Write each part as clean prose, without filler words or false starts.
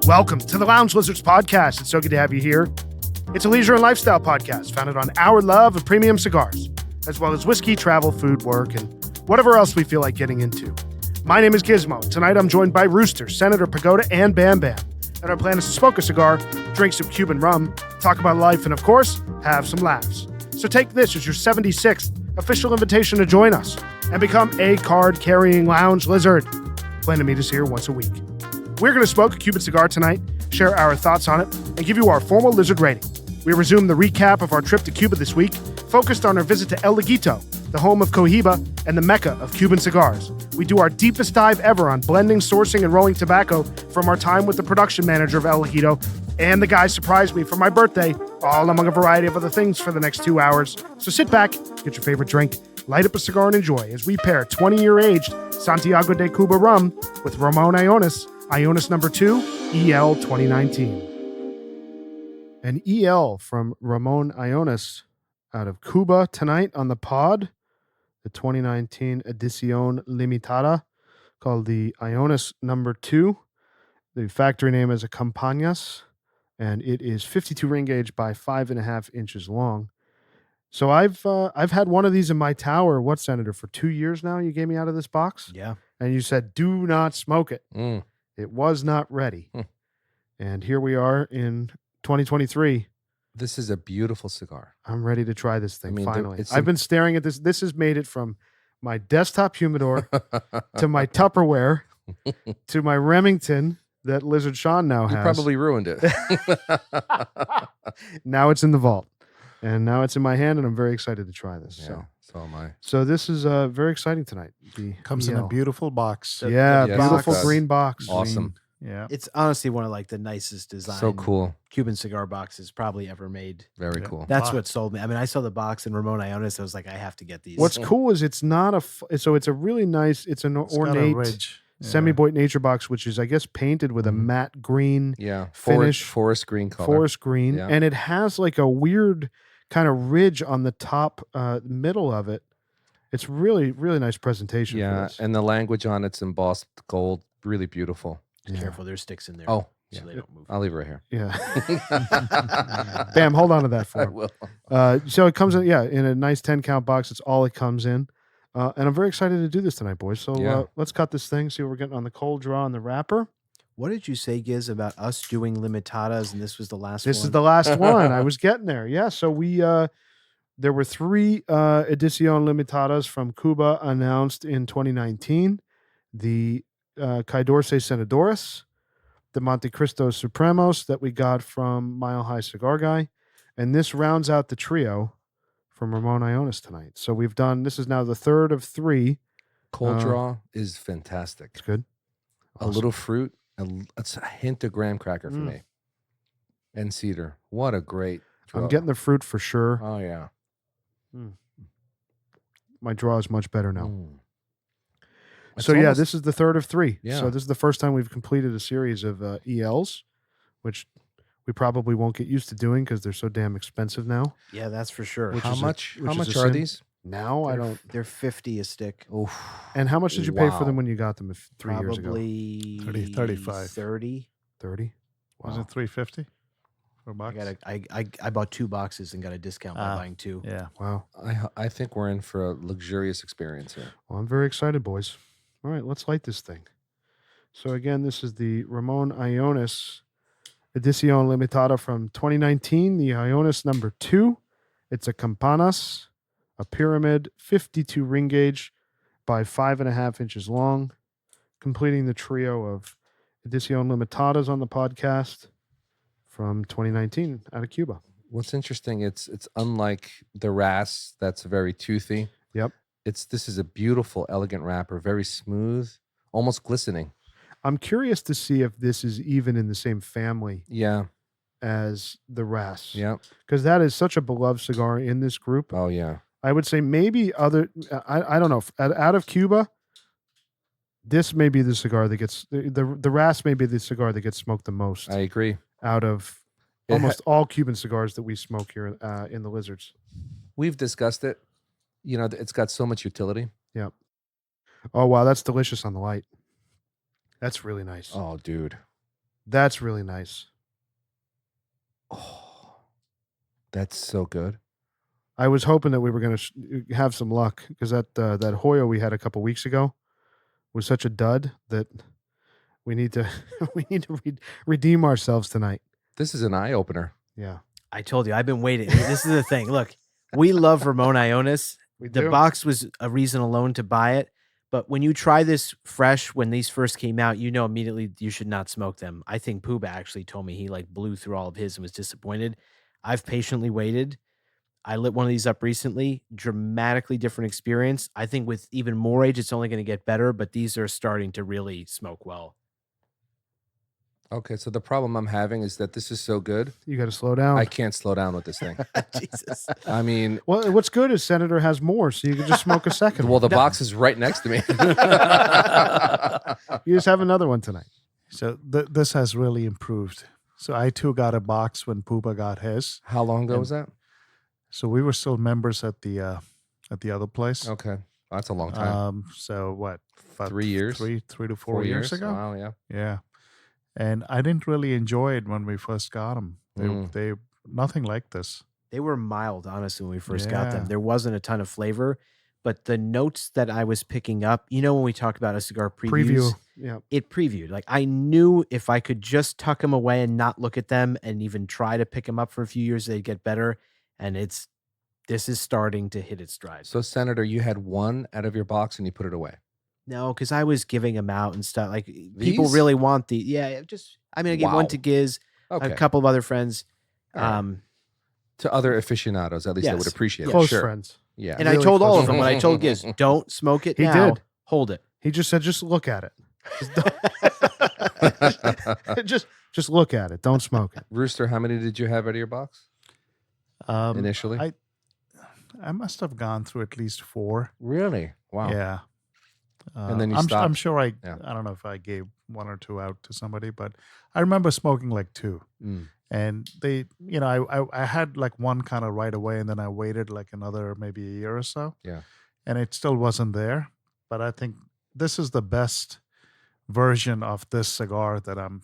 Welcome to the Lounge Lizards podcast. It's so good to have you here. It's a leisure and lifestyle podcast founded on our love of premium cigars, as well as whiskey, travel, food, work, and whatever else we feel like getting into. My name is Gizmo. Tonight I'm joined by Rooster, Senator Pagoda, and Bam Bam. And our plan is to smoke a cigar, drink some Cuban rum, talk about life, and of course, have some laughs. So take this as your 76th official invitation to join us and become a card-carrying lounge lizard. Plan to meet us here once a week. We're going to smoke a Cuban cigar tonight, share our thoughts on it, and give you our formal lizard rating. We resume the recap of our trip to Cuba this week, focused on our visit to El Laguito, the home of Cohiba and the Mecca of Cuban Cigars. We do our deepest dive ever on blending, sourcing, and rolling tobacco from our time with the production manager of El Laguito, and the guy surprised me for my birthday, all among a variety of other things for the next 2 hours. So sit back, get your favorite drink, light up a cigar, and enjoy as we pair 20-year-aged Santiago de Cuba rum with Ramón Allones No. 2, EL 2019. An EL from Ramón Allones out of Cuba tonight on the pod, the 2019 Edición Limitada called the Allones No. 2. The factory name is a Campañas, and it is 52 ring gauge by 5.5 inches long. So I've had one of these in my tower, Senator, for 2 years now. You gave me out of this box. Yeah. And you said, do not smoke it. It was not ready. And here we are in 2023. This is a beautiful cigar. I'm ready to try this thing, finally. It's I've been staring at this. This has made it from my desktop humidor to my Tupperware to my Remington that Lizard Sean now has. You probably ruined it. Now it's in the vault. And now it's in my hand, and I'm very excited to try this. Yeah, so am I. So this is very exciting tonight. Comes in a beautiful box. Yeah, Yes, beautiful it does. green box. Awesome. Yeah. It's honestly one of like the nicest design So cool. Cuban cigar boxes probably ever made. Very Yeah. cool. That's what sold me. I mean, I saw the box and Ramón Allones. I was like, I have to get these. What's cool is it's not so it's a really nice, it's an It's got a ornate ridge. Yeah. semi-boit nature box, which is, I guess, painted with a matte green Yeah. finish. Forest green color. Forest green. Yeah. And it has like a weird kind of ridge on the top middle of it. It's really, really nice presentation. Yeah. For this. And the language on it's embossed gold. Really beautiful. Yeah. Careful, there's sticks in there. Oh, so yeah. they don't move. I'll leave it right here. Yeah. Bam, hold on to that for I him. will. So it comes in, in a nice 10 count box. It's all it comes in. And I'm very excited to do this tonight, boys. So Yeah. let's cut this thing, see what we're getting on the cold draw on the wrapper. What did you say, Giz, about us doing limitadas and this was the last This one? is the last one. I was getting there. Yeah. So there were 3 Edición Limitadas from Cuba announced in 2019. The Caidorce Senadores, the Monte Cristo Supremos that we got from Mile High Cigar Guy. And this rounds out the trio from Ramón Allones tonight. So this is now the third of 3. Cold draw is fantastic. It's good. A little fruit. It's a hint of graham cracker for Mm. me. And cedar. What a great draw. I'm getting the fruit for sure. Oh, yeah. My draw is much better now. It's So almost- this is the third of 3. Yeah. So this is the first time we've completed a series of ELs, which we probably won't get used to doing because they're so damn expensive now. Yeah, that's for sure. Which How is a- much? which How is much a are sin. these? Now I don't. They're 50 a stick. Oh, And how much did you pay for them Wow. when you got them 3 years ago? Probably 30, 35. 30. 30. Was Wow. it 350 for a I box? got I bought 2 boxes and got a discount by buying 2. Yeah. Wow. I think we're in for a luxurious experience here. Well, I'm very excited, boys. All right, let's light this thing. So again, this is the Ramón Allones Edición Limitada from 2019, the Allones No. 2. It's a Campanas, a pyramid, 52 ring gauge by 5.5 inches long, completing the trio of Edición Limitadas on the podcast from 2019 out of Cuba. What's interesting, it's unlike the Ras that's very toothy. Yep. This is a beautiful, elegant wrapper, very smooth, almost glistening. I'm curious to see if this is even in the same family Yeah. as the Ras. Yeah. Because that is such a beloved cigar in this group. Oh, yeah. I would say maybe I don't know. Out of Cuba, this may be the cigar that gets, the Ras may be the cigar that gets smoked the most I agree. out of It ha- almost all Cuban cigars that we smoke here in the Lizards. We've discussed it. You know, it's got so much utility. Oh, wow. That's delicious on the light. That's really nice. Oh, dude. That's really nice. Oh, that's so good. I was hoping that we were going to have some luck because that Hoyo we had a couple weeks ago was such a dud that we need to redeem ourselves tonight. This is an eye opener. Yeah, I told you, I've been waiting. This is the thing. Look, we love Ramón Allones. The do. box was a reason alone to buy it. But when you try this fresh, when these first came out, you know immediately you should not smoke them. I think Pooba actually told me he like blew through all of his and was disappointed. I've patiently waited. I lit one of these up recently. Dramatically different experience. I think with even more age, it's only going to get better. But these are starting to really smoke well. Okay, so the problem I'm having is that this is so good. You got to slow down. I can't slow down with this thing. Jesus. I mean, Well, what's good is Senator has more, so you can just smoke a second. well, the one. box is right next to me. You just have another one tonight. So this has really improved. So I too got a box when Pooba got his. How long ago was that? So we were still members at the other place. Okay, that's a long time. So what? About 3 years? 3 to 4 years ago. Wow, yeah. Yeah. And I didn't really enjoy it when we first got them. They nothing like this. They were mild, honestly, when we first got them. Yeah. There wasn't a ton of flavor, but the notes that I was picking up, you know, when we talk about a cigar previews, Yeah. it previewed. Like I knew if I could just tuck them away and not look at them and even try to pick them up for a few years, they'd get better. And this is starting to hit its stride. So, Senator, you had one out of your box and you put it away. No, because I was giving them out and stuff. Like people These? really want the I mean, I gave one Wow. to Giz, Okay. a couple of other friends. All right. To other aficionados, at least they would Yes. appreciate Close it. Sure. friends. Yeah. And I Really told all close of them when I told Giz, don't smoke it He now. did. Hold it. He just said, just look at it. Just look at it. Don't smoke it. Rooster, how many did you have out of your box initially? I must have gone through at least 4. Really? Wow. Yeah. And then you I'm stopped. sure I Yeah. don't know if I gave 1 or 2 out to somebody, but I remember smoking like 2. Mm. And they, I had like one kind of right away, and then I waited like another maybe a year or so. Yeah. And it still wasn't there. But I think this is the best version of this cigar that I'm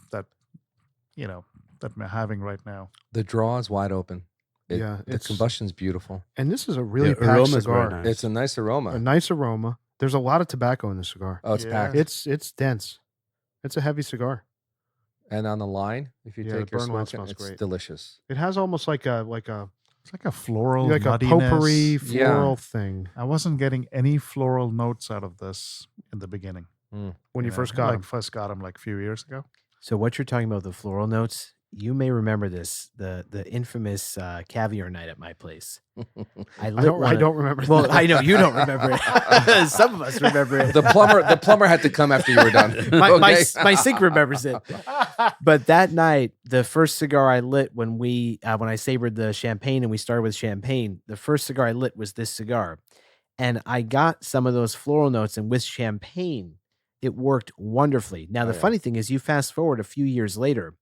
having right now. The draw is wide open. Yeah, The it's- combustion's beautiful. And this is a really The packed aroma's cigar. very nice. It's a nice aroma. A nice aroma. There's a lot of tobacco in the cigar. Oh, it's Yeah. packed. It's dense. It's a heavy cigar. And on the line, if you Yeah, take the your burn line smoke, smells it's great. delicious. It has almost like a It's like a floral, like a nuttiness. potpourri Yeah. floral thing I wasn't getting any floral notes out of this in the beginning. when you first got like them. first got them like a few years ago. So what you're talking about, the floral notes, you may remember this, the infamous caviar night at my place. I don't remember. Well, that. I know you don't remember it. Some of us remember it. The plumber had to come after you were done. my Okay? my sink remembers it. But that night, the first cigar I lit when I savored the champagne and we started with champagne, the first cigar I lit was this cigar. And I got some of those floral notes, and with champagne, it worked wonderfully. Now, the funny thing is, you fast forward a few years later,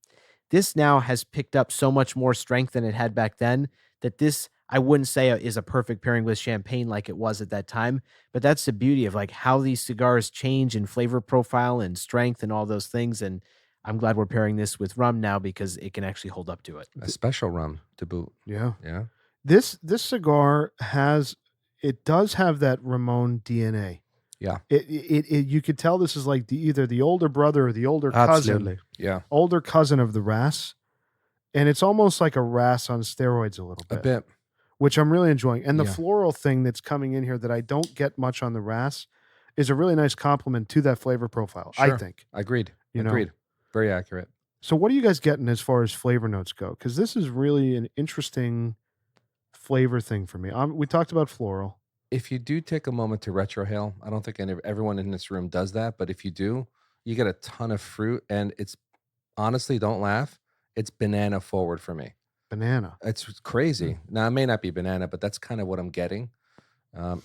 this now has picked up so much more strength than it had back then that this, I wouldn't say is a perfect pairing with champagne like it was at that time, but that's the beauty of like how these cigars change in flavor profile and strength and all those things. And I'm glad we're pairing this with rum now because it can actually hold up to it. A special rum to boot. Yeah. Yeah. This cigar does have that Ramon DNA. Yeah. It you could tell this is like either the older brother or the older cousin. Absolutely. Yeah. Older cousin of the Ras. And it's almost like a Ras on steroids a little A bit. bit. Which I'm really enjoying. And the Yeah. floral thing that's coming in here that I don't get much on the Ras is a really nice compliment to that flavor profile, I Sure. think. Agreed. You know? Agreed. Very accurate. So what are you guys getting as far as flavor notes go? Because this is really an interesting flavor thing for me. We talked about floral. If you do take a moment to retrohale, I don't think everyone in this room does that, but if you do, you get a ton of fruit, and it's honestly, don't laugh, it's banana forward for me. Banana. It's crazy. Now, it may not be banana, but that's kind of what I'm getting.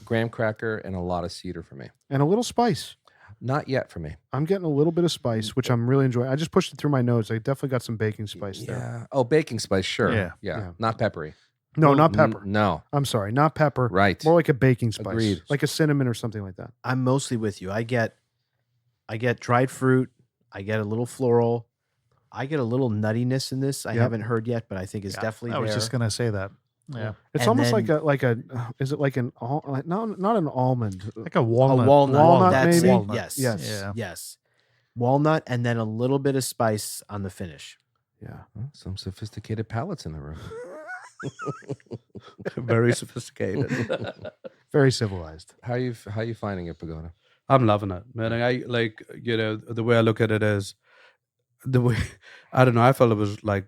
Graham cracker and a lot of cedar for me. And a little spice. Not yet for me. I'm getting a little bit of spice, which I'm really enjoying. I just pushed it through my nose. I definitely got some baking spice there. Yeah. Oh, baking spice, sure. Yeah. Yeah. Not peppery. No, not pepper. No. I'm sorry, not pepper. Right. More like a baking spice. Agreed. Like a cinnamon or something like that. I'm mostly with you. I get dried fruit. I get a little floral. I get a little nuttiness in this. I Yep. haven't heard yet, but I think it's Yeah, definitely I was there. just gonna say that. Yeah, It's And almost then- like a is it like an no, not an almond. like a walnut. A walnut. That's maybe? it. Walnut. Yes. Yes. Yeah. Yes. Walnut, and then a little bit of spice on the finish. Yeah. Oh, some sophisticated palates in the room. Very sophisticated. Very civilized. How you finding it, Pagoda? I'm loving it, man. I like, the way I look at it is the way, I don't know, I felt it was like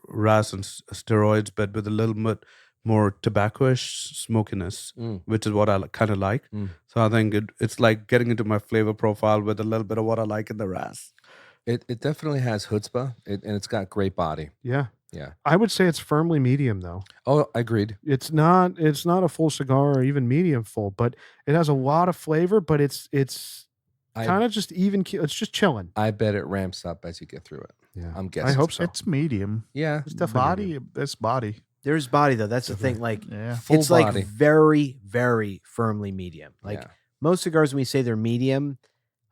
RAS and steroids, but with a little bit more tobacco-ish smokiness, Mm. which is what I kind of like. Mm. So I think it's like getting into my flavor profile with a little bit of what I like in the RAS. It definitely has chutzpah, and it's got great body. Yeah. Yeah. I would say it's firmly medium though. Oh, agreed. It's not a full cigar or even medium full, but it has a lot of flavor, but it's kind of just even it's just chilling. I bet it ramps up as you get through it. Yeah. I'm guessing. I hope so. It's medium. Yeah. It's definitely Body. It's body. There's body though. That's the thing. Like Yeah. Full it's body. like very, very firmly medium. Like Yeah. most cigars, when we say they're medium,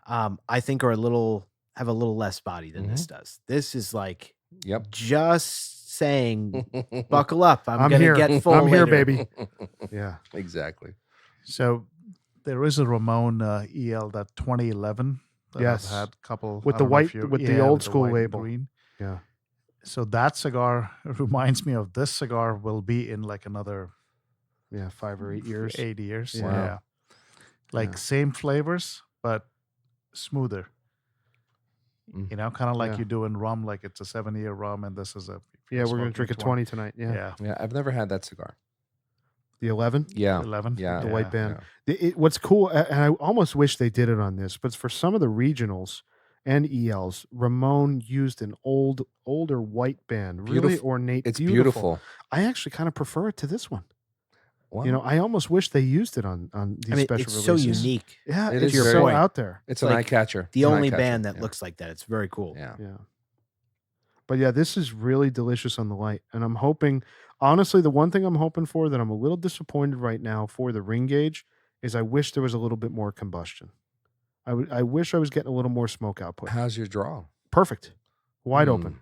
I think have a little less body than this does. This is like Yep. just saying, buckle up. I'm I'm gonna here. get full. I'm here, later. baby. Yeah. Exactly. So there is a Ramon EL that 2011. That Yes. I've had a couple With I the don't know if white- you- with the old school white and label. green. Yeah. So that cigar reminds me of this cigar will be in like another Yeah. 5 or 8 years. 8 years. Wow. Yeah. Like Yeah. same flavors, but smoother. Mm. You know, kind of like Yeah. you do in rum, like it's a 7-year rum, and this is a Yeah, we're gonna smoking drink a 20 tonight. Yeah. Yeah, Yeah. I've never had that cigar. The 11. Yeah. 11. Yeah. The white Yeah. band. Yeah. What's cool, and I almost wish they did it on this, but for some of the regionals and ELs, Ramon used an older white band, really Beautiful. ornate. It's beautiful. I actually kind of prefer it to this one. Wow. You know, I almost wish they used it on these I mean, special it's so releases. unique. Yeah, It it's is so very- out there. it's an like eye catcher. The It's an eye only catcher. band that Yeah. looks like that. It's very cool. Yeah. Yeah. But yeah, this is really delicious on the light. And I'm hoping, honestly, the one thing I'm hoping for that I'm a little disappointed right now for the ring gauge is I wish there was a little bit more combustion. I wish I was getting a little more smoke output. How's your draw? Perfect. Wide Hmm. open.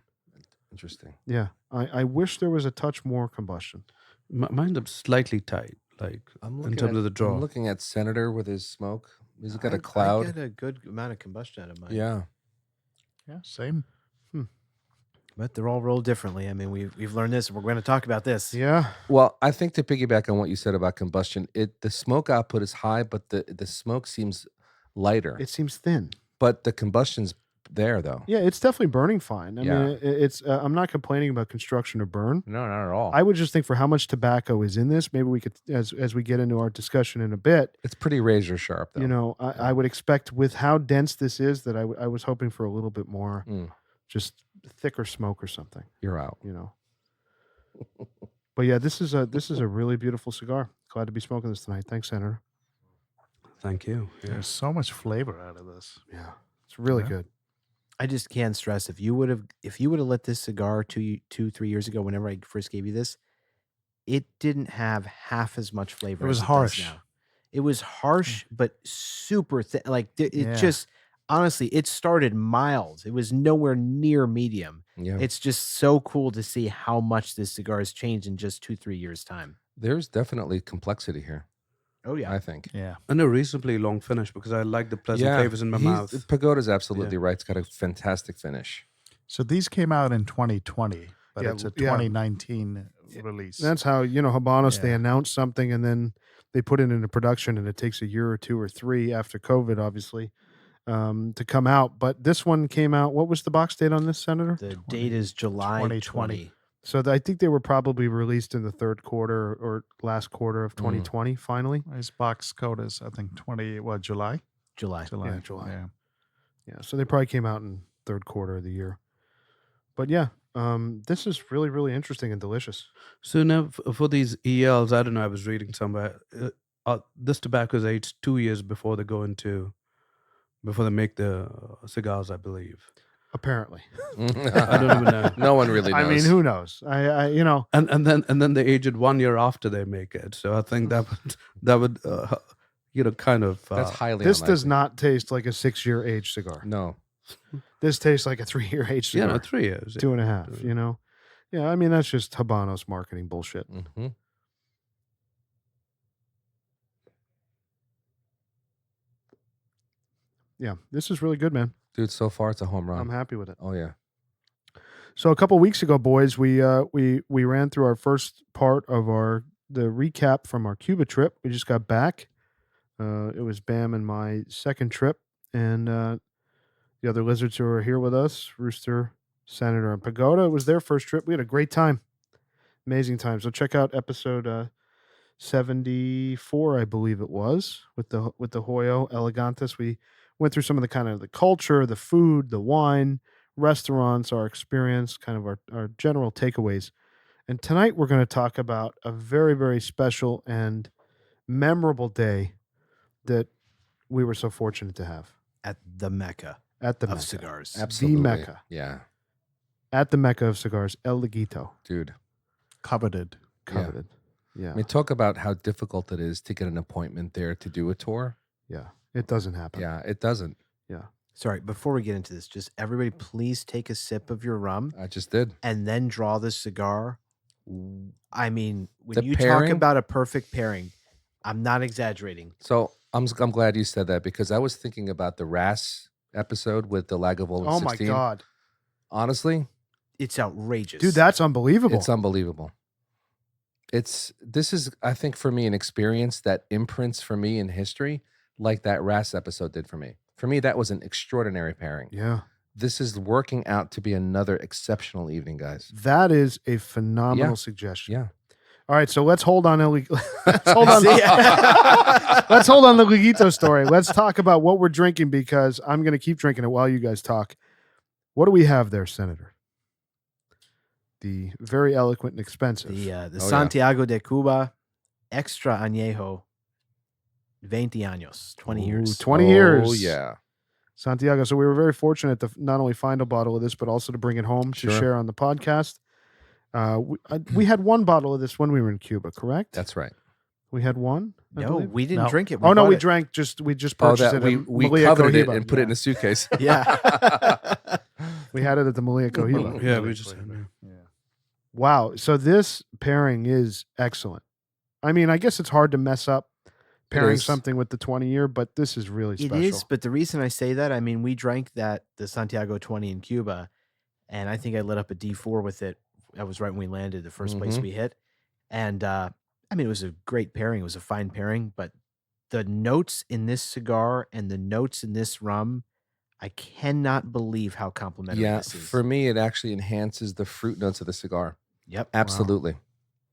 Interesting. Yeah. I wish there was a touch more combustion. Mine's up slightly tight, like I'm in looking terms at, of the draw. I'm looking at Senator with his smoke. He's got I a cloud. get a good amount of combustion out of mine. Yeah. Yeah, same. But they're all rolled differently. I mean, we've learned this. We're going to talk about this. Yeah. Well, I think to piggyback on what you said about combustion, the smoke output is high, but the smoke seems lighter. It seems thin. But the combustion's there though. Yeah, it's definitely burning fine. I Yeah. mean, it's I'm not complaining about construction or burn. No, not at all. I would just think for how much tobacco is in this, maybe we could, as we get into our discussion in a bit, It's pretty razor sharp though. you know, I would expect with how dense this is that I was hoping for a little bit more, Mm. just thicker smoke or something, You're out. you know. But yeah, this is a really beautiful cigar. Glad to be smoking this tonight. Thanks, Senator. Thank you. Yeah. There's so much flavor out of this. Yeah, it's really Yeah. good. I just can't stress if you would have lit this cigar 3 years ago, whenever I first gave you this, it didn't have half as much flavor. It was as does harsh. now. It was harsh, but super thin. Like it Yeah. just honestly, it started mild. It was nowhere near medium. Yeah. It's just so cool to see how much this cigar has changed in just 2-3 years time. There's definitely complexity here. Oh yeah. I think. Yeah. And a reasonably long finish because I like the pleasant flavors in my mouth. Pagoda's absolutely right. It's got a fantastic finish. So these came out in 2020, but Yeah, it's a yeah. 2019 release. That's how, you know, Habanos, they Yeah. announce something and then they put it into production and it takes a year or 2 or 3 after COVID, obviously, to come out. But this one came out. What was the box date on this, Senator? The date is July 2020. So I think they were probably released in the third quarter or last quarter of 2020, finally. His box code is, I think, July? July. Yeah, July. Yeah. Yeah, so they probably came out in third quarter of the year. But yeah, this is really, really interesting and delicious. So now for these ELs, I don't know, I was reading somewhere, this tobacco is aged 2 years before they make the cigars, I believe. Apparently. I don't even know. No one really knows. I mean, who knows? I you know, And then they age it 1 year after they make it. So I think that would kind of That's highly this does unlikely. not taste like a 6-year age cigar. No. This tastes like a 3-year aged Yeah, cigar. no, 3 years. 2.5, you know? Yeah, I mean, that's just Habanos marketing bullshit. Mm-hmm. Yeah, this is really good, man. Dude, so far it's a home run. I'm happy with it. Oh yeah. So a couple weeks ago, boys, we ran through our first part of the recap from our Cuba trip. We just got back. It was Bam and my second trip, and the other lizards who are here with us, Rooster, Senator, and Pagoda. It was their first trip. We had a great time, amazing time. So check out episode 74, I believe it was, with the Hoyo Elegantes. We went through some of the kind of the culture, the food, the wine, restaurants, our experience, kind of our general takeaways. And tonight we're going to talk about a very, very special and memorable day that we were so fortunate to have At the Mecca at the of Mecca. cigars. Absolutely. The Mecca. Yeah. At the Mecca of Cigars, El Laguito. Dude. Coveted. Coveted. Yeah. I mean, talk about how difficult it is to get an appointment there to do a tour. Yeah. It doesn't happen. Yeah, it doesn't. Sorry, before we get into this, just everybody please take a sip of your rum I just did. and then draw the cigar. I mean, when The you talk pairing? about a perfect pairing, I'm not exaggerating. So I'm glad you said that because I was thinking about the RAS episode with the Lagavulin Oh my 16. God. Honestly, It's outrageous. Dude, that's unbelievable. it's unbelievable. This is, I think, for me, an experience that imprints for me in history like that RAS episode did for me. For me, that was an extraordinary pairing. Yeah. This is working out to be another exceptional evening, guys. That is a phenomenal Yeah. suggestion. Yeah. All right, so let's hold on. Let's hold on. Let's hold on the Laguito story. Let's talk about what we're drinking because I'm going to keep drinking it while you guys talk. What do we have there, Senator? The very eloquent and expensive. the Oh, yeah. Santiago de Cuba Extra Añejo 20 años, 20 years. 20 years. Oh, yeah. Santiago. So we were very fortunate to not only find a bottle of this, but also to bring it home to Sure. share on the podcast. We had one bottle of this when we were in Cuba, correct? That's right. We had one. I No, believe? we didn't No. drink it. Oh no, bought we it. drank. We just Oh, purchased that it. we at Malia coveted it Cohiba. and put it in a suitcase. Yeah. We had it at the Malia Cohiba. Yeah, we just had Yeah. Wow. So this pairing is excellent. I mean, I guess it's hard to mess up pairing is. something with the 20-year, but this is really It special. is, but the reason I say that, I mean, we drank the Santiago 20 in Cuba, and I think I lit up a D4 with it. That was right when we landed, the 1st place Mhm. we hit. And I mean, it was a great pairing. It was a fine pairing, but the notes in this cigar and the notes in this rum, I cannot believe how complimentary Yeah, this is. for me, it actually enhances the fruit notes of the cigar. Yep. Absolutely.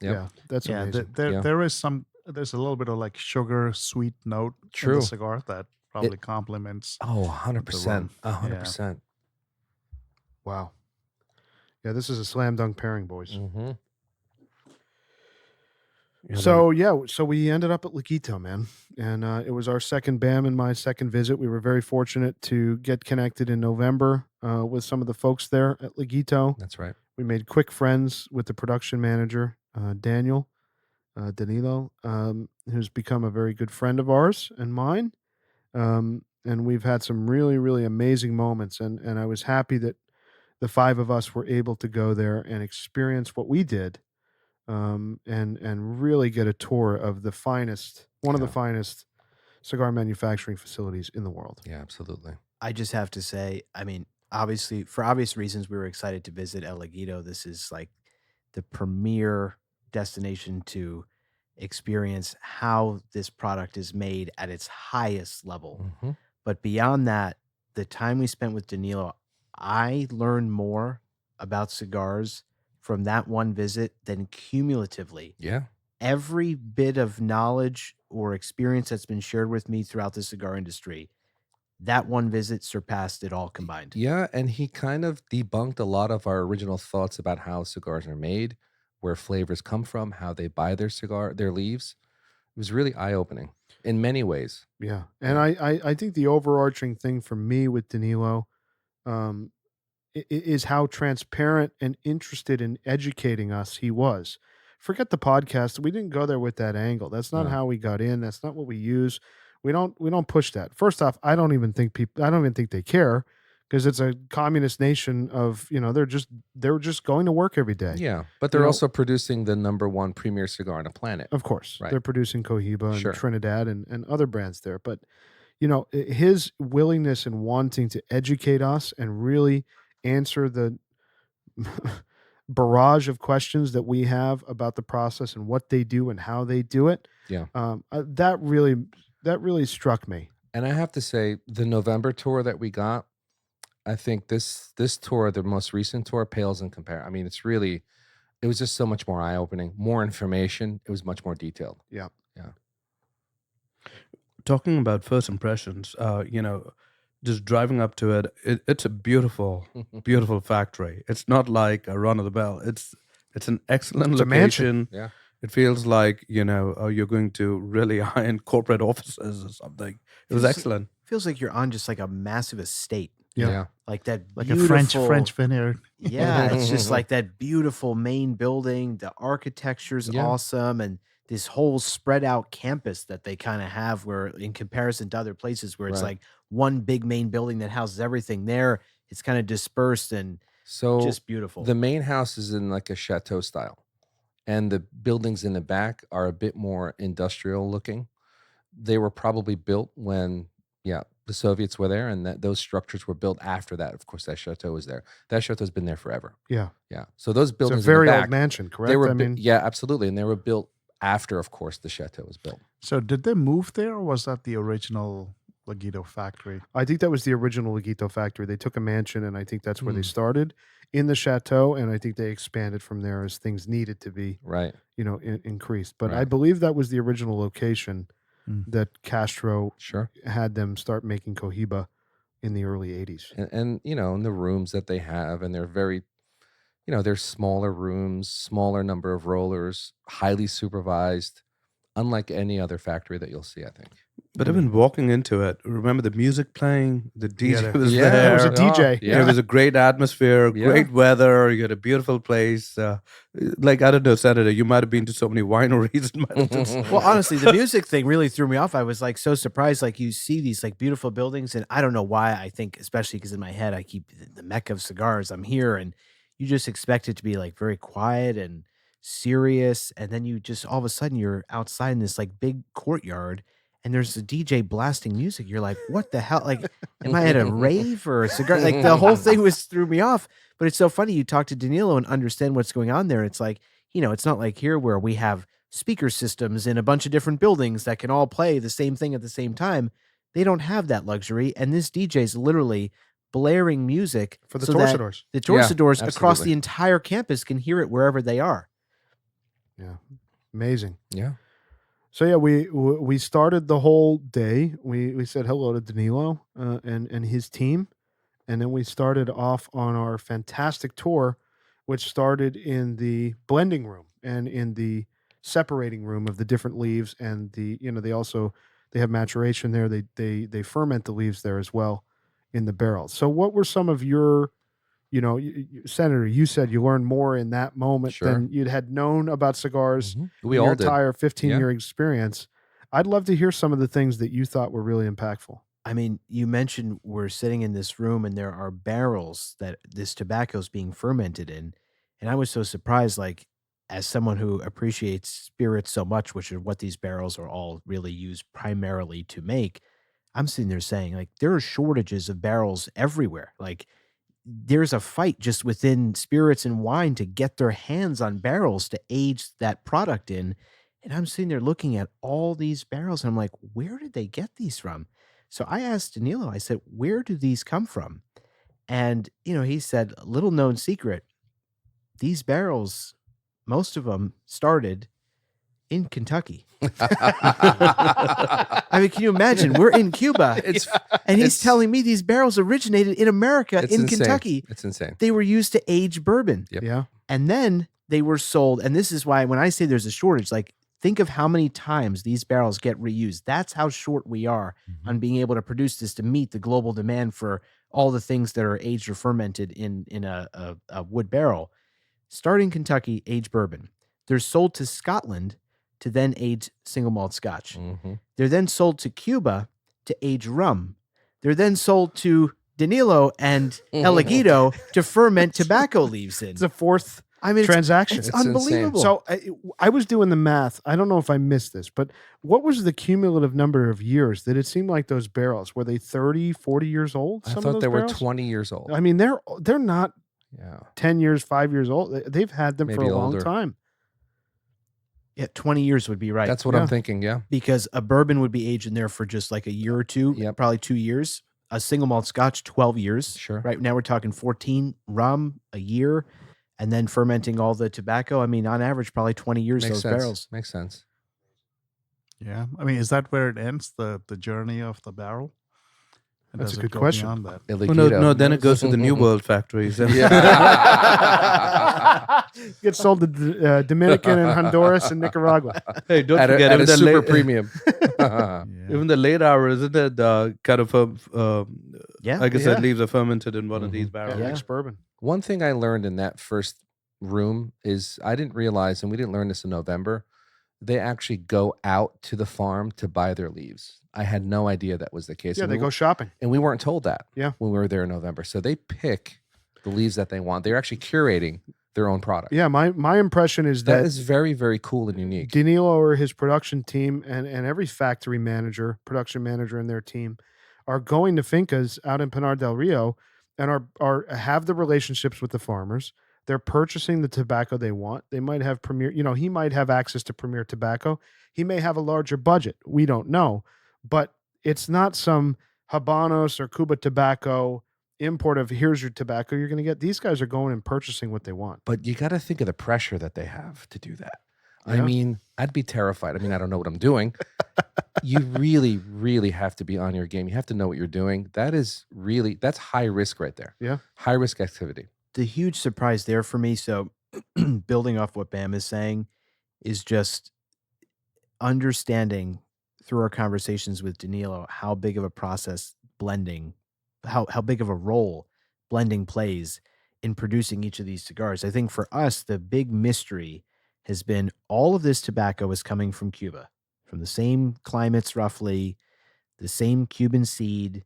Yep. Yeah, that's Yeah, amazing. Yeah. there's a little bit of like sugar sweet note in True. the cigar that probably complements. Oh, 100%. rum. 100%. Wow. Yeah, this is a slam dunk pairing, boys. Mm-hmm. So we ended up at Laguito, man, and it was our second BAM and my second visit. We were very fortunate to get connected in November with some of the folks there at Laguito. That's right. We made quick friends with the production manager, Danilo, who's become a very good friend of ours and mine. And we've had some really, really amazing moments. And I was happy that the five of us were able to go there and experience what we did, and really get a tour of the finest, one of the Yeah. finest cigar manufacturing facilities in the world. Yeah, absolutely. I just have to say, I mean, obviously, for obvious reasons, we were excited to visit El Laguito. This is like the premier destination to experience how this product is made at its highest level. Mm-hmm. But beyond that, the time we spent with Danilo, I learned more about cigars from that one visit than cumulatively. Yeah. Every bit of knowledge or experience that's been shared with me throughout the cigar industry, that one visit surpassed it all combined. Yeah, and he kind of debunked a lot of our original thoughts about how cigars are made, where flavors come from, how they buy their leaves. It was really eye-opening in many ways. Yeah. And I think the overarching thing for me with Danilo is how transparent and interested in educating us he was. Forget the podcast. We didn't go there with that angle. That's not No. how we got in. That's not what we use. We don't push that. First off, I don't even think they care, because it's a communist nation of, they're just going to work every day. Yeah, but they're You know- also producing the #1 premier cigar on the planet. Of course, Right. they're producing Cohiba and Sure. Trinidad and other brands there. But, his willingness and wanting to educate us and really answer the barrage of questions that we have about the process and what they do and how they do it. Yeah. That really struck me. And I have to say, the November tour that we got, I think this tour, the most recent tour, pales in comparison. I mean, it was just so much more eye-opening, more information. It was much more detailed. Yeah. Talking about first impressions, just driving up to it, it's a beautiful, beautiful factory. It's not like a run of the bell. It's an excellent It's a mansion. location. Yeah. It feels like, you're going to really high-end corporate offices or something. It was Feels- excellent. Feels like you're on just like a massive estate, Yeah. like that, Like beautiful, a French vineyard. Yeah, it's just like that beautiful main building. The architecture's Yeah. awesome, and this whole spread out campus that they kind of have, where in comparison to other places where it's Right. like one big main building that houses everything, there it's kind of dispersed and So just beautiful. the main house is in like a chateau style, and the buildings in the back are a bit more industrial looking. They were probably built when, the Soviets were there, and those structures were built after that. Of course, that chateau was there. That chateau's been there forever. Yeah. Yeah. So those It's a buildings very in the old back, mansion, correct? they were, yeah, absolutely, and they were built after, of course, the chateau was built. So did they move there, or was that the original Laguito factory? I think that was the original Laguito factory. They took a mansion, and I think that's where they Mm. started in the chateau, and I think they expanded from there as things needed to be, Right. increased. But I Right. believe that was the original location Mm. that Castro Sure. had them start making Cohiba in the early 80s. And in the rooms that they have, and they're very, they're smaller rooms, smaller number of rollers, highly supervised, unlike any other factory that you'll see, I think. But even walking into it, remember the music playing? The DJ there- was Yeah, there. There was a DJ. Oh, yeah. It was a great atmosphere, Yeah. great weather. You got a beautiful place. Like, I don't know, Senator, you might have been to so many wineries. And might have just- Well, honestly, the music thing really threw me off. I was like so surprised. Like you see these like beautiful buildings, and I don't know why. I think especially because in my head I keep the Mecca of Cigars. I'm here, and you just expect it to be like very quiet and serious, and then you just all of a sudden you're outside in this like big courtyard, and there's a DJ blasting music. You're like, what the hell? Like, am I at a rave or a cigar? Like the whole thing threw me off. But it's so funny. You talk to Danilo and understand what's going on there. It's like, it's not like here where we have speaker systems in a bunch of different buildings that can all play the same thing at the same time. They don't have that luxury. And this DJ's literally blaring music For the so that torcedores. the torcedores across absolutely. the entire campus can hear it wherever they are. Yeah. Amazing. Yeah. So yeah, we started the whole day. We said hello to Danilo and his team, and then we started off on our fantastic tour, which started in the blending room and in the separating room of the different leaves, and they have maturation there. They ferment the leaves there as well in the barrels. So what were some of your Senator, you said you learned more in that moment Sure. than you'd had known about cigars We in all your did. entire 15-year experience. I'd love to hear some of the things that you thought were really impactful. I mean, you mentioned we're sitting in this room and there are barrels that this tobacco is being fermented in. And I was so surprised, like, as someone who appreciates spirits so much, which is what these barrels are all really used primarily to make, I'm sitting there saying, like, there are shortages of barrels everywhere. Like, there's a fight just within spirits and wine to get their hands on barrels to age that product in. And I'm sitting there looking at all these barrels and I'm like, where did they get these from? So I asked Danilo, I said, where do these come from? And, he said, little known secret, these barrels, most of them started in Kentucky. I mean, can you imagine? We're in Cuba and he's it's- telling me these barrels originated in America, It's in insane. Kentucky. It's insane. They were used to age bourbon. Yep. Yeah. And then they were sold. And this is why when I say there's a shortage, like think of how many times these barrels get reused. That's how short we are on being able to produce this to meet the global demand for all the things that are aged or fermented in a wood barrel. Start in Kentucky, aged bourbon. They're sold to Scotland to then age single malt scotch. Mhm. They're then sold to Cuba to age rum. They're then sold to Danilo and El Laguito to ferment tobacco leaves in. It's a fourth I mean, transaction. It's It's insane. unbelievable. So I was doing the math. I don't know if I missed this, but what was the cumulative number of years that it seemed like those barrels? Were they 30, 40 years old? I Some of thought those they were barrels? 20 years old. I mean, they're not Yeah. 10 years, 5 years old. They've had them for Maybe a long older. time. yeah, 20 years would be right. That's what Yeah. I'm thinking. Yeah. because a bourbon would be aged in there for just like a year or two, Yep. probably 2 years. A single malt scotch, 12 years. Sure. Right now we're talking 14. Rum, a year. And then fermenting all the tobacco. I mean, on average, probably 20 years, Makes those sense. barrels. Makes sense. Yeah. I mean, is that where it ends, the journey of the barrel? And That's does a it good go question. beyond that? Oh, Illiquito. no, then it goes to the New World factories. And Yeah. Gets sold to Dominican and Honduras and Nicaragua. hey, don't at forget a even the super late, premium. Yeah. even the late hour, isn't it? Kind of Yeah. like I Yeah. said, leaves are fermented in one of these Mhm. barrels. Yeah. Ex-bourbon. One thing I learned in that first room is I didn't realize, and we didn't learn this in November, they actually go out to the farm to buy their leaves. I had no idea that was the case. Yeah, and they we, go shopping. and we weren't told that Yeah. when we were there in November. So they pick the leaves that they want. They're actually curating their own product. Yeah, my impression is That that is very, very cool and unique. Danilo or his production team and every factory manager, production manager and their team are going to fincas out in Pinar del Rio and are have the relationships with the farmers. They're purchasing the tobacco they want. They might have premier, he might have access to premier tobacco. He may have a larger budget. We don't know. But it's not some Habanos or Cuba tobacco import of here's your tobacco you're going to get. These guys are going and purchasing what they want. But you got to think of the pressure that they have to do that. I Yeah. mean, I'd be terrified. I mean, I don't know what I'm doing. You really, really have to be on your game. You have to know what you're doing. That's high risk right there. Yeah. High risk activity. The huge surprise there for me, so building off what Bam is saying, is just understanding through our conversations with Danilo how big of a process blending, how big of a role blending plays in producing each of these cigars. I think for us, the big mystery has been all of this tobacco is coming from Cuba, from the same climates roughly, the same Cuban seed.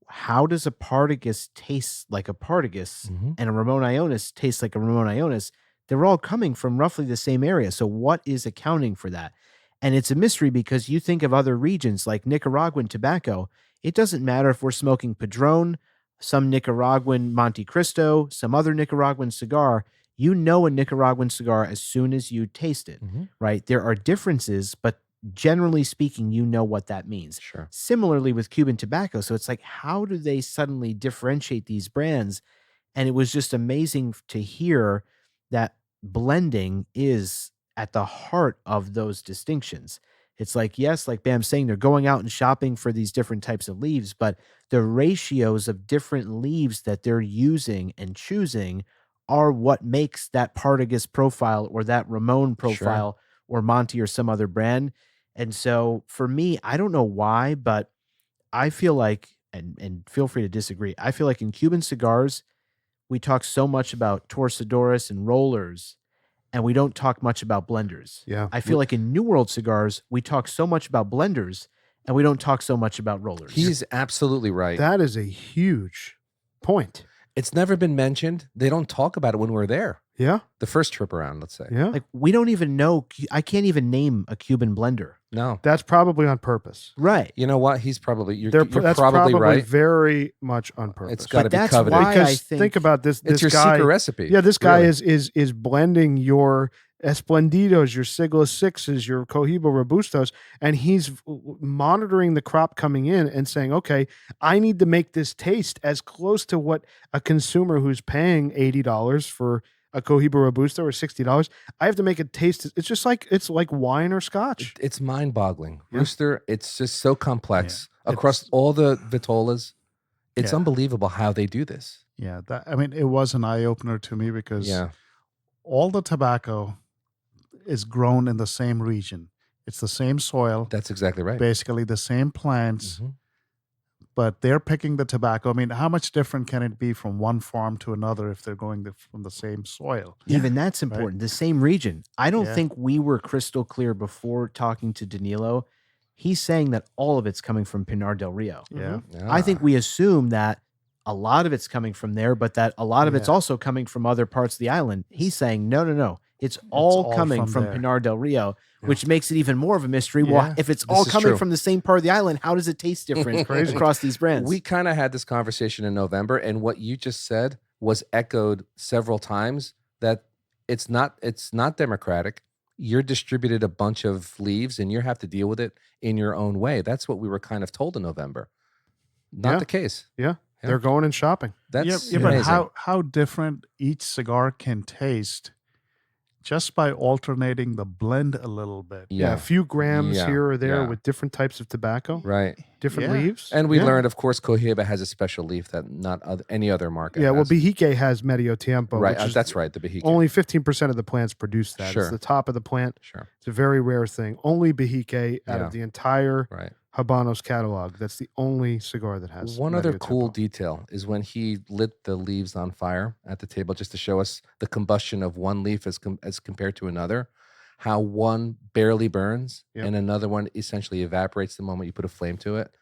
How does a Partagas taste like a Partagas Mhm. and a Ramón Allones taste like a Ramón Allones? They're all coming from roughly the same area. So what is accounting for that? And it's a mystery because you think of other regions like Nicaraguan tobacco. It doesn't matter if we're smoking Padron, some Nicaraguan Monte Cristo, some other Nicaraguan cigar. You know a Nicaraguan cigar as soon as you taste it, Mhm. right? There are differences, but generally speaking, you know what that means. Sure. Similarly with Cuban tobacco. So it's like, how do they suddenly differentiate these brands? And it was just amazing to hear that blending is at the heart of those distinctions. It's like, yes, like Bam's saying, they're going out and shopping for these different types of leaves, but the ratios of different leaves that they're using and choosing are what makes that Partagas profile or that Ramon profile or Monty or some other brand. And so for me, I don't know why, but I feel like, and feel free to disagree, I feel like in Cuban cigars, we talk so much about torcedores and rollers, and we don't talk much about blenders. Yeah. I feel like in New World cigars, we talk so much about blenders, and we don't talk so much about rollers. He's absolutely right. That is a huge point. It's never been mentioned. They don't talk about it when we're there. Yeah. The first trip around, let's say. Yeah. like, we don't even know, I can't even name a Cuban blender. No. That's probably on purpose. Right. You know what? He's probably, you're That's probably right. very much on purpose. It's got to But be that's coveted. why I because think think about this. It's This your guy, secret recipe. yeah, this guy really. is blending your Esplendidos, your Sigla Sixes, your Cohiba Robustos, and he's monitoring the crop coming in and saying, okay, I need to make this taste as close to what a consumer who's paying $80 for a Cohiba Robusto or $60. I have to make it taste. It's like wine or scotch. It's mind-boggling. Yeah. Rooster, it's just so complex Yeah. across all the vitolas. It's Yeah. unbelievable how they do this. Yeah, it was an eye opener to me because Yeah. all the tobacco is grown in the same region. It's the same soil, That's exactly right. basically the same plants, Mhm. but they're picking the tobacco. I mean, how much different can it be from one farm to another if they're going from the same soil? Even that's important. The same region. I don't Yeah. think we were crystal clear before talking to Danilo. He's saying that all of it's coming from Pinar del Rio. Yeah. Yeah. I think we assume that a lot of it's coming from there, but that a lot of it's also coming from other parts of the island. He's saying, no. It's all coming from there. Pinar del Rio, which makes it even more of a mystery. Well, Yeah. if it's all is coming true. from the same part of the island, how does it taste different Crazy. across these brands? We kind of had this conversation in November, and what you just said was echoed several times, that it's not democratic. You're distributed a bunch of leaves and you have to deal with it in your own way. That's what we were kind of told in November. Not the case. Yeah. They're going and shopping. That's yeah, but amazing. how different each cigar can taste just by alternating the blend a little bit. Yeah. A few grams Yeah. here or there Yeah. with different types of tobacco, Right. different Yeah. leaves. And we Yeah. learned, of course, Cohiba has a special leaf that not any other market Yeah, well, has. Bihique has Medio Tiempo. Right. which is That's right. The Bihique. Only 15% of the plants produce that. Sure. It's the top of the plant. Sure. It's a very rare thing. Only Bihique out Yeah. of the entire Right. Habanos catalog. That's the only cigar that has One other Medio cool Tiempo. detail is when he lit the leaves on fire at the table, just to show us the combustion of one leaf as compared to another, how one barely burns Yep. and another one essentially evaporates the moment you put a flame to it.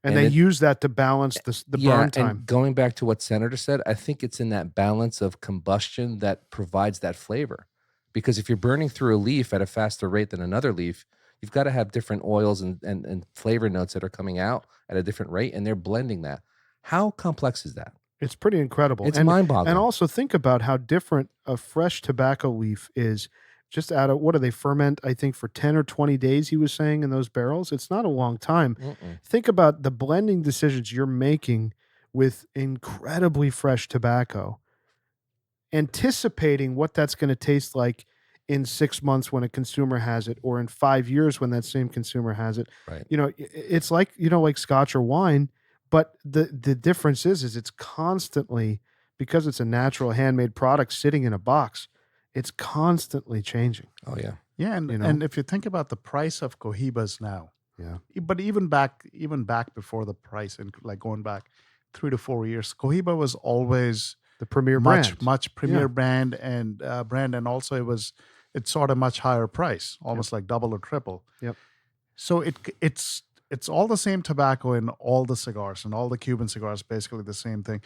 And and they it- use that to balance the burn time. And going back to what Senator said, I think it's in that balance of combustion that provides that flavor. Because if you're burning through a leaf at a faster rate than another leaf, you've got to have different oils and flavor notes that are coming out at a different rate, and they're blending that. How complex is that? It's pretty incredible. It's and, mind-boggling. And also think about how different a fresh tobacco leaf is just out of, what do they ferment, I think, for 10 or 20 days, he was saying, in those barrels. It's not a long time. Mm-mm. Think about the blending decisions you're making with incredibly fresh tobacco, anticipating what that's going to taste like in 6 months when a consumer has it, or in 5 years when that same consumer has it. Right. You know, it's like, like scotch or wine, but the difference is it's constantly, because it's a natural handmade product sitting in a box, it's constantly changing. Oh, yeah. Yeah, and, You know? and if you think about the price of Cohibas now, Yeah. but even back before the price, and like going back 3 to 4 years, Cohiba was always The premier much brand. much premier Yeah. brand, and also it's sort of much higher price, almost like double or triple. Yep. So it's all the same tobacco in all the cigars, and all the Cuban cigars, basically the same thing,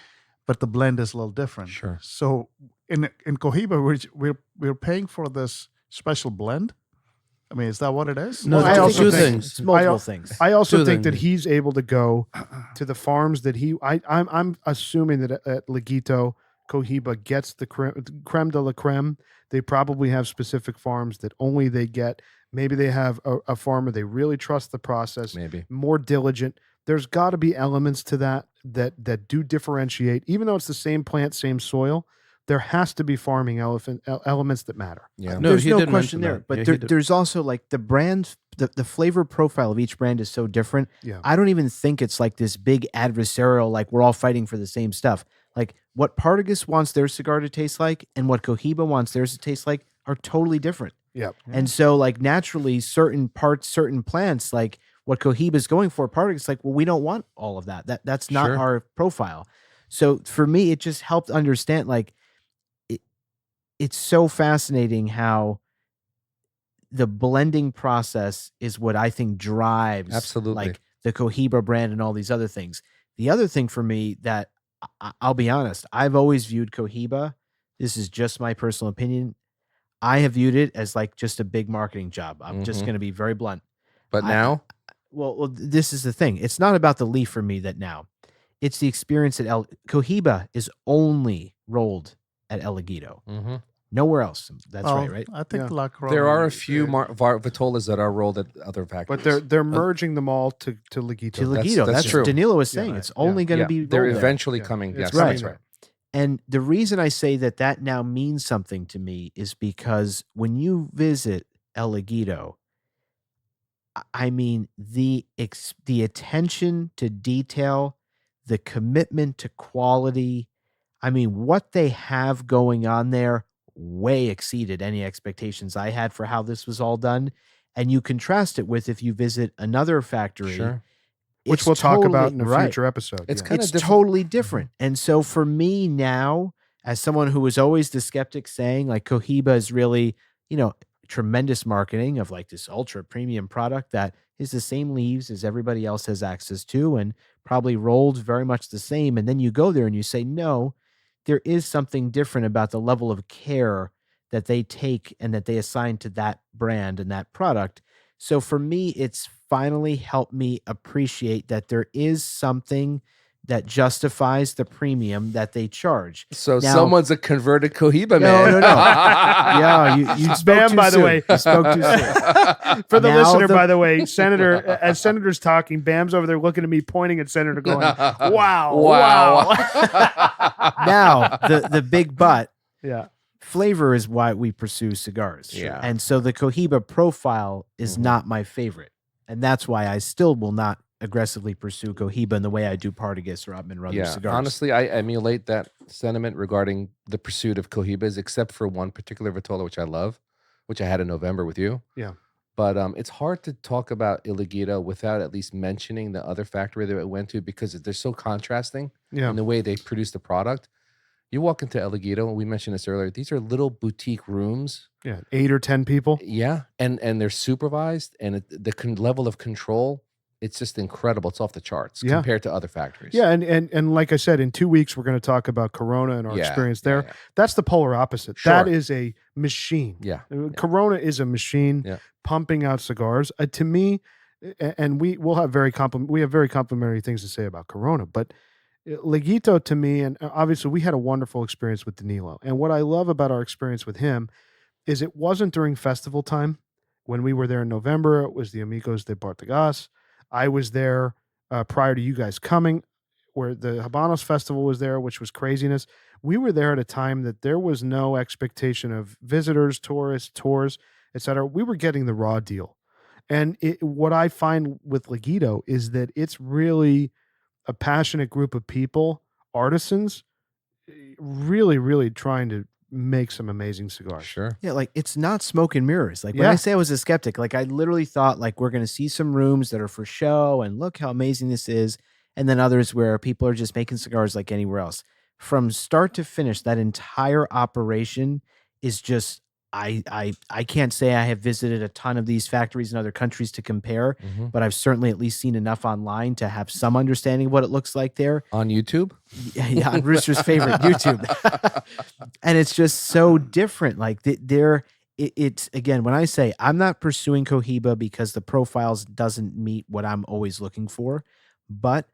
but the blend is a little different. Sure. So in Cohiba, we're paying for this special blend. I mean, is that what it is? No, Well, I it's also two think- things. It's multiple I- things. I also Two think that things. he's able to go to the farms that I'm assuming that at Laguito, Cohiba gets the creme de la creme. They probably have specific farms that only they get. Maybe they have a farmer they really trust the process, Maybe. more diligent. There's got to be elements to that do differentiate, even though it's the same plant, same soil. There has to be farming elements that matter. Yeah. No, There's he no did question mention there, that. but Yeah, there, he did. there's also like the brand, the flavor profile of each brand is so different. Yeah. I don't even think it's like this big adversarial, like we're all fighting for the same stuff. Like what Partagas wants their cigar to taste like and what Cohiba wants theirs to taste like are totally different. Yep. And so like naturally certain parts, certain plants, like what Cohiba is going for, Partagas, like, well, we don't want all of that. That's not Sure. our profile. So for me, it just helped understand, like, it's so fascinating how the blending process is what I think drives Absolutely. like the Cohiba brand and all these other things. The other thing for me that I'll be honest, I've always viewed Cohiba, this is just my personal opinion, I have viewed it as like just a big marketing job. I'm just Mhm. going to be very blunt. But I- now, Well, this is the thing. It's not about the leaf for me that now. It's the experience at Cohiba is only rolled at El Laguito. Mhm. Nowhere else. That's Well, right, right? I think Yeah. La Corona there are a is- few Vitolas that are rolled at other factories. But they're merging them all to Laguito. To That's- Laguito. that's That's true. Danilo was Yeah, saying. right. It's only going to be they're rolled there. eventually Yeah. coming. It's Yes, coming that's there. right. And the reason I say that now means something to me is because when you visit El Laguito, I mean the attention to detail, the commitment to quality. I mean, what they have going on there way exceeded any expectations I had for how this was all done. And you contrast it with if you visit another factory, Sure. Which it's we'll talk about totally- in a right. future episode. It's yeah. kinda It's different. totally different. And so for me now, as someone who was always the skeptic saying like Cohiba is really, tremendous marketing of like this ultra premium product that is the same leaves as everybody else has access to and probably rolled very much the same. And then you go there and you say, no, there is something different about the level of care that they take and that they assign to that brand and that product. So for me, it's finally helped me appreciate that there is something that justifies the premium that they charge. So Now- someone's a converted Cohiba No, man. no, no. Yeah, you spoke Bam, too by the soon. way. You spoke too soon. For the Now listener, the- by the way, Senator, as Senator's talking, Bam's over there looking at me, pointing at Senator, going, "Wow, wow." Now, the big but, Yeah, flavor is why we pursue cigars. Yeah. And so the Cohiba profile is not my favorite. And that's why I still will not aggressively pursue Cohiba in the way I do Partagas or Upman or other Yeah, cigars. honestly, I emulate that sentiment regarding the pursuit of Cohibas, except for one particular Vitola, which I love, which I had in November with you. Yeah. But it's hard to talk about Laguito without at least mentioning the other factory that it went to, because they're so contrasting yeah, in the way they produce the product. You walk into Laguito, and we mentioned this earlier, these are little boutique rooms. yeah. 8 or 10 people. Yeah, and they're supervised, and the level of control, it's just incredible. It's off the charts Yeah. compared to other factories. Yeah, and like I said, in 2 weeks we're going to talk about Corona and our Yeah, experience yeah, there. yeah. That's the polar opposite. Sure. That is a machine. Yeah. Corona is a machine Yeah. pumping out cigars. To me, and we have very complimentary things to say about Corona, but Laguito to me, and obviously we had a wonderful experience with Danilo. And what I love about our experience with him is it wasn't during festival time. When we were there in November, it was the Amigos de Partagas. I was there prior to you guys coming, where the Habanos Festival was there, which was craziness. We were there at a time that there was no expectation of visitors, tourists, tours, etc. We were getting the raw deal. And what I find with Laguito is that it's really a passionate group of people, artisans, really, really trying to make some amazing cigars. Sure. Yeah, like it's not smoke and mirrors. Like when Yeah. I say I was a skeptic, like I literally thought like we're going to see some rooms that are for show and look how amazing this is. And then others where people are just making cigars like anywhere else. From start to finish, that entire operation is just, I can't say I have visited a ton of these factories in other countries to compare, Mhm. but I've certainly at least seen enough online to have some understanding of what it looks like there. On YouTube? Yeah, on Rooster's favorite YouTube. And it's just so different. Like it's again, when I say I'm not pursuing Cohiba because the profiles doesn't meet what I'm always looking for, but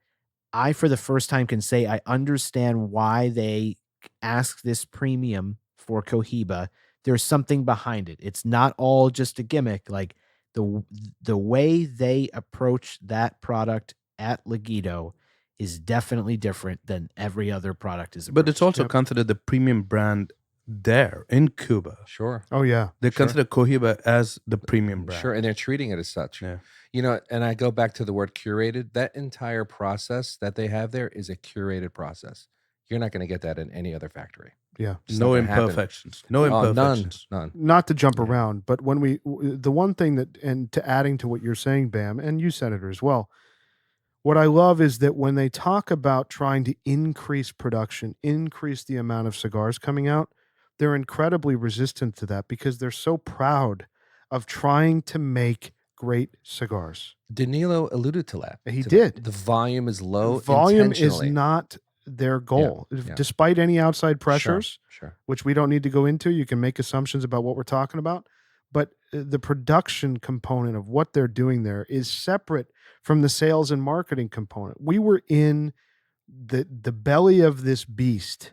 I, for the first time, can say I understand why they ask this premium for Cohiba. There's something behind it. It's not all just a gimmick. Like the way they approach that product at Laguito is definitely different than every other product is. But it's approached. also Yep. considered the premium brand there in Cuba. Sure. Oh, yeah. They Sure. consider Cohiba as the premium brand. Sure. And they're treating it as such. Yeah. You know, and I go back to the word curated. That entire process that they have there is a curated process. You're not going to get that in any other factory. Yeah. It's No not gonna happen. imperfections. No Oh, imperfections. None. Not to jump Yeah. around, but when the one thing that, and to adding to what you're saying, Bam, and you, Senator, as well, what I love is that when they talk about trying to increase production, increase the amount of cigars coming out, they're incredibly resistant to that because they're so proud of trying to make great cigars. Danilo alluded to that. He to did. that. The volume is low. Volume is intentionally. not their goal. yeah. Despite any outside pressures, Sure. which we don't need to go into. You can make assumptions about what we're talking about. But the production component of what they're doing there is separate from the sales and marketing component. We were in the belly of this beast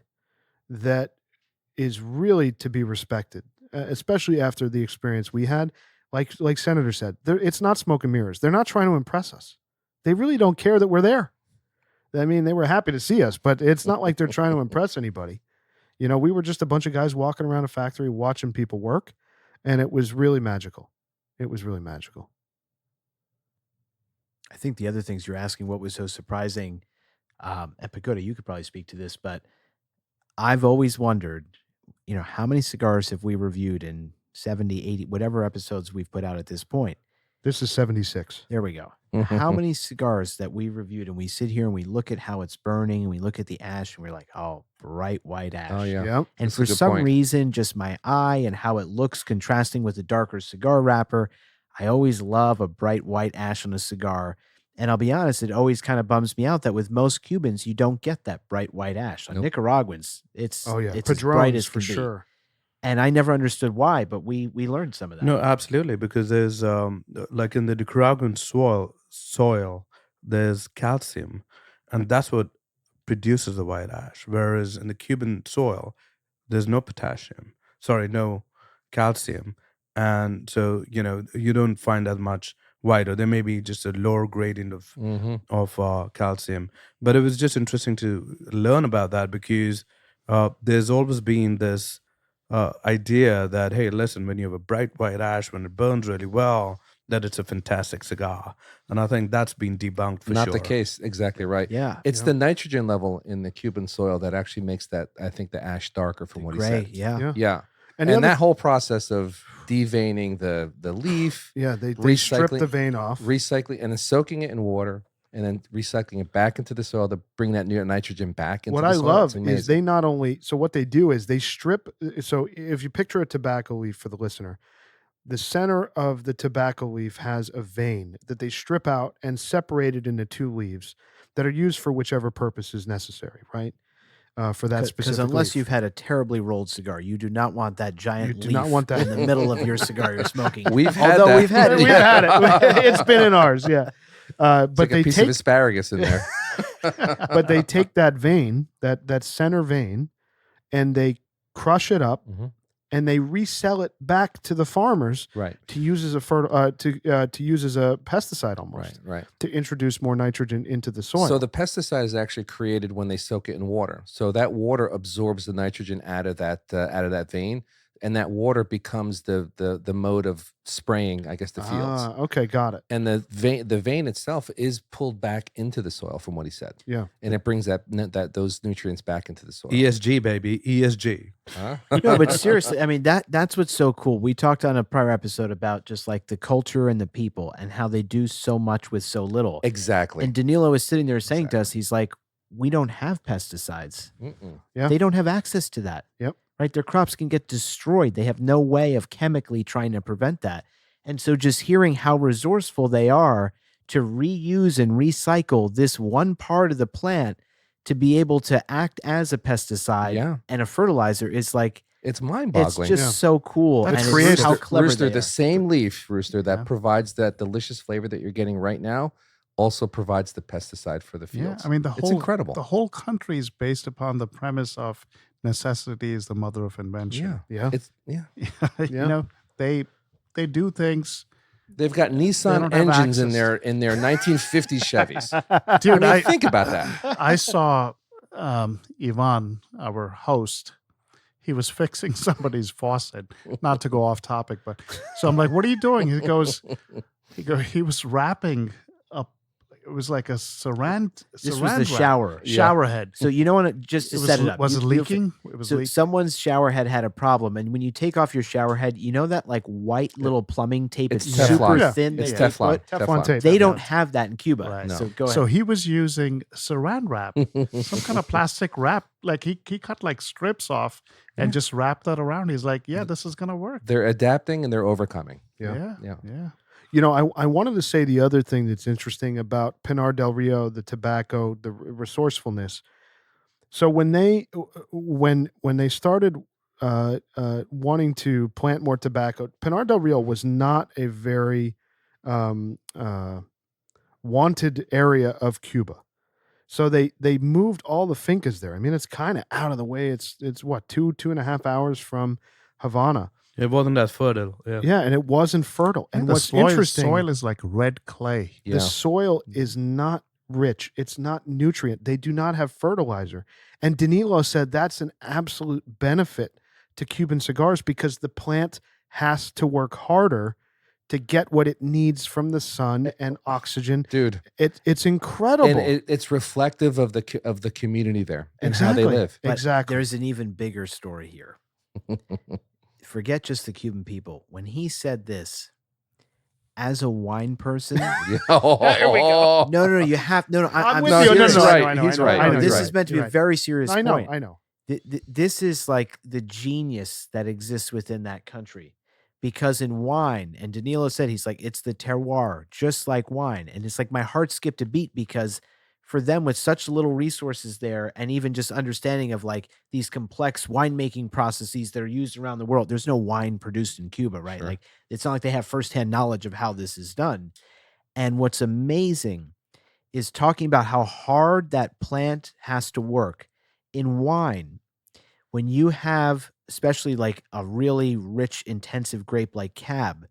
that is really to be respected, especially after the experience we had. Like Senator said, it's not smoke and mirrors. They're not trying to impress us. They really don't care that we're there. I mean, they were happy to see us, but it's not like they're trying to impress anybody. You know, we were just a bunch of guys walking around a factory watching people work, and it was really magical. It was really magical. I think the other things you're asking, what was so surprising, and Pagoda, you could probably speak to this, but I've always wondered, you know, how many cigars have we reviewed in 70, 80, whatever episodes we've put out at this point? This is 76. There we go. How many cigars that we reviewed and we sit here and we look at how it's burning and we look at the ash and we're like, oh, bright white ash. Oh, yeah. Yep. And That's a for good some point. reason, just my eye and how it looks contrasting with the darker cigar wrapper, I always love a bright white ash on a cigar. And I'll be honest, it always kind of bums me out that with most Cubans, you don't get that bright white ash. On Nope. Nicaraguans, it's Oh yeah, it's as bright Padrones as for can be. sure. And I never understood why, but we learned some of that. No, absolutely, because there's like in the Nicaraguan soil, there's calcium, and that's what produces the white ash. Whereas in the Cuban soil, there's no potassium. Sorry, no calcium, and so you don't find as much white, or there may be just a lower gradient of calcium. But it was just interesting to learn about that because there's always been this idea that, hey, listen, when you have a bright white ash, when it burns really well, that it's a fantastic cigar. And I think that's been debunked for Not sure. the case. Exactly right. Yeah. It's the nitrogen level in the Cuban soil that actually makes that, I think, the ash darker from what he Gray, said. yeah. Yeah. And, And that whole process of deveining the leaf, they strip recycling- the vein off. recycling, and then soaking it in water, and then recycling it back into the soil to bring that new nitrogen back into What the I soil. love It's is amazing. they not only, so what they do is they strip. So if you picture a tobacco leaf for the listener, the center of the tobacco leaf has a vein that they strip out and separate it into two leaves that are used for whichever purpose is necessary, right? For that specific Because unless leaf. you've had a terribly rolled cigar, you do not want that giant You do leaf not want that. in the middle of your cigar you're smoking. We've had Although that. we've had it. We've had it. It's been in ours, yeah. It's But like they a piece take of asparagus in there. but they take that vein, that center vein, and they crush it up, Mhm. and they resell it back to the farmers Right. to use as a to use as a pesticide almost Right. to introduce more nitrogen into the soil. So the pesticide is actually created when they soak it in water. So that water absorbs the nitrogen out of that vein, and that water becomes the mode of spraying, I guess, the fields. Okay, got it. And the vein itself is pulled back into the soil, from what he said. Yeah. And it brings those nutrients back into the soil. ESG, baby, ESG. Huh? No, but seriously, I mean that's what's so cool. We talked on a prior episode about just like the culture and the people and how they do so much with so little. Exactly. And Danilo was sitting there saying to us, he's like, we don't have pesticides. Mm-mm. Yeah. They don't have access to that. Yep. Right? Their crops can get destroyed. They have no way of chemically trying to prevent that. And so just hearing how resourceful they are to reuse and recycle this one part of the plant to be able to act as a pesticide Yeah. and a fertilizer is like, It's it's mind-boggling. just so cool. That's and it's creative. how clever Rooster, they the are. same leaf, Rooster, that Yeah. provides that delicious flavor that you're getting right now, also provides the pesticide for the Yeah, fields. I mean the It's whole incredible. The whole country is based upon the premise of necessity is the mother of invention. Yeah. It's you Yeah. know, they do things. They've got Nissan don't have engines in access. their 1950s Chevys. Dude, I mean, think about that. I saw Ivan, our host. He was fixing somebody's faucet. Not to go off topic, but so I'm like, "What are you doing?" He was wrapping up. It was like a saran. This was saran the wrap. shower. Shower head. So you know what? Just to set it up. Was it you'll leaking? It was So leaking. someone's shower head had a problem, and when you take off your shower head, you know that like white little plumbing tape. It's It's Teflon. super Yeah. thin. It's that they Teflon. put? Teflon tape. They Yeah. don't have that in Cuba. Right. No. So go ahead. So he was using saran wrap, some kind of plastic wrap. Like he cut like strips off and just wrapped that around. He's like, "Yeah, this is gonna work." They're adapting and they're overcoming. Yeah. Yeah. You know, I wanted to say the other thing that's interesting about Pinar del Rio, the tobacco, the resourcefulness. So when they started wanting to plant more tobacco, Pinar del Rio was not a very wanted area of Cuba. So they moved all the fincas there. I mean, it's kind of out of the way. It's what, 2.5 hours from Havana. It wasn't as fertile. Yeah. Yeah, and it wasn't fertile. And the what's soil, interesting, soil is like red clay. Yeah. the soil is not rich. It's not nutrient. They do not have fertilizer. And Danilo said that's an absolute benefit to Cuban cigars because the plant has to work harder to get what it needs from the sun and oxygen. Dude. It's incredible. And it's reflective of the community there and how Exactly. they live. But Exactly. there's an even bigger story here. Forget just the Cuban people. When he said this, as a wine person, Here we go. no, you have no. I'm with no, you. No, he's no, right. I know, He's I know, right. I know, this you're is right, meant to be you're a right. very serious I know. point. I know. This is like the genius that exists within that country, because in wine, and Danilo said, he's like, it's the terroir, just like wine. And it's like my heart skipped a beat because for them with such little resources there, and even just understanding of like these complex winemaking processes that are used around the world, there's no wine produced in Cuba, right? Sure. Like it's not like they have firsthand knowledge of how this is done. And what's amazing is talking about how hard that plant has to work in wine. When you have, especially like a really rich, intensive grape like Cab,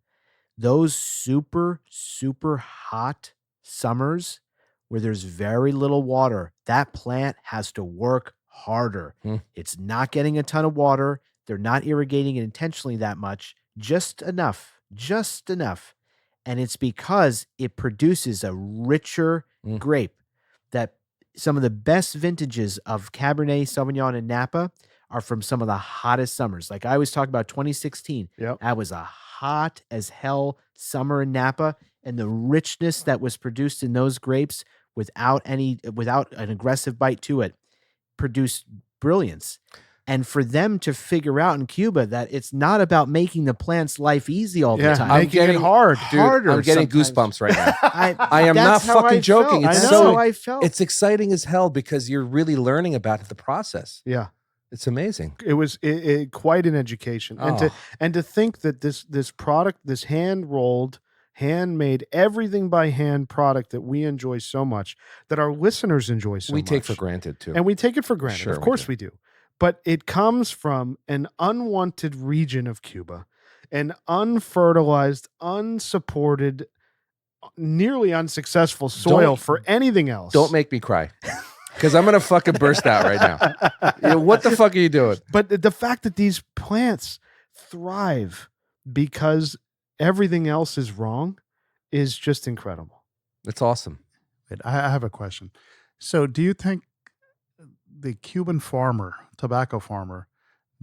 those super, super hot summers where there's very little water, that plant has to work harder. It's not getting a ton of water. They're not irrigating it intentionally that much, just enough. And it's because it produces a richer grape that some of the best vintages of Cabernet Sauvignon and Napa are from some of the hottest summers. Like I always talk about 2016. Yep. That was a hot as hell summer in Napa, and the richness that was produced in those grapes without an aggressive bite to it produced brilliance. And for them to figure out in Cuba that it's not about making the plant's life easy all the time. I'm getting hard. Dude, I'm getting sometimes. goosebumps right now. I am not fucking joking. That's It's how I felt. It's exciting as hell because you're really learning about the process. Yeah. It's amazing. It was quite an education. And to think that this product, this hand-rolled, handmade, everything by hand product that we enjoy so much, that our listeners enjoy so much. We take for granted too. And we take it for granted. Sure Of course we do. But it comes from an unwanted region of Cuba, an unfertilized, unsupported, nearly unsuccessful soil for anything else. Don't make me cry. Because I'm going to fucking burst out right now. You know, what the fuck are you doing? But the fact that these plants thrive because everything else is wrong is just incredible. It's awesome. Wait, I have a question. So do you think the Cuban farmer, tobacco farmer,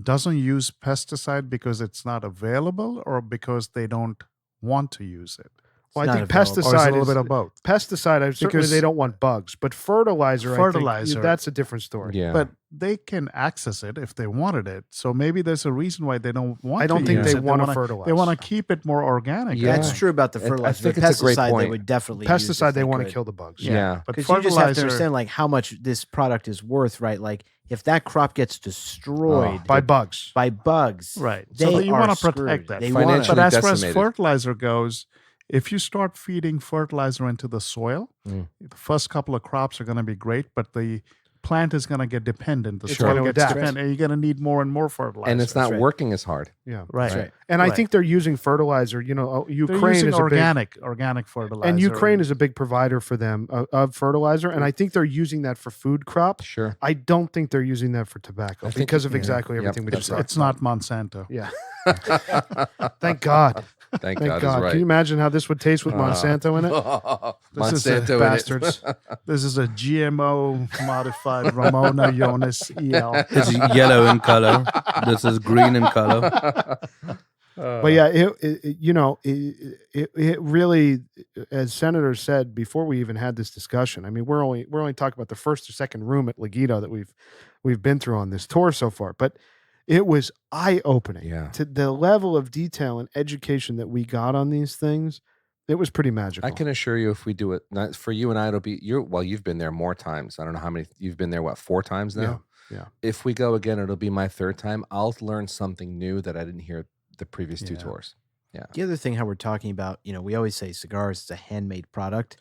doesn't use pesticide because it's not available or because they don't want to use it? Well, I think Or is it pesticide a little bit of both. Pesticide, certainly Because- they don't want bugs, but fertilizer, Fertilizer. I think, that's a different story. Yeah. But they can access it if they wanted it. So maybe there's a reason why they don't want I don't to think use they it. want to wanna- fertilize. They want to keep it more organic. Yeah. That's true about the I fertilizer. think The it's a great pesticide, they point. would definitely use Pesticide, if they want to could. kill the bugs. Yeah. But Because you just have to fertilizer, understand like how much this product is worth, right? Like if that crop gets destroyed By bugs. by bugs, right? they So you want want to protect that. They Financially want But as far as decimated. fertilizer goes, if you start feeding fertilizer into the soil, the first couple of crops are going to be great, but the plant is going to get dependent. The It's soil gonna gets adapt. dependent, and you're going to need more and more fertilizer. And it's not right. working as hard. Yeah. right. right. And I Right. think they're using fertilizer. You know, They're Ukraine using is a organic fertilizer. big, and Ukraine is a big provider for them of fertilizer. And I think they're using that for food crops. Sure. I don't think they're using that for tobacco I think- because of yeah. exactly Yep. everything we just talked It's not Monsanto. Yeah. Thank God. Thank Thank God. God. Is right. Can you imagine how this would taste with Monsanto in it? This is a Monsanto in it. bastards. This is a GMO modified Ramón Allones EL. It's yellow in color. This is green in color. But yeah, it really, as Senator said before we even had this discussion. I mean, we're only talking about the first or second room at Laguito that we've been through on this tour so far. But it was eye-opening Yeah. to the level of detail and education that we got on these things. It was pretty magical. I can assure you, if we do it, not for you and I, it'll be you've been there more times. I don't know how many you've been there. What, 4 times now? Yeah. If we go again, it'll be my 3rd time. I'll learn something new that I didn't hear the previous 2 Yeah. tours. Yeah. The other thing how we're talking about, we always say cigars is a handmade product.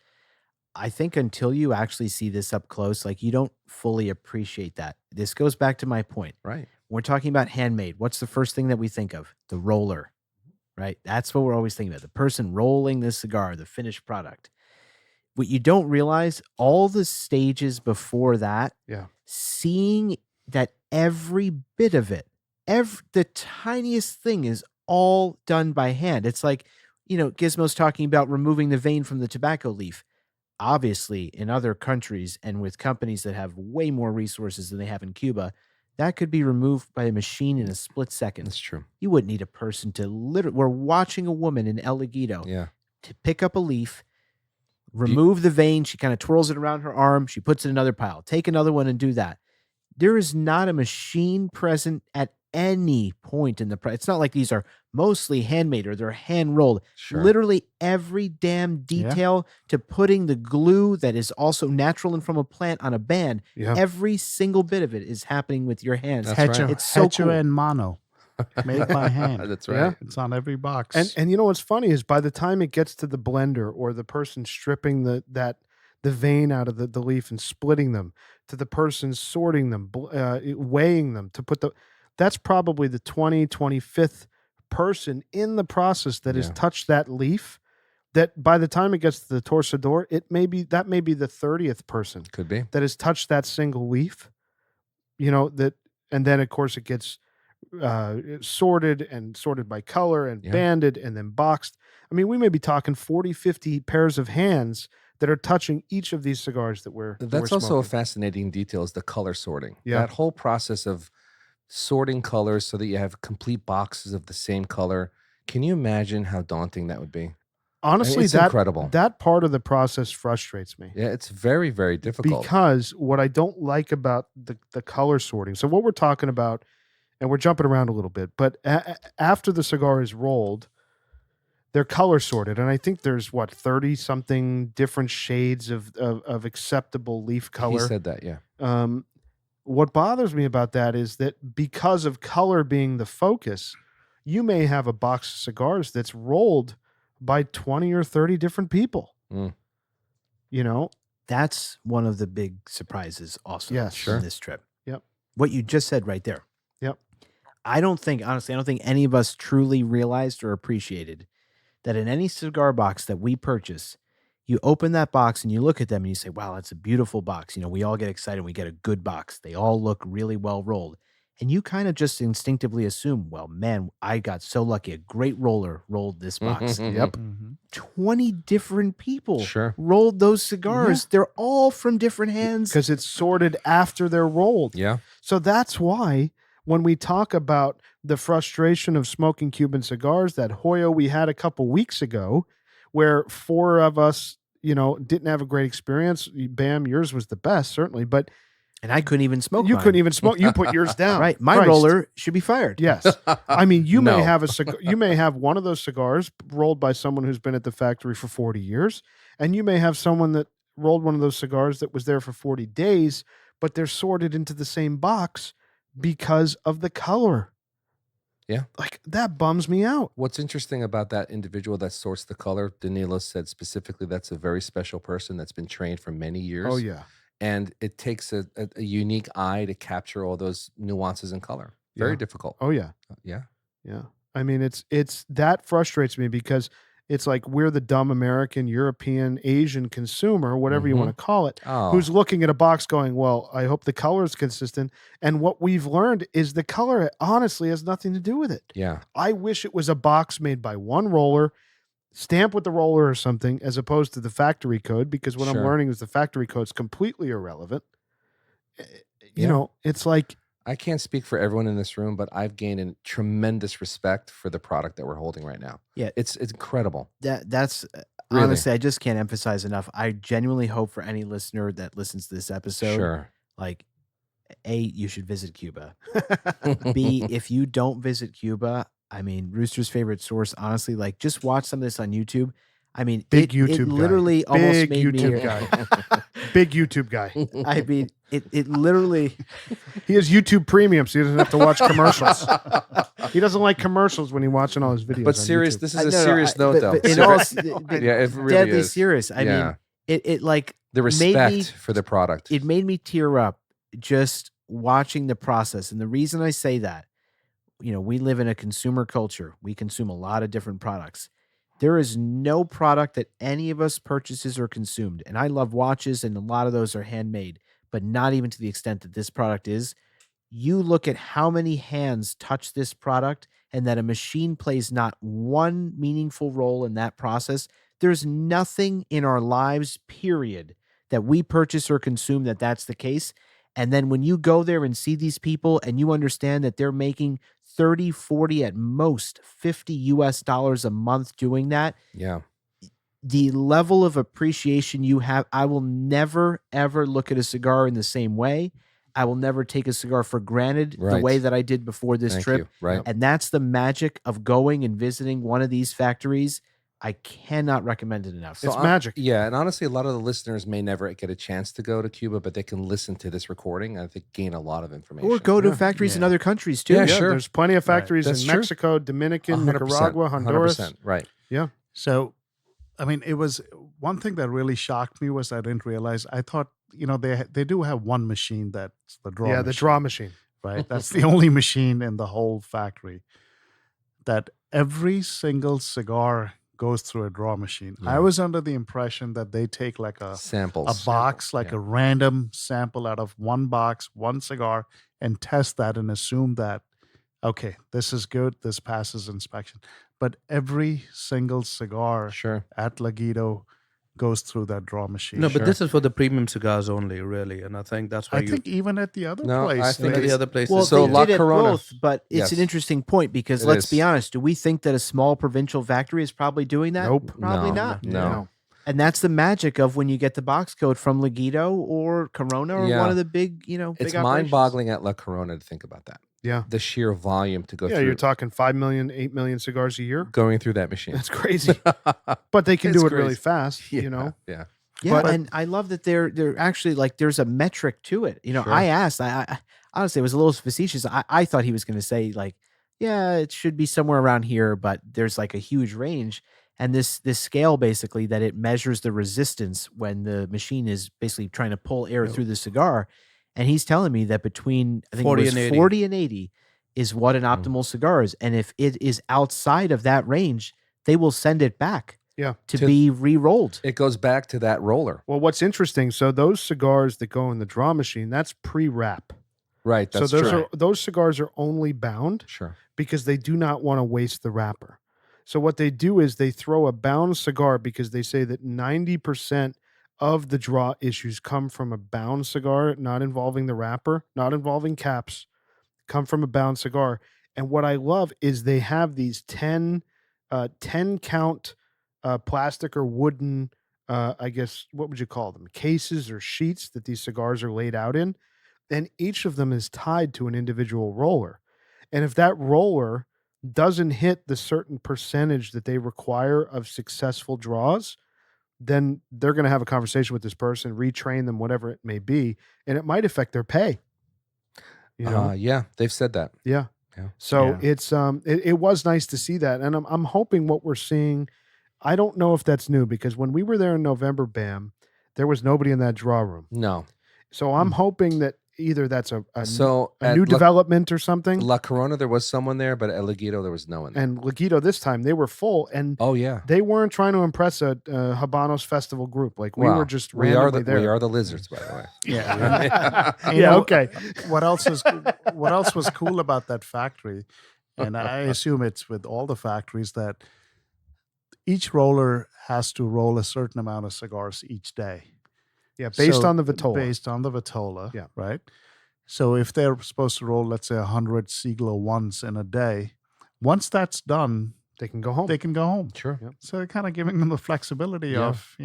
I think until you actually see this up close, like you don't fully appreciate that. This goes back to my point. Right. When we're talking about handmade, what's the first thing that we think of? The roller, right? That's what we're always thinking about. The person rolling the cigar, the finished product. What you don't realize, all the stages before that, seeing that every bit of it, the tiniest thing is all done by hand. It's like, Gizmo's talking about removing the vein from the tobacco leaf. Obviously, in other countries and with companies that have way more resources than they have in Cuba, that could be removed by a machine in a split second. That's true. You wouldn't need a person to literally. We're watching a woman in El Laguito Yeah. to pick up a leaf, remove the vein. She kind of twirls it around her arm. She puts it in another pile. Take another one and do that. There is not a machine present at any point in the it's not like these are mostly handmade or they're hand rolled. Sure. Literally every damn detail to putting the glue that is also natural and from a plant on a band. Yeah. Every single bit of it is happening with your hands. That's Hecho, right. It's so hecho cool. en mano, made by hand. That's Yeah. right. It's on every box. And you know what's funny is by the time it gets to the blender or the person stripping the vein out of the leaf and splitting them, to the person sorting them, weighing them, to put that's probably the 25th person in the process that has Yeah. touched that leaf. That by the time it gets to the torcedor, that may be the 30th person Could be. that has touched that single leaf. You know, and then of course it gets sorted by color and Yeah. banded and then boxed. I mean, we may be talking 40, 50 pairs of hands that are touching each of these cigars that we're That's we're also a smoking. fascinating detail is the color sorting. Yeah. That whole process of sorting colors so that you have complete boxes of the same color. Can you imagine how daunting that would be? Honestly, it's that incredible. that part of the process frustrates me. Yeah, it's very, very difficult. Because what I don't like about the color sorting. So what we're talking about, and we're jumping around a little bit, but after the cigar is rolled, they're color sorted, and I think there's 30 something different shades of acceptable leaf He color. said that, yeah. What bothers me about that is that because of color being the focus, you may have a box of cigars that's rolled by 20 or 30 different people. Mm. You know, That's one of the big surprises also Yes. Sure. on this trip. Yep. What you just said right there. Yep. Honestly, I don't think any of us truly realized or appreciated that in any cigar box that we purchase, you open that box and you look at them and you say, wow, that's a beautiful box. You know, we all get excited. We get a good box. They all look really well rolled. And you kind of just instinctively assume, well, man, I got so lucky. A great roller rolled this box. Yep. Mhm. 20 different people Sure. rolled those cigars. They're all from different hands. Because it's sorted after they're rolled. Yeah. So that's why when we talk about the frustration of smoking Cuban cigars, that Hoyo we had a couple weeks ago, where 4 of us, didn't have a great experience. Bam, yours was the best, certainly, but And I couldn't even smoke you mine. couldn't even smoke. You put yours down. Right. My Christ. roller should be fired. Yes. I mean, you may No. have you may have one of those cigars rolled by someone who's been at the factory for 40 years, and you may have someone that rolled one of those cigars that was there for 40 days, but they're sorted into the same box because of the color. Yeah. Like that bums me out. What's interesting about that individual that sorts the color, Danilo said specifically that's a very special person that's been trained for many years. Oh yeah. And it takes a unique eye to capture all those nuances in color. Very Yeah. difficult. Oh yeah. Yeah. Yeah. I mean, it's that frustrates me because it's like we're the dumb American, European, Asian consumer, whatever you want to call it, Oh, who's looking at a box going, well, I hope the color is consistent. And what we've learned is the color honestly has nothing to do with it. yeah. I wish it was a box made by one roller, stamped with the roller or something, as opposed to the factory code, because what I'm Sure. learning is the factory code's completely irrelevant. You Yeah. know, it's like, I can't speak for everyone in this room, but I've gained a tremendous respect for the product that we're holding right now. Yeah. It's incredible. That's Really. honestly, I just can't emphasize enough. I genuinely hope for any listener that listens to this episode, Sure. like, A, you should visit Cuba. B, if you don't visit Cuba, I mean, Rooster's favorite source, honestly, like, just watch some of this on YouTube. I mean, Big it YouTube guy. literally almost Big made YouTube me. guy. Big YouTube guy. I mean, it literally. He has YouTube Premium, so he doesn't have to watch commercials. He doesn't like commercials when he's watching all his videos. But on serious, YouTube. this I- is a no, no, serious note, but- though. but in Serious- all, yeah, it really deadly is. serious. I Yeah. mean, it like The made respect me for the product. it made me tear up just watching the process. And the reason I say that, we live in a consumer culture. We consume a lot of different products. There is no product that any of us purchases or consumed. And I love watches, and a lot of those are handmade, but not even to the extent that this product is. You look at how many hands touch this product and that a machine plays not one meaningful role in that process. There's nothing in our lives, period, that we purchase or consume that's the case. And then when you go there and see these people and you understand that they're making 30, 40, at most $50 US a month doing that, Yeah. the level of appreciation you have, I will never, ever look at a cigar in the same way. I will never take a cigar for granted the Right. way that I did before this Thank trip. you. Right. And that's the magic of going and visiting one of these factories. I cannot recommend it enough. It's magic. Yeah, and honestly, a lot of the listeners may never get a chance to go to Cuba, but they can listen to this recording and I think gain a lot of information. Or go to Yeah. factories in Yeah. other countries too. Yeah, sure. There's plenty of factories That's in true. Mexico, Dominican, 100%, Nicaragua, Honduras. 100%, right. So, I mean, it was one thing that really shocked me was I didn't realize. I thought, they do have one machine that's the draw. Yeah, machine, the draw machine. right? That's the only machine in the whole factory. That every single cigar goes through a draw machine. Yeah. I was under the impression that they take like a Samples. box, like yeah. a random sample out of one box, one cigar, and test that and assume that, okay, this is good, this passes inspection. But every single cigar Sure. at Laguito goes through that draw machine. No, Sure. but this is for the premium cigars only, really, and I think that's why I think even at the other No, I place, think at they- the other places. Well, So they La did it Corona. both, but it's an Yes. interesting point because It let's is. be honest. Do we think that a small provincial factory is probably doing that? Nope. Probably No, not. no. And that's the magic of when you get the box code from Laguito or Corona or Yeah. one of the big, It's big operations. mind-boggling at La Corona to think about that. Yeah. The sheer volume to go Yeah, through you're talking 5 million, 8 million cigars a year. going through that machine. That's crazy. But they can It's do it really crazy. fast, Yeah, you know. Yeah. Yeah, But- and I love that they're actually like there's a metric to it. Sure. I asked, I honestly it was a little facetious. I thought he was going to say like, yeah, it should be somewhere around here, but there's like a huge range. And this scale basically that it measures the resistance when the machine is basically trying to pull air Yep. through the cigar. And he's telling me that between I think 40 it was and 80. 40 and 80 is what an Mm. optimal cigar is. And if it is outside of that range, they will send it back Yeah. to To- be re-rolled. It goes back to that roller. Well, what's interesting, so those cigars that go in the draw machine, that's pre-wrap. Right. That's so true. those cigars are only bound Sure. because they do not want to waste the wrapper. So what they do is they throw a bound cigar because they say that 90% of the draw issues come from a bound cigar, not involving the wrapper, not involving caps, come from a bound cigar. And what I love is they have these 10 count plastic or wooden, I guess, what would you call them? Cases or sheets that these cigars are laid out in. And each of them is tied to an individual roller. And if that roller doesn't hit the certain percentage that they require of successful draws, then they're going to have a conversation with this person, retrain them, whatever it may be, and it might affect their pay. You know, Yeah, they've said that. yeah. Yeah. So Yeah. it's it was nice to see that, and I'm hoping what we're seeing. I don't know if that's new because when we were there in November, Bam, there was nobody in that draw room. No. So I'm hoping that either that's a So a at new development or something. La Corona, there was someone there, but at Laguito, there was no one there. And Laguito this time they were full, and Oh, yeah. they weren't trying to impress a Habanos festival group. Like we Well, were just we are randomly the there. we are the lizards, by the way. Yeah. You Yeah, know, okay. What else was cool about that factory? And I assume it's with all the factories that each roller has to roll a certain amount of cigars each day. Yeah, based So, on the Vitola. Based on the Vitola. Yeah. Right. So if they're supposed to roll, let's say 100 Siglo ones in a day, once that's done, They can go home. they can go home. Sure. So they're kind of giving them the flexibility Yeah. of,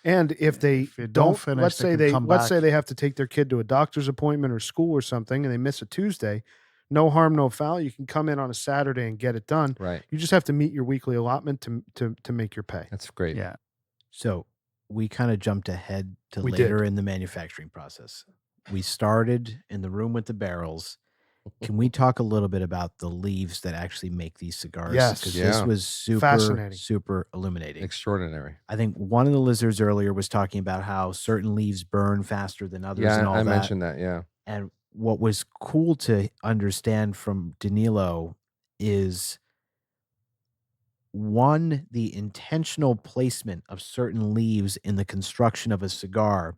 And if they If you don't don't finish, let's they say can they come let's say back. they have to take their kid to a doctor's appointment or school or something, and they miss a Tuesday, no harm, no foul. You can come in on a Saturday and get it done. Right. You just have to meet your weekly allotment to make your pay. That's great. yeah. So we kind of jumped ahead to We later in the manufacturing process. We started in the room with the barrels. Can we talk a little bit about the leaves that actually make these cigars? Yes. Because Yeah. this was super, Fascinating. super illuminating. Extraordinary. I think one of the lizards earlier was talking about how certain leaves burn faster than others Yeah, and all I that. mentioned that. Yeah. And what was cool to understand from Danilo is one, the intentional placement of certain leaves in the construction of a cigar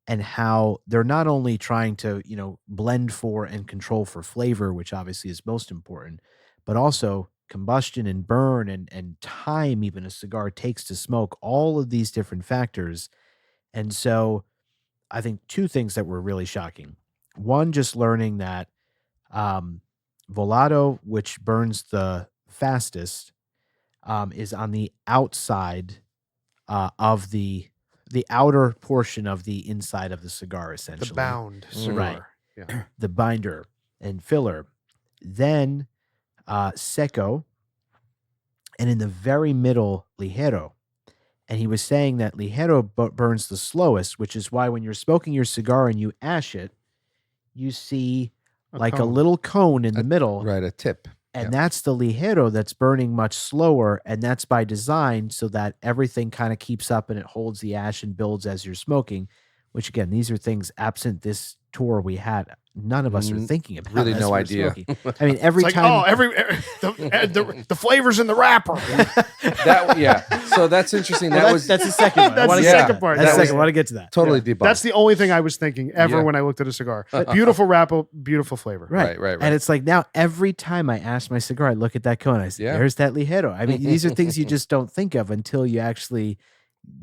and how they're not only trying to, blend for and control for flavor, which obviously is most important, but also combustion and burn and time even a cigar takes to smoke, all of these different factors. And so I think two things that were really shocking. One, just learning that Volado, which burns the fastest, is on the outside of the outer portion of the inside of the cigar, essentially. The bound Mm. cigar. Right. Yeah. the binder and filler, then seco, and in the very middle, ligero. And he was saying that ligero burns the slowest, which is why when you're smoking your cigar and you ash it, you see like a cone. little cone in the middle. Right, a tip. And that's the ligero that's burning much slower. And that's by design so that everything kind of keeps up and it holds the ash and builds as you're smoking, which again, these are things absent this tour we had. None of us are thinking about. Really as no we're idea. smoking. I mean, every It's like, time. the flavors in the wrapper. So that's interesting. Well, that's the second one. That's I the get to second that. part. That's That the was- second. I want to get to that. totally debunked. That's the only thing I was thinking ever Yeah. when I looked at a cigar. Beautiful wrapper, beautiful flavor. Right. Right. And it's like now every time I ash my cigar, I look at that cone. I say, Yeah. there's that ligero. I mean, these are things you just don't think of until you actually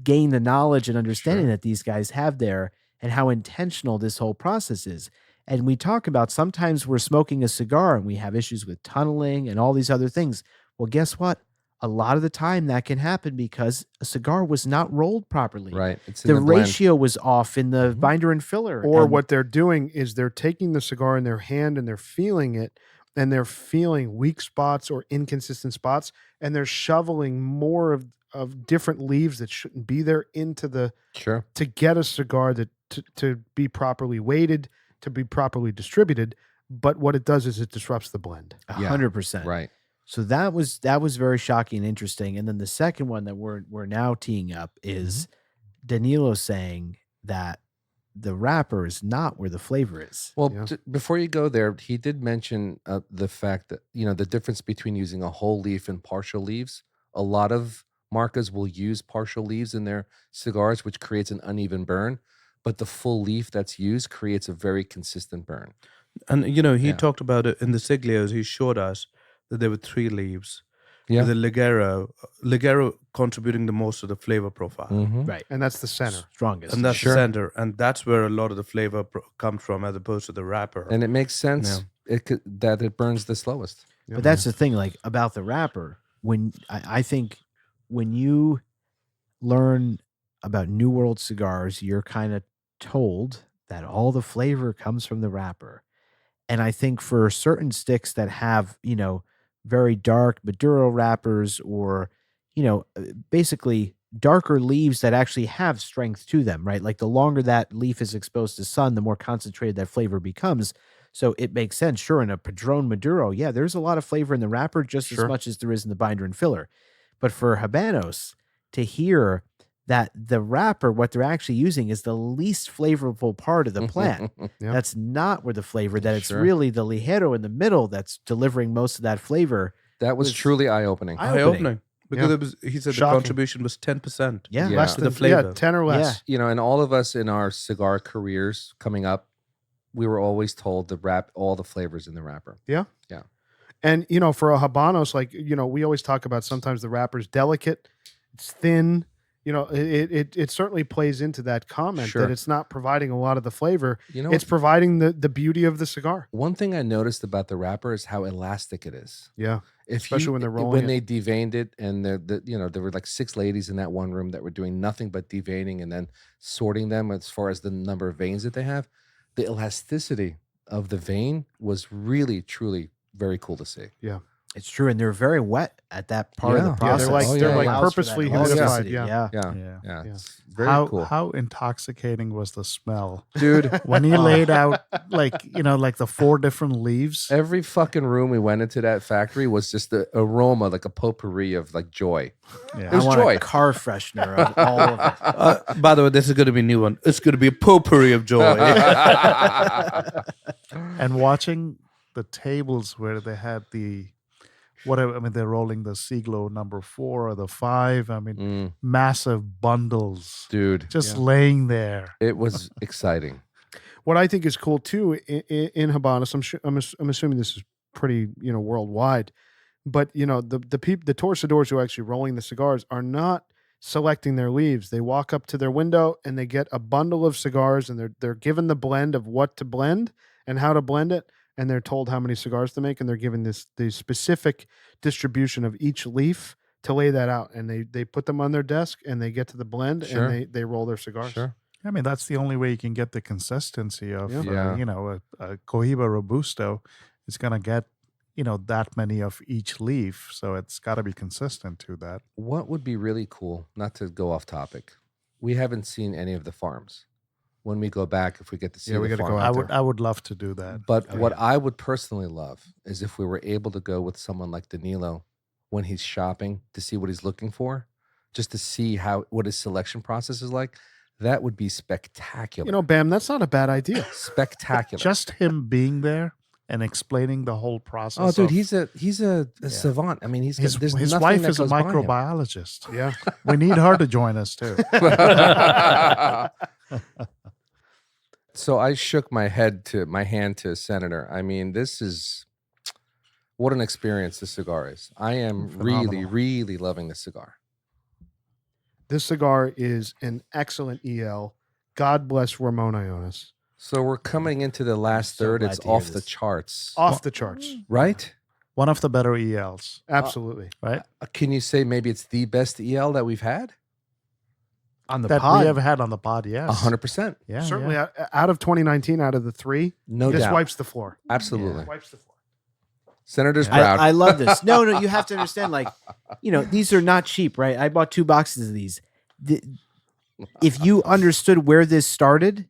gain the knowledge and understanding that these guys have there and how intentional this whole process is. And we talk about sometimes we're smoking a cigar and we have issues with tunneling and all these other things. Well, guess what? A lot of the time that can happen because a cigar was not rolled properly. Right. It's in The the blend. ratio was off in the binder and filler. Or and- what they're doing is they're taking the cigar in their hand and they're feeling it, and they're feeling weak spots or inconsistent spots, and they're shoveling more of different leaves that shouldn't be there into the Sure. to get a cigar that to be properly weighted, to be properly distributed. But what it does is it disrupts the blend. 100%. Right. So that was very shocking and interesting. And then the second one that we're now teeing up is Danilo saying that the wrapper is not where the flavor is. Well, Yeah. before you go there, he did mention the fact that, the difference between using a whole leaf and partial leaves. A lot of marcas will use partial leaves in their cigars, which creates an uneven burn. But the full leaf that's used creates a very consistent burn. And he Yeah. talked about it in the Siglios. He showed us that there were 3 leaves. Yeah. With the Ligero contributing the most of the flavor profile. Mhm. Right. And that's the center. Strongest. And that's Sure. the center. And that's where a lot of the flavor comes from as opposed to the wrapper. And it makes sense that it burns the slowest. But that's the thing, like about the wrapper. When I think when you learn about New World cigars, you're kind of told that all the flavor comes from the wrapper. And I think for certain sticks that have, very dark Maduro wrappers or, basically darker leaves that actually have strength to them, right? Like the longer that leaf is exposed to sun, the more concentrated that flavor becomes. So it makes sense. Sure, in a Padron Maduro, yeah, there's a lot of flavor in the wrapper just as much as there is in the binder and filler. But for Habanos, to hear that the wrapper, what they're actually using is the least flavorful part of the plant. Yeah. That's not where the flavor, that it's Sure. really the ligero in the middle that's delivering most of that flavor. That was truly eye-opening. Eye-opening. Because Yeah. he said Shocking. the contribution was 10%. Yeah. Yeah. Less To than the flavor. Yeah, 10 or less. And all of us in our cigar careers coming up, we were always told to wrap all the flavors in the wrapper. And for a Habanos, like we always talk about sometimes the wrapper's delicate, it's thin. It certainly plays into that comment Sure. that it's not providing a lot of the flavor. You know, It's providing the beauty of the cigar. one thing I noticed about the wrapper is how elastic it is. Yeah. If Especially when they're rolling when it. they deveined it, and there were like 6 ladies in that one room that were doing nothing but deveining and then sorting them as far as the number of veins that they have. The elasticity of the vein was really, truly very cool to see. It's true. And they're very wet at that part of the Yeah. Yeah, process. they're like- they're like Allows for that purposely elasticity. humidified, yeah. Yeah. Yeah, Yeah. yeah, Yeah. it's very how cool, how intoxicating was the smell dude. when he laid out like the 4 different leaves? Every fucking room we went into that factory was just the aroma, like a potpourri of like joy. Yeah. It was I want joy. a car freshener of all of it. By the way, this is going to be a new one. It's going to be a potpourri of joy. And watching the tables where they had they're rolling the Siglo number 4 or the 5. I mean, Mm, massive bundles dude, just laying there. it was exciting. What I think is cool too in Habanos, I'm assuming this is pretty worldwide, but the torcedores who are actually rolling the cigars are not selecting their leaves. They walk up to their window and they get a bundle of cigars, and they're given the blend of what to blend and how to blend it, and they're told how many cigars to make, and they're given the specific distribution of each leaf to lay that out, and they put them on their desk and they get to the blend Sure. and they roll their cigars. Sure. I mean, that's the only way you can get the consistency of, Yeah. a Cohiba Robusto is going to get, that many of each leaf. So it's got to be consistent to that. What would be really cool, not to go off topic, we haven't seen any of the farms. When we go back, if we get to see we the gotta farm. go out I would love to do that. But what I would personally love is if we were able to go with someone like Danilo when he's shopping to see what he's looking for, just to see what his selection process is like. That would be spectacular. Bam, that's not a bad idea. Spectacular. Just him being there and explaining the whole process. Oh, dude, of- he's a savant. I mean, his there's his nothing wife that is a goes by him. microbiologist. Yeah. We need her to join us too. So I shook my hand to Senator. I mean, this is what an experience this cigar is. I am really, Phenomenal. really loving this cigar. This cigar is an excellent EL. God bless Ramón Allones. So we're coming into the last so third. glad It's to hear off the this. charts, Off the charts. right? One of the better ELs, Absolutely. right? Can you say maybe it's the best EL that we've had? On the That pod. we have had on the pod, yes. 100%. Yeah, Certainly yeah. out of 2019, out of the three, No this doubt. wipes the floor. Absolutely. Wipes the floor. Senator's proud. I love this. No, you have to understand, these are not cheap, right? I bought 2 boxes of these. If you understood where this started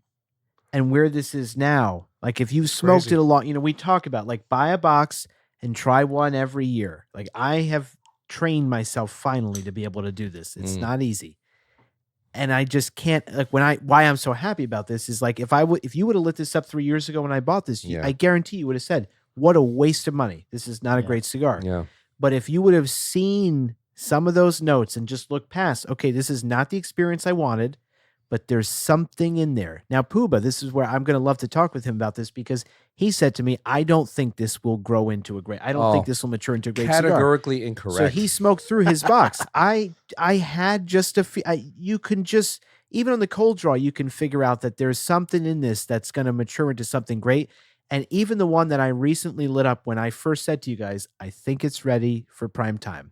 and where this is now, like if you smoked Crazy. it a lot, we talk about buy a box and try one every year. Like I have trained myself finally to be able to do this. It's not easy. And I just can't why I'm so happy about this is if you would have lit this up 3 years ago when I bought this, Yeah. I guarantee you would have said, what a waste of money. This is not a Yeah. great cigar. Yeah. But if you would have seen some of those notes and just looked past, okay, this is not the experience I wanted, but there's something in there. Now, Puba, this is where I'm going to love to talk with him about this because he said to me, I don't think this will grow into a great, I don't think this will mature into a great cigar. Categorically incorrect. So he smoked through his box. I had just you can just, even on the cold draw, you can figure out that there's something in this that's going to mature into something great. And even the one that I recently lit up when I first said to you guys, I think it's ready for prime time.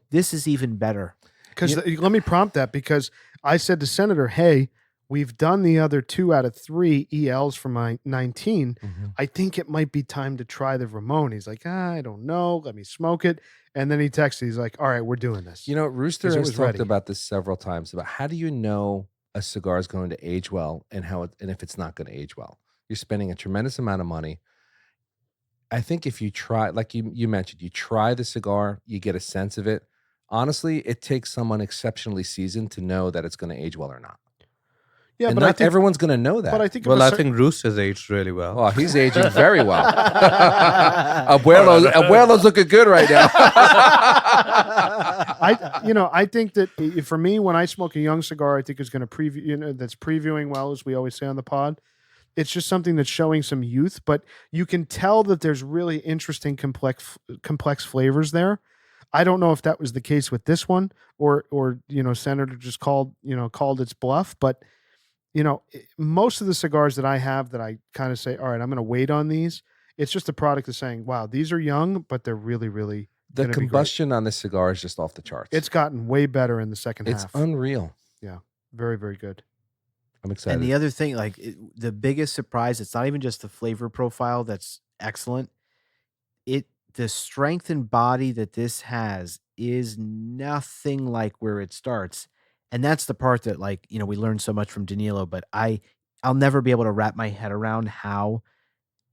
This is even better. Because let me prompt that because I said to Senator, hey, we've done the other 2 out of 3 ELs for my 19. I think it might be time to try the Ramon. He's like, I don't know. Let me smoke it. And then he texted. He's like, all right, we're doing this. Rooster Because it has was talked ready. about this several times about how do you know a cigar is going to age well and and if it's not going to age well. You're spending a tremendous amount of money. I think if you try, like you mentioned, you try the cigar, you get a sense of it. Honestly, it takes someone exceptionally seasoned to know that it's going to age well or not. Yeah, and but not I think everyone's going to know that. But I think Well, I think Rooster's aged really well. Oh, he's aging very well. Abuelo's looking good right now. I think that for me, when I smoke a young cigar, I think it's going to preview, that's previewing well, as we always say on the pod. It's just something that's showing some youth, but you can tell that there's really interesting, complex flavors there. I don't know if that was the case with this one, or Senator just called its bluff, but most of the cigars that I have that I kind of say, all right, I'm going to wait on these. It's just a product of saying, wow, these are young, but they're really, really The gonna be great. combustion on this cigar is just off the charts. It's gotten way better in the second It's half. unreal. Very, very good. I'm excited. And the other thing, the biggest surprise, it's not even just the flavor profile that's excellent. The strength and body that this has is nothing like where it starts. And that's the part that we learned so much from Danilo, but I'll never be able to wrap my head around how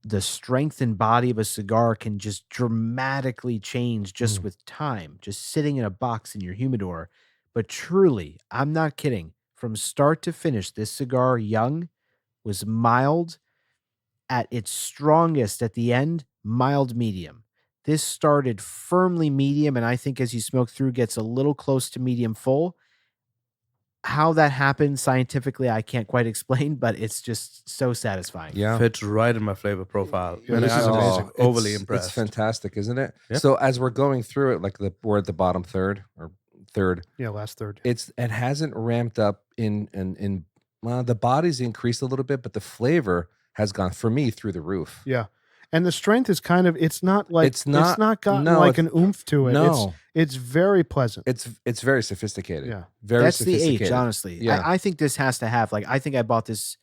the strength and body of a cigar can just dramatically change just with time, just sitting in a box in your humidor. But truly, I'm not kidding. From start to finish, this cigar, young, was mild. At its strongest at the end, mild medium. This started firmly medium, and I think as you smoke through, gets a little close to medium full. How that happens scientifically, I can't quite explain, but it's just so satisfying. Yeah. Fits right in my flavor profile. Yeah, this is amazing. Overly It's impressed. fantastic, isn't it? Yep. So as we're going through it, we're at the bottom third. Yeah, last third. It hasn't ramped up in the body's increased a little bit, but the flavor has gone for me through the roof. Yeah. And the strength is kind of, it's not got no, like an oomph to it. No. It's very pleasant. It's very sophisticated. Yeah. Very That's the sophisticated. age, honestly. Yeah. I think this has to have, like, I think I bought this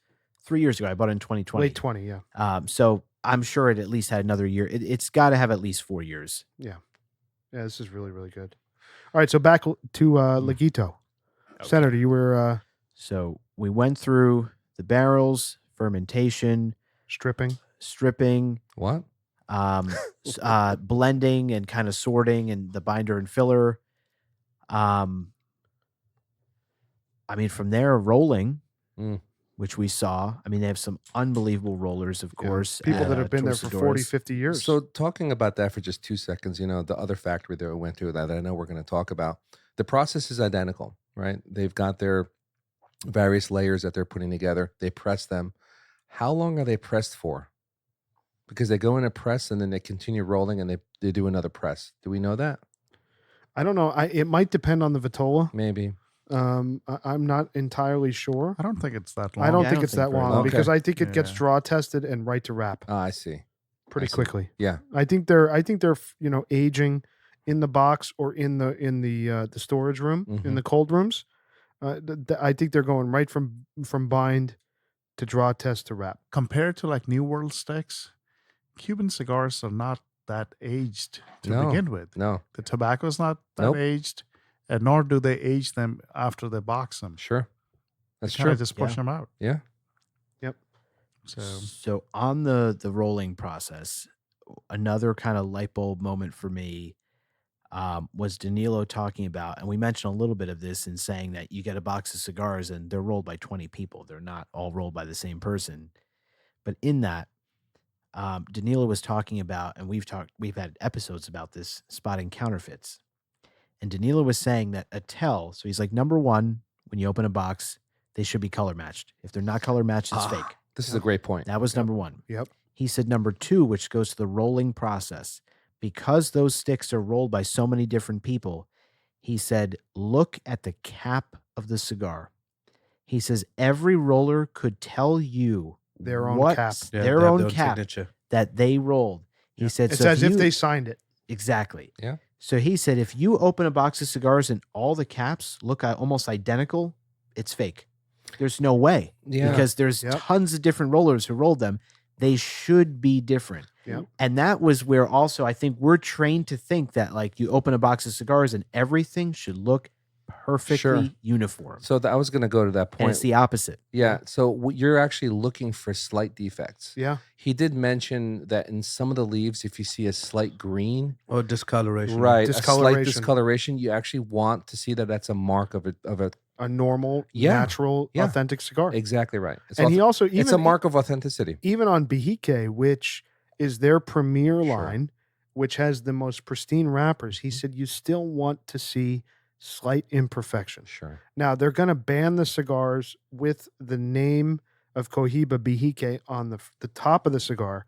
3 years ago. I bought it in 2020. Late 20, yeah. So I'm sure it at least had another year. It's got to have at least 4 years. Yeah, this is really, really good. All right, so back to Laguito. Okay. Senator, you were So we went through the barrels, fermentation, stripping. What? Blending and kind of sorting and the binder and filler. I mean, from there, rolling, which we saw. I mean, they have some unbelievable rollers, of course. People that have been there for 40, 50 years. So talking about that for just 2 seconds, you know, the other factory that we went through that I know we're going to talk about, the process is identical, right? They've got their various layers that they're putting together. They press them. How long are they pressed for? Because they go in a press and then they continue rolling and they do another press. Do we know that? I don't know. It might depend on the Vitola. Maybe. I'm not entirely sure. I don't think it's that long. I don't think it's that very long long. because Okay. I think it gets draw tested and right to wrap I see. pretty I see. quickly. Yeah. I think they're aging in the box or in the storage room in the cold rooms. I think they're going right from bind to draw test to wrap. Compared to like New World sticks, Cuban cigars are not that aged to No. begin with. No. The tobacco is not that Nope. aged, and nor do they age them after they box them. Sure. That's They kinda true. just push Yeah. them out. Yeah. So on the rolling process, another kind of light bulb moment for me was Danilo talking about, and we mentioned a little bit of this in saying that you get a box of cigars and they're rolled by 20 people. They're not all rolled by the same person. But in that, Danilo was talking about, and we've had episodes about this, spotting counterfeits. And Danilo was saying that a tell, so he's like, number one, when you open a box, they should be color matched. If they're not color matched, it's fake. This is a great point. That was number one. Yep. He said number two, which goes to the rolling process, because those sticks are rolled by so many different people, he said, look at the cap of the cigar. He says every roller could tell you Their own cap. their own cap signature. that they rolled. He said, It's so as if you- they signed it. Exactly. Yeah. So he said, if you open a box of cigars and all the caps look almost identical, it's fake. There's no way. Yeah. Because there's Yep. tons of different rollers who rolled them. They should be different. Yep. And that was where also I think we're trained to think that like you open a box of cigars and everything should look perfectly Sure. uniform. So I was going to go to that And point. it's the opposite. Yeah. So you're actually looking for slight defects. Yeah. He did mention that in some of the leaves, if you see a slight green, Or discoloration. right, a slight Discoloration. discoloration, you actually want to see that that's a mark of a A normal, Yeah. natural, Yeah. authentic cigar. exactly right. It's And he also it's a mark of authenticity. even on Bihique, which is their premier Sure. line, which has the most pristine wrappers, he said you still want to see slight imperfections. Sure. Now they're going to ban the cigars with the name of Cohiba Bihique on the top of the cigar.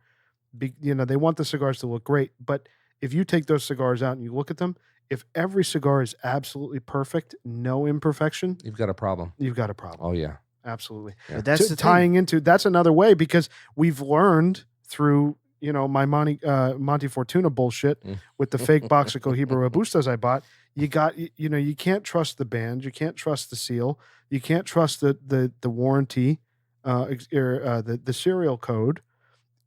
They want the cigars to look great, but if you take those cigars out and you look at them, if every cigar is absolutely perfect, no imperfection, You've got a problem. you've got a problem. Oh yeah. Absolutely. Yeah. But that's the thing. Tying into that's another way because we've learned through my Monte Fortuna bullshit with the fake box of Cohiba Robustas I bought. You can't trust the band, you can't trust the seal, you can't trust the warranty, or the serial code.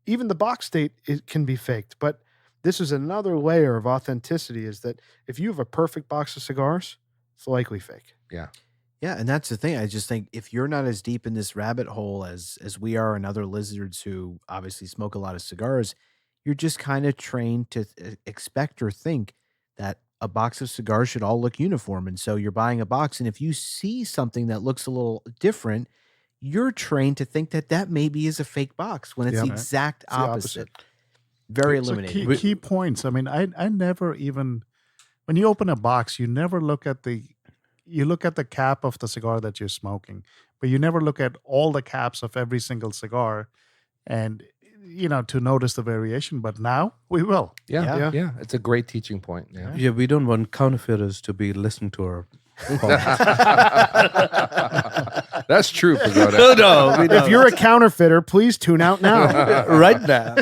Even the box date can be faked. But this is another layer of authenticity: is that if you have a perfect box of cigars, it's likely fake. Yeah, and that's the thing. I just think if you're not as deep in this rabbit hole as we are and other lizards who obviously smoke a lot of cigars, you're just kind of trained to expect or think that a box of cigars should all look uniform. And so you're buying a box, and if you see something that looks a little different, you're trained to think that maybe is a fake box when it's Yep. the exact It's the opposite. Very So illuminating. key points. I mean, I never even, when you open a box, you never look at you look at the cap of the cigar that you're smoking, but you never look at all the caps of every single cigar and, to notice the variation. But now we will. Yeah. Yeah. Yeah. It's a great teaching point. Yeah. Yeah, we don't want counterfeiters to be listening to our That's true, Pagoda. No, we don't. If you're a counterfeiter, please tune out now. right now.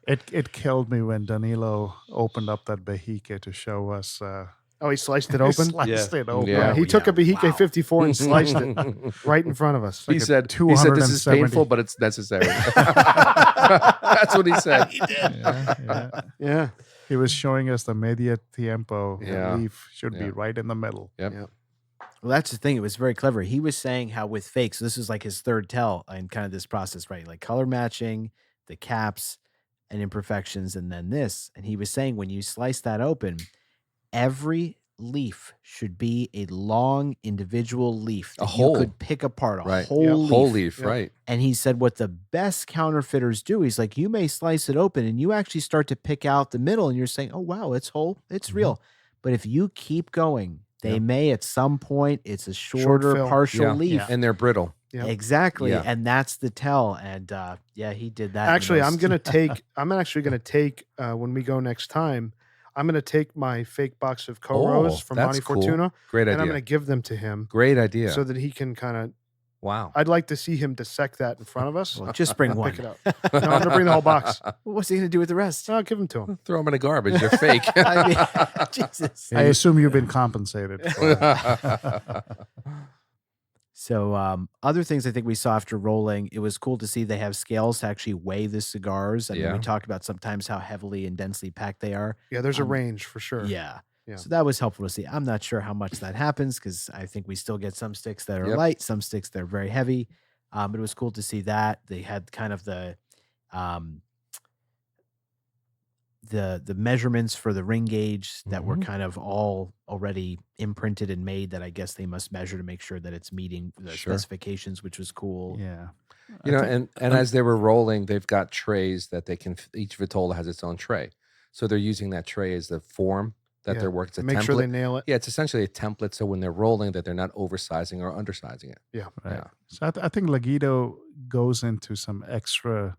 It killed me when Danilo opened up that Behike to show us. Oh, he sliced it He open? sliced it open. Yeah. He took a Behike 54 and sliced it right in front of us. He said, "This is painful, but it's necessary." That's what he said. Yeah. He was showing us the media tiempo. The Yeah. leaf should be Yeah. right in the middle. Yep. Yep. Well, that's the thing. It was very clever. He was saying how with fakes, this is like his third tell in kind of this process, right? Like color matching, the caps and imperfections, and then this. And he was saying when you slice that open, every leaf should be a long individual leaf that whole. you could pick apart, a Right. whole Yeah. leaf. Whole leaf, Yep. right? And he said what the best counterfeiters do, he's like, you may slice it open and you actually start to pick out the middle and you're saying, oh, wow, it's whole, it's real. But if you keep going, they Yep. may at some point, it's a shorter film. partial Yeah. leaf. Yeah. And they're brittle. Yep. Exactly. Yeah. And that's the tell. And yeah, he did that. Actually, I'm actually gonna take when we go next time. I'm gonna take my fake box of Coros from that's Monte cool. Fortuna, Great and I'm idea. gonna give them to him Great idea. so that he can kind of. Wow. I'd like to see him dissect that in front of us. Well, just bring one. Pick it up. No, I'm gonna bring the whole box. What's he going to do with the rest? I'll give them to him. Throw them in the garbage. They're fake. I mean, Jesus. I assume you've been compensated. For it. So other things I think we saw after rolling, it was cool to see they have scales to actually weigh the cigars. I mean, Yeah. we talked about sometimes how heavily and densely packed they are. Yeah, there's a range for sure. Yeah. Yeah. So that was helpful to see. I'm not sure how much that happens because I think we still get some sticks that are Yep. light, some sticks that are very heavy. But it was cool to see that. They had kind of the measurements for the ring gauge that were Mhm. kind of all already imprinted and made that I guess they must measure to make sure that it's meeting the Sure. specifications, which was cool. Yeah. You know, and as they were rolling, they've got trays that they can. Each Vitola has its own tray, so they're using that tray as the form that Yeah, they're working. It's a Make template. sure they nail it. Yeah, it's essentially a template. So when they're rolling, that they're not oversizing or undersizing it. Yeah. Right. Yeah. So I think Laguito goes into some extra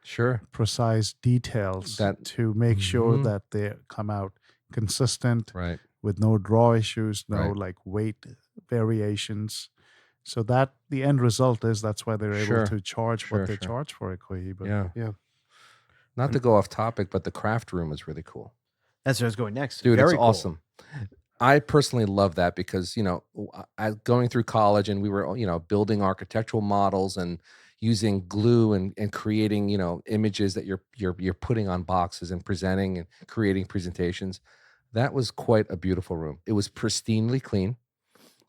Sure. precise details That- to make sure Mhm. that they come out consistent Right. with no draw issues, no Right. like weight variations. So that the end result is that's why they're Sure. able to charge Sure, what they sure. charge for it, Cohiba. Yeah. Yeah. Not to go off topic, but the craft room is really cool. That's where I was going next. Dude, Very it's cool. awesome. I personally love that because, going through college and we were, building architectural models and using glue and creating, images that you're putting on boxes and presenting and creating presentations. That was quite a beautiful room. It was pristinely clean.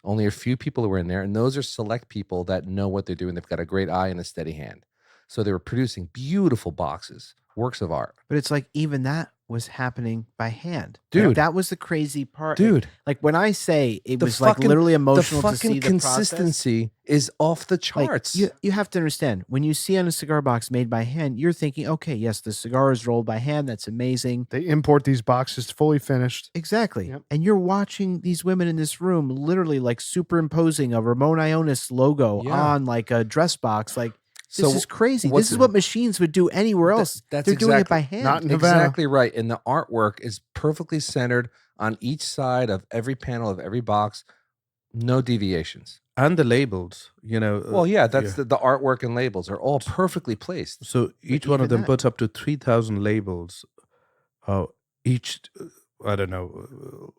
Only a few people were in there, and those are select people that know what they're doing. They've got a great eye and a steady hand. So they were producing beautiful boxes, works of art. But it's like even that was happening by hand. Dude. Like, that was the crazy part. Dude, Like when I say it the was like fucking- literally the emotional to see fucking the consistency is off the process. Like, charts. you have to understand when you see on a cigar box made by hand, you're thinking, okay, yes, the cigar is rolled by hand. That's amazing. They import these boxes fully finished. Exactly. Yep. And you're watching these women in this room literally like superimposing a Ramón Allones logo Yeah. on like a dress box. Like this So is crazy. what's This is the- what machines would do anywhere else. that's They're doing it exactly- by hand. Not in Havana. Exactly right. And the artwork is perfectly centered on each side of every panel of every box. No deviations. And the labels, Well, yeah, that's the artwork and labels are all perfectly placed. So each one of even them that- puts up to 3,000 labels. Each, I don't know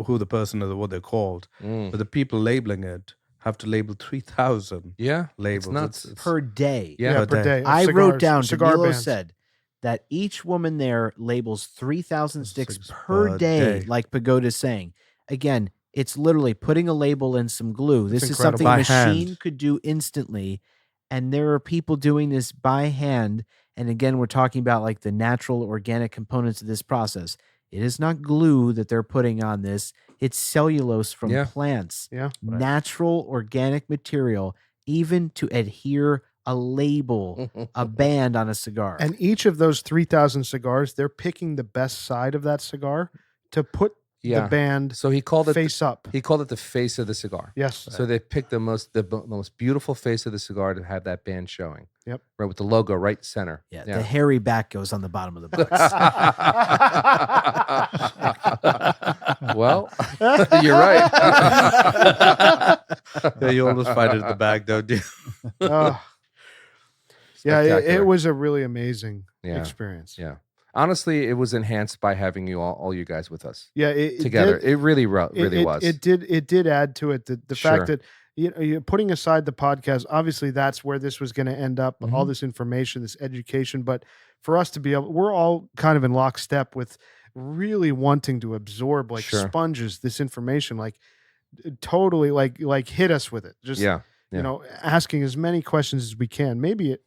who the person is or what they're called, Mm. but the people labeling it have to label 3,000 Yeah, labels. it's nuts. per day. Yeah, Yeah, per per day. day. of I wrote cigars, down, cigar Danilo bands. said that each woman there labels 3,000 sticks Sticks per per day, day. like Pagoda's saying. Again, it's literally putting a label and some glue. That's This is incredible. something a By machine hand. could do instantly. And there are people doing this by hand. And again, we're talking about like the natural organic components of this process. It is not glue that they're putting on this. It's cellulose from Yeah. plants. Yeah. Natural organic material, even to adhere a label, a band on a cigar. And each of those 3,000 cigars, they're picking the best side of that cigar to put Yeah. the band So he called it face up. he called it the face of the cigar. Yes. So they picked the most beautiful face of the cigar to have that band showing. Yep. Right with the logo right center. yeah, the hairy back goes on the bottom of the box. Well, you're right. Yeah, you almost find it at the back, don't you? Oh, yeah, Spectacular. it was a really amazing Yeah. experience. Yeah. Honestly, it was enhanced by having you all you guys with us Yeah, it together. did- It really was. It did add to it. The Sure. fact that you're putting aside the podcast, obviously that's where this was going to end up. All Mhm. this information, this education, but for us to be able, we're all kind of in lockstep with really wanting to absorb like Sure. sponges this information, like totally like hit us with it. Just Yeah. you know, asking as many questions as we can. Maybe it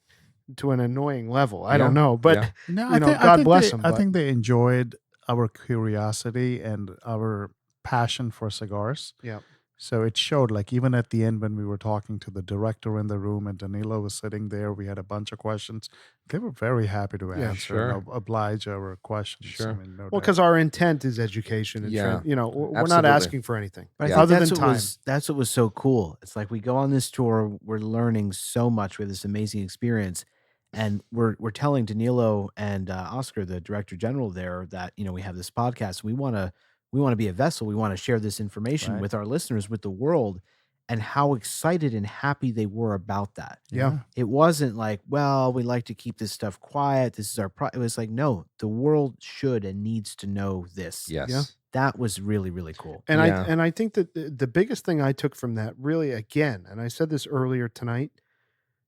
to an annoying level. I don't Yeah. know, but Yeah. No, you know, God bless them. I but- think they enjoyed our curiosity and our passion for cigars. Yeah. So it showed, like, even at the end when we were talking to the director in the room and Danilo was sitting there, we had a bunch of questions. They were very happy to Yeah, answer and sure. oblige our questions. Sure. I mean, no Well, doubt. because our intent is education. And Yeah, you know, we're not absolutely. asking for anything But I Yeah. think other that's than what time. that's what was so cool. It's like we go on this tour, we're learning so much with this amazing experience, and we're telling Danilo and Oscar, the director general there, that we have this podcast. We want to be a vessel. We want to share this information Right. with our listeners, with the world, and how excited and happy they were about that. Yeah. It wasn't like, well, we like to keep this stuff quiet. This is our it was like, no, the world should and needs to know this. Yes. Yeah. That was really, really cool. And Yeah. I think that the biggest thing I took from that really, again, and I said this earlier tonight,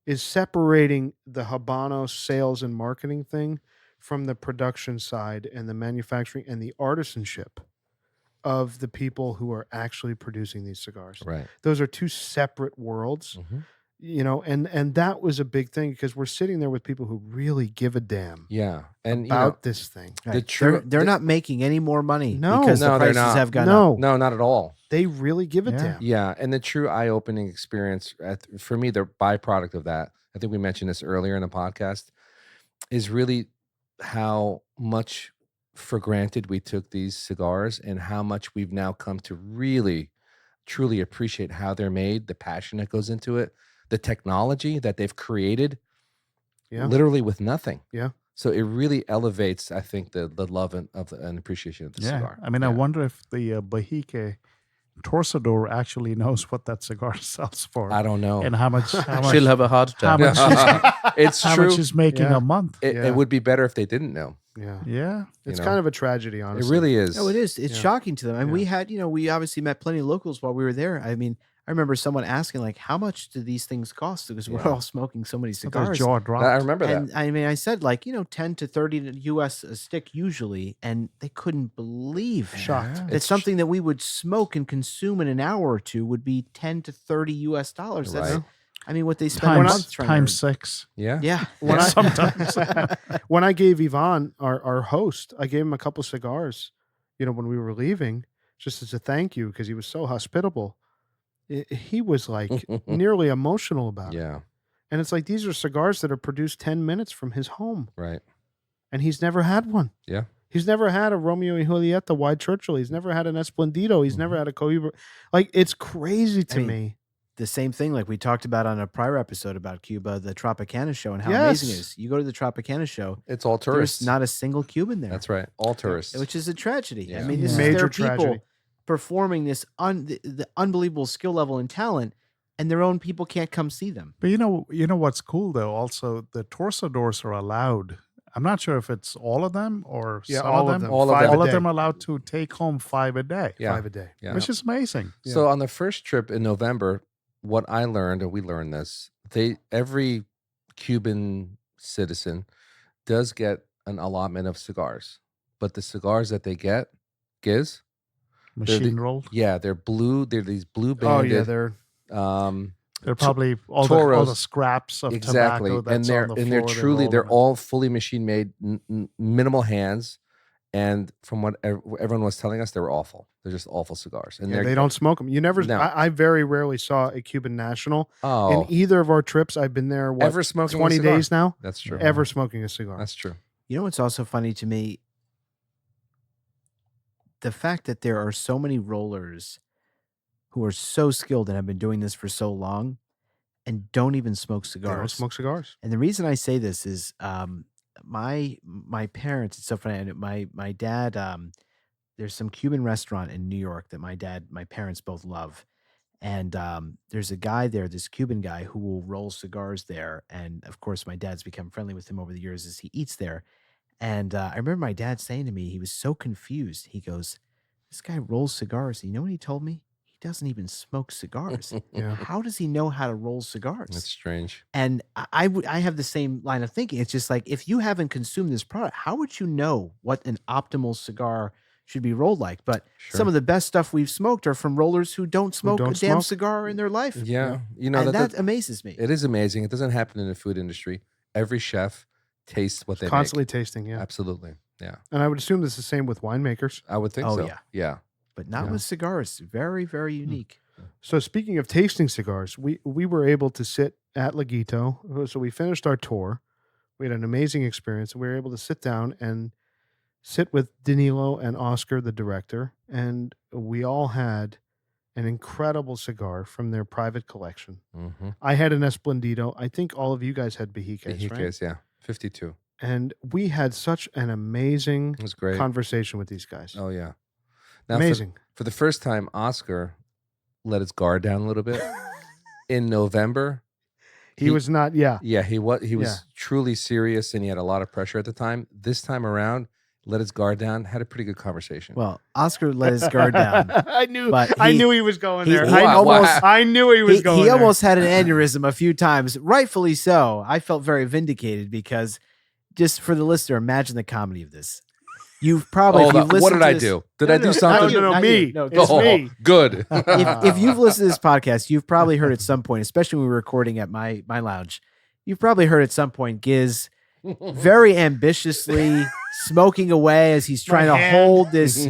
is separating the Habano sales and marketing thing from the production side and the manufacturing and the artisanship of the people who are actually producing these cigars. Right. Those are two separate worlds, Mhm. you know, and that was a big thing because we're sitting there with people who really give a damn Yeah. And about this thing. the true They're not making any more money No. because No, the they're prices not. have gone up. No, no, not at all. they really give a Yeah. damn. Yeah, and the true eye-opening experience for me, the byproduct of that, I think we mentioned this earlier in the podcast, is really how much for granted we took these cigars and how much we've now come to really, truly appreciate how they're made, the passion that goes into it, the technology that they've created, Yeah. literally with nothing. Yeah. So it really elevates, I think, the love and appreciation of the Yeah. cigar. I mean, I Yeah. wonder if the Bahique Torsador actually knows what that cigar sells for I don't know. and how much She'll have a heart how attack. much It's how true. much is making Yeah. a month. It Yeah. would be better if they didn't know. Yeah. Yeah. It's know? kind of a tragedy, honestly. It really is. No, it is. It's Yeah. shocking to them. And Yeah. we had, we obviously met plenty of locals while we were there. I mean, I remember someone asking, like, how much do these things cost? Because we're Yeah. all smoking so many Their cigars. jaw I dropped. remember that. And I mean, I said, like, 10 to 30 US a stick usually. And they couldn't believe Shocked. Yeah. that something that we would smoke and consume in an hour or two would be 10 to 30 US dollars. That's, Right. I mean, what they spend a month Times trying times to. 6. Yeah. Yeah. When I- Sometimes. When I gave Yvonne, our host, I gave him a couple cigars, when we were leaving, just as a thank you, because he was so hospitable. He was like nearly emotional about it. Yeah. And it's like, these are cigars that are produced 10 minutes from his home. Right. And he's never had one. Yeah. He's never had a Romeo y Julieta White Churchill. He's never had an Esplendido. He's never had a Cohiba. Like, it's crazy to mean, me. The same thing like we talked about on a prior episode about Cuba, the Tropicana show and how amazing it Yes. is. You go to the Tropicana show, It's all tourists. there's not a single Cuban there. That's right. All tourists. Which is a tragedy. I Yeah. mean, this Yeah. is Major their people tragedy. performing this the unbelievable skill level and talent, and their own people can't come see them. But you know what's cool though? Also, the Torsadors are allowed. I'm not sure if it's all of them or Yeah, some all of of them. them. All of Five them. a All of day. them are allowed to take home 5 a day, yeah. 5 a day. Yeah. which is amazing. So on the first trip in November, what I learned, and we learned this, every Cuban citizen does get an allotment of cigars, but the cigars that they get, Giz, Machine rolled. yeah, they're blue. They're these blue Oh, banded. yeah. They're They're probably all the Toros. scraps of Exactly, tobacco that's and they're on the and floor. they're truly they're rolling all fully machine made, minimal hands, and from what everyone was telling us, they were awful. They're just awful cigars, and they don't smoke them. You never. No. I very rarely saw a Cuban national Oh, in either of our trips. I've been there ever smoking a 20 cigar? days now. That's true. Ever smoking a cigar. That's true. You know what's also funny to me? The fact that there are so many rollers who are so skilled and have been doing this for so long and don't even smoke They don't cigars. smoke cigars. And the reason I say this is my parents, it's so funny. My dad there's some Cuban restaurant in New York that my parents both love. And there's a guy there, this Cuban guy, who will roll cigars there. And of course, my dad's become friendly with him over the years as he eats there. And I remember my dad saying to me, he was so confused. He goes, "This guy rolls cigars. You know what he told me? He doesn't even smoke cigars. Yeah. How does he know how to roll cigars?" That's strange. And I have the same line of thinking. It's just like, if you haven't consumed this product, how would you know what an optimal cigar should be rolled like? But some of the best stuff we've smoked are from rollers who don't smoke a damn cigar in their life. Yeah. You know, And that amazes me. it is amazing. It doesn't happen in the food industry. Every chef tastes what they Constantly make. tasting, yeah. Absolutely. Yeah. And I would assume this is the same with winemakers. I would think Oh, so. yeah. Yeah. But not with cigars. Very, very unique. So speaking of tasting cigars, we were able to sit at Laguito. So we finished our tour. We had an amazing experience. We were able to sit down and sit with Danilo and Oscar, the director, and we all had an incredible cigar from their private collection. Mm-hmm. I had an Esplendido. I think all of you guys had Bejiques, right? Bejiques, yeah. 52. And we had such an amazing It was great. conversation with these guys. Oh, yeah. Now, Amazing. For the first time, Oscar let his guard down a little bit. In November, He was not, yeah. Yeah, he was Yeah. truly serious, and he had a lot of pressure at the time. This time around, let his guard down, had a pretty good conversation. Well, Oscar let his guard down. I knew But I he- knew he was going he- there. he I almost- I knew he was going He there. almost had an aneurysm a few times, rightfully so. I felt very vindicated because, just for the listener, imagine the comedy of this. You've probably, if Hold you've on. What listened did to I this- do? Did No, I no, do no, something? No, not me. you. No, It's Oh, me. good. if you've listened to this podcast, you've probably heard at some point, especially when we were recording at my lounge, you've probably heard at some point Giz very ambitiously smoking away as he's trying to hand. hold this,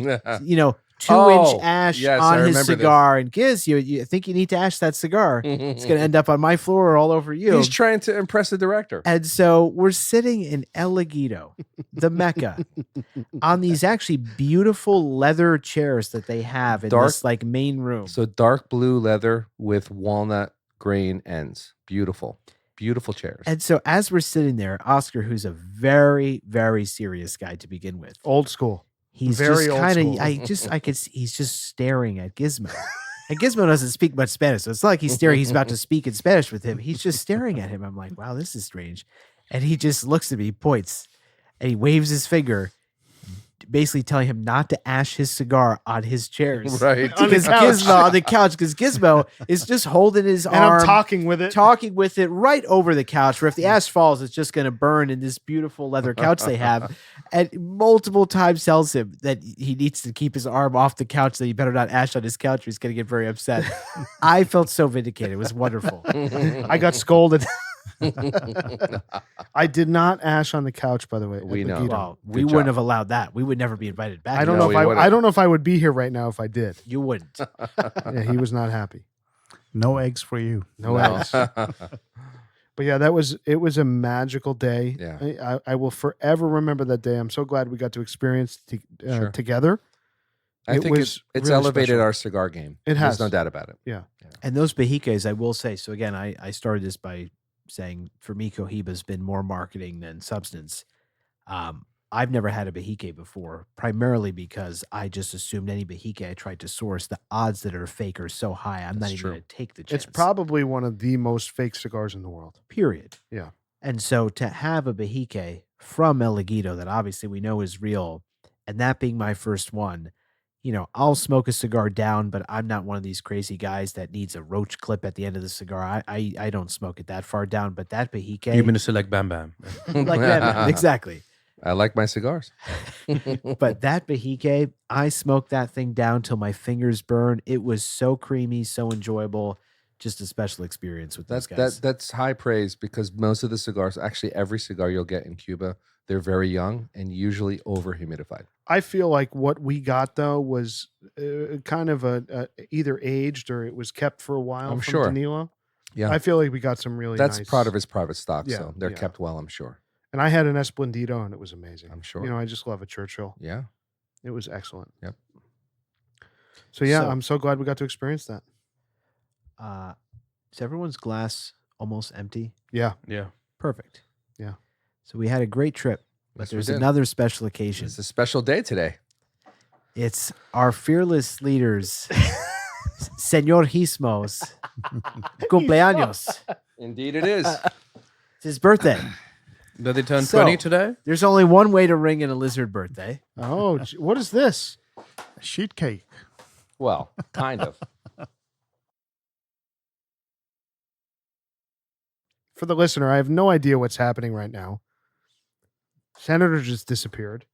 2-inch Oh, ash yes, I on his remember this. cigar. And Giz, you think you need to ash that cigar. It's going to end up on my floor or all over you. He's trying to impress the director. And so we're sitting in El Laguito, the Mecca, on these actually beautiful leather chairs that they have in Dark- this like main room. So dark blue leather with walnut grain ends. Beautiful. Beautiful chairs. And so as we're sitting there, Oscar, who's a very, very serious guy to begin with, Old school. he's Very just old kind school. of, I could see, he's just staring at Gizmo. And Gizmo doesn't speak much Spanish, so it's not like he's staring, he's about to speak in Spanish with him. He's just staring at him. I'm like, wow, this is strange. And he just looks at me, points, and he waves his finger, basically telling him not to ash his cigar on his chairs. Right. On the Because couch. Gizmo on the couch, because Gizmo is just holding his And arm, I'm talking with it. talking with it right over the couch, where if the ash falls, it's just going to burn in this beautiful leather couch they have. And multiple times tells him that he needs to keep his arm off the couch, that he better not ash on his couch or he's going to get very upset. I felt so vindicated. It was wonderful. I got scolded. I did not ash on the couch, by the way. at We know. Laguito. Well, we Good wouldn't job. have allowed that. We would never be invited back. I don't No, know we if wouldn't. I don't know if I would be here right now if I did. You wouldn't. Yeah, he was not happy. No eggs for you. No eggs. But yeah, it was a magical day. Yeah. I will forever remember that day. I'm so glad we got to experience Sure. together. I It think was it's really elevated special. our cigar game. It has. There's no doubt about it. Yeah. And those Bejiques, I will say, so again, I started this by saying, for me, Cohiba's been more marketing than substance. I've never had a Bejique before, primarily because I just assumed any Bejique I tried to source, the odds that are fake are so high, I'm not That's even true. going to take the chance. It's probably one of the most fake cigars in the world. Period. Yeah. And so to have a Bejique from El Laguito that obviously we know is real, and that being my first one, I'll smoke a cigar down, but I'm not one of these crazy guys that needs a roach clip at the end of the cigar. I don't smoke it that far down, but that Bejique, You mean to say like Bam Bam? like that, exactly. I like my cigars. But that Bejique, I smoked that thing down till my fingers burn. It was so creamy, so enjoyable. Just a special experience with those guys. That's high praise, because most of the cigars, actually every cigar you'll get in Cuba, they're very young and usually over humidified. I feel like what we got though was kind of a either aged or it was kept for a while. I'm from sure. Danilo. Yeah. I feel like we got some really. That's nice, part of his private stock, Yeah, so they're yeah. kept well, I'm sure. And I had an Esplendido and it was amazing. I'm sure. I just love a Churchill. Yeah. It was excellent. Yep. So yeah, So- I'm so glad we got to experience that. Is everyone's glass almost empty? Yeah. Yeah. Perfect. Yeah. So we had a great trip, but Yes, we there's did. another special occasion. It's a special day today. It's our fearless leaders, Señor Gizmo's cumpleaños. Indeed, it is. It's his birthday. Did they turn So- 20 today? There's only one way to ring in a lizard birthday. Oh, what is this? Sheet cake. Well, kind of. For the listener, I have no idea what's happening right now. Senator just disappeared.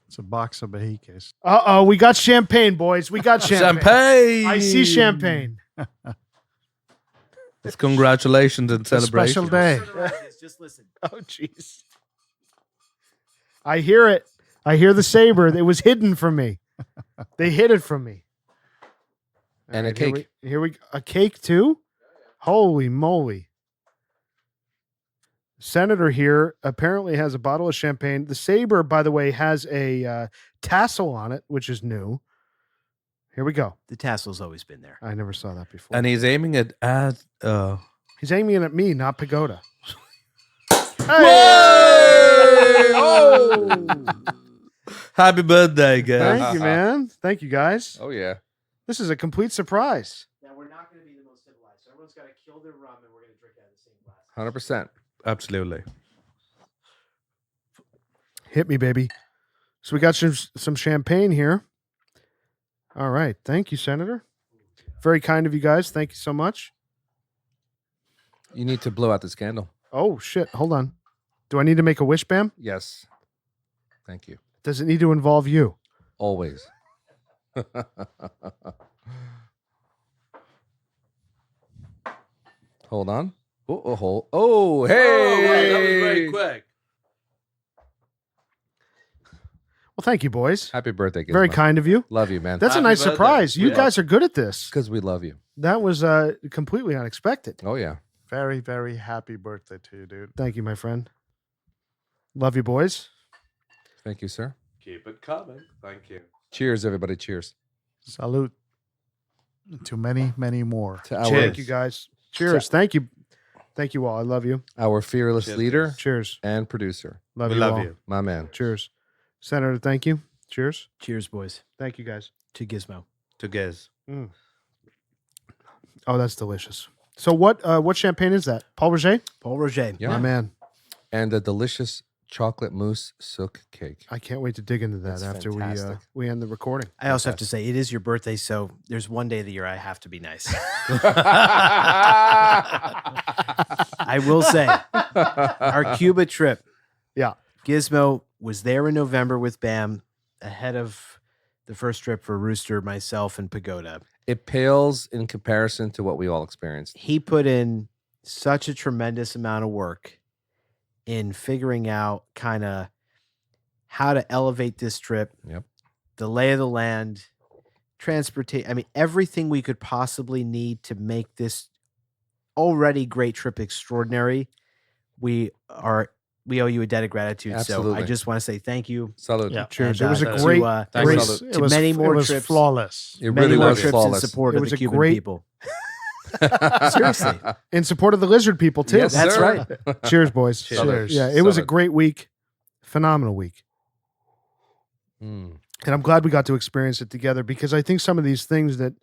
It's a box of Bahiques. Uh-oh, we got champagne, boys. We got champagne. Champagne! I see champagne. It's congratulations and It's a celebrations. special day. Just listen. Oh, jeez. I hear it. I hear the saber. It was hidden from me. They hid it from me. And a Here cake. we a cake too? Holy moly. Senator here apparently has a bottle of champagne. The saber, by the way, has a tassel on it, which is new. Here we go. The tassel's always been there. I never saw that before. And he's aiming it at... He's aiming it at me, not Pagoda. Oh! Happy birthday, guys. Thank you, man. Thank you, guys. Oh, yeah. This is a complete surprise. Now, we're not going to be the most civilized. So everyone's got to kill their rum and we're going to drink out of the same glass. 100%. Absolutely. Hit me, baby. So we got some champagne here. All right. Thank you, Senator. Very kind of you guys. Thank you so much. You need to blow out this candle. Oh, shit. Hold on. Do I need to make a wish, Bam? Yes. Thank you. Does it need to involve you? Always. Hold on. Oh, hey. quick. Well, thank you, boys. Happy birthday, Gizmo. Very kind of you. Love you, man. That's a Happy nice birthday. surprise. You Yeah. guys are good at this. Because we love you. That was completely unexpected. Oh, yeah. Very, very happy birthday to you, dude. Thank you, my friend. Love you, boys. Thank you, sir. Keep it coming. Thank you. Cheers, everybody. Cheers. Salute to many, many more. To Thank you, guys. Cheers. Thank you. Thank you all. I love you. our fearless Cheers, leader Cheers. and producer, Love We you love all. you. my man. Cheers. Senator, thank you. Cheers. Cheers, boys. Thank you, guys. To Gizmo. To Gez. Oh, that's delicious. So what champagne is that? Paul Roger? Paul Roger. Yeah. My man. And a delicious chocolate mousse silk cake. I can't wait to dig into that That's after fantastic. we end the recording. I also have to say, it is your birthday, so there's one day of the year I have to be nice. I will say, our Cuba trip. Yeah. Gizmo was there in November with Bam ahead of the first trip for Rooster, myself, and Pagoda. It pales in comparison to what we all experienced. He put in such a tremendous amount of work in figuring out kind of how to elevate this trip. Yep. The lay of the land, transportation. I mean, everything we could possibly need to make this already great trip extraordinary. We owe you a debt of gratitude. So I Absolutely. just want to say thank you. Salute. Yeah. Cheers. And, It was a to, great, Thanks, great salute. to many more it was trips. flawless. It many really more was trips flawless. in support It of was the a Cuban great- people. Seriously. in support of the lizard people too. Yes, That's sir. right. Cheers, boys. Cheers. Yeah, it was a Salute. great week. Phenomenal week. Mm. And I'm glad we got to experience it together because I think some of these things that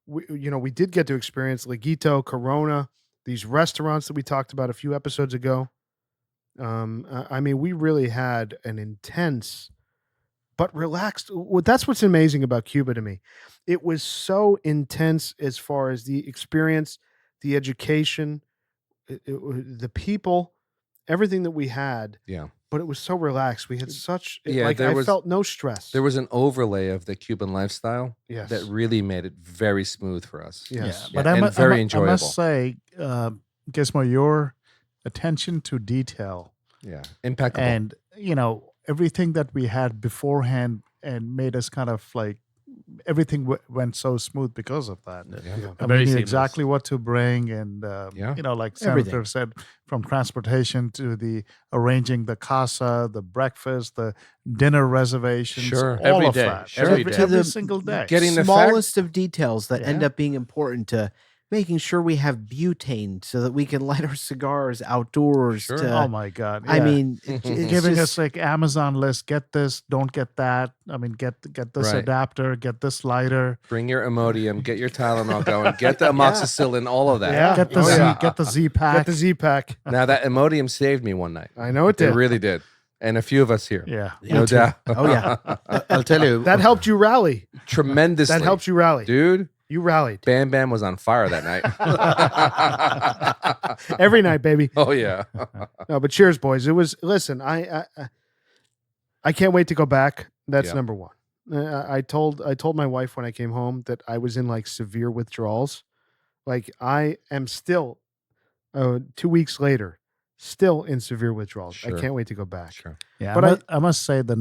we did get to experience, Laguito, Corona, these restaurants that we talked about a few episodes ago. I mean, we really had an intense but relaxed. That's what's amazing about Cuba to me. It was so intense as far as the experience, the education, the people, everything that we had. Yeah. But it was so relaxed. We had such Yeah, like there I was- felt no stress. There was an overlay of the Cuban lifestyle yes. that really made it very smooth for us. Yes. But Yeah, I, and mu- very I enjoyable. must say, Gizmo, your attention to detail Yeah. Impeccable. and, everything that we had beforehand and made us kind of like, everything went so smooth because of that. yeah. Yeah. I Very knew seamless. exactly what to bring, and Yeah. like Everything. Senator said, from transportation to the arranging the casa, the breakfast, the dinner reservations, Sure. all Every of day. that, Every every, day. To the single day. Getting the smallest of details that end Yeah. up being important to making sure we have butane so that we can light our cigars outdoors. Sure. To, Oh my God! I yeah. mean, it's Giving just, us like Amazon list. Get this, don't get that. I mean, get this Right. adapter, get this lighter, Bring your Imodium, get your Tylenol going, get the amoxicillin, all of that. Yeah. get the Oh, Z, yeah. get the Z Get pack. the Z pack. Now that Imodium saved me one night. I know it It did. really did. And a few of us here. Yeah. No doubt. oh yeah. I'll tell you That helped you rally. Tremendously. That helped you rally. Dude, You rallied Bam Bam was on fire that night. every night, baby. Oh, yeah. No, but cheers, boys. It was. Listen, I can't wait to go back. That's Yeah. number one. I told my wife when I came home that I was in like severe withdrawals. Like I am still, 2 weeks later, still in severe withdrawals. Sure. I can't wait to go back. Sure. Yeah, But I must say the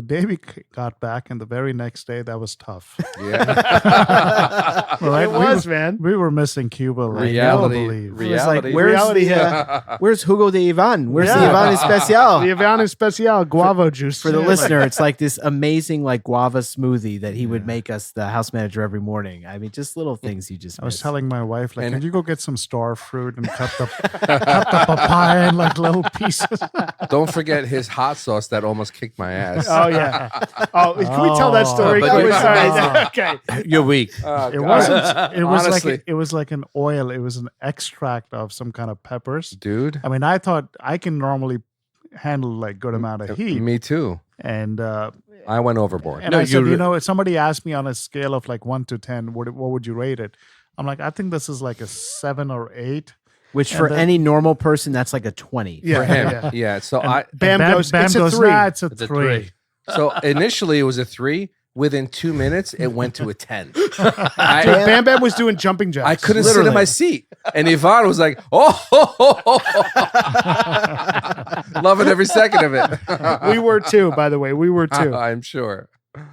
day we got back and the very next day, that was tough. Yeah. Right, It was, man. We were missing Cuba. Like, Reality. I believe. It was like, Reality. where's Reality, the, where's Jugo de Ivan? Where's the Yeah. Ivan Especial? The Havana Especial guava juice For the Yeah. listener, it's like this amazing like guava smoothie that he would make us, the house manager, every morning. I mean, just little things you just I was miss. telling my wife, like, And- can you go get some star fruit and cut the papaya in like little pieces? Don't forget his hot sauce that almost kicked my ass. Oh yeah. Oh, can we tell that story? But That it was was all right. amazing. Okay. you're weak. Oh, It God. wasn't. It was Honestly. it was like an oil. It was an extract of some kind of peppers. Dude. I mean, I thought I can normally handle like good amount of heat, Me too. and I went overboard. and No, I said, you- you know, if somebody asked me on a scale of like 1 to 10, what would you rate it? I'm like, I think this is like a 7 or 8. Which and for then- any normal person, that's like a 20. Yeah. For him. Yeah. Yeah. So And I Bam goes, it's a 3. Nah, it's a It's a 3. 3. so initially it was a 3. Within 2 minutes, it went to a 10. Dude, I, Bam Bam was doing jumping jacks. I couldn't sit Literally. in my seat. And Yvonne was like, oh, loving every second of it. We were too, by the way. We were too. I'm sure. That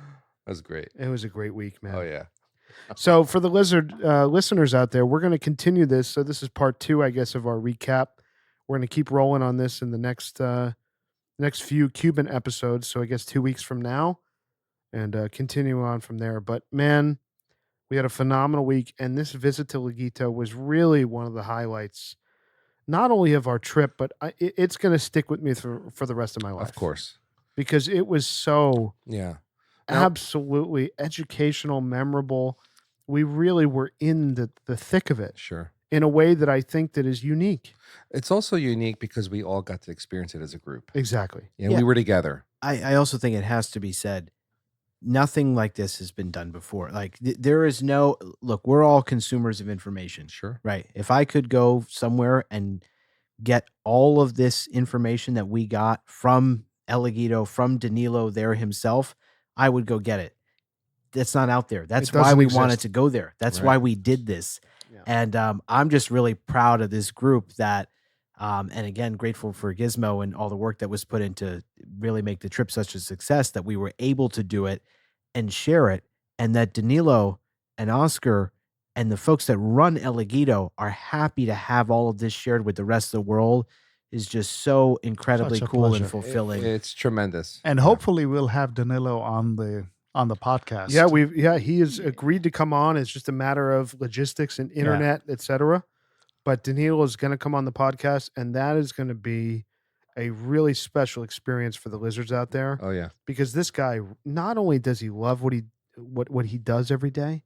was great. It was a great week, man. Oh, yeah. So for the listeners out there, we're going to continue this. So this is part 2, I guess, of our recap. We're going to keep rolling on this in the next few Cuban episodes. So I guess 2 weeks from now, and continue on from there. But man, we had a phenomenal week, and this visit to Laguito was really one of the highlights, not only of our trip, but it's going to stick with me for the rest of my life. Of course. Because it was so Yeah. Now- absolutely educational, memorable. We really were in the thick of it Sure. in a way that I think that is unique. It's also unique because we all got to experience it as a group. Exactly. Yeah, Yeah. we were together. I also think it has to be said, nothing like this has been done before. Like there is no, look, we're all consumers of information, Sure. right? If I could go somewhere and get all of this information that we got from El Laguito, from Danilo there himself, I would go get it. That's not out there. That's It why doesn't we exist. wanted to go there. That's Right. why we did this. Yeah. And I'm just really proud of this group that, and again, grateful for Gizmo and all the work that was put into really make the trip such a success, that we were able to do it and share it. And that Danilo and Oscar and the folks that run El Laguito are happy to have all of this shared with the rest of the world is just so incredibly Such a cool pleasure. and fulfilling. It's tremendous. And hopefully we'll have Danilo on the podcast. Yeah, he has agreed to come on. It's just a matter of logistics and internet, etc. But Danilo is going to come on the podcast, and that is going to be a really special experience for the lizards out there, Oh, yeah. because this guy, not only does he love what he does every day,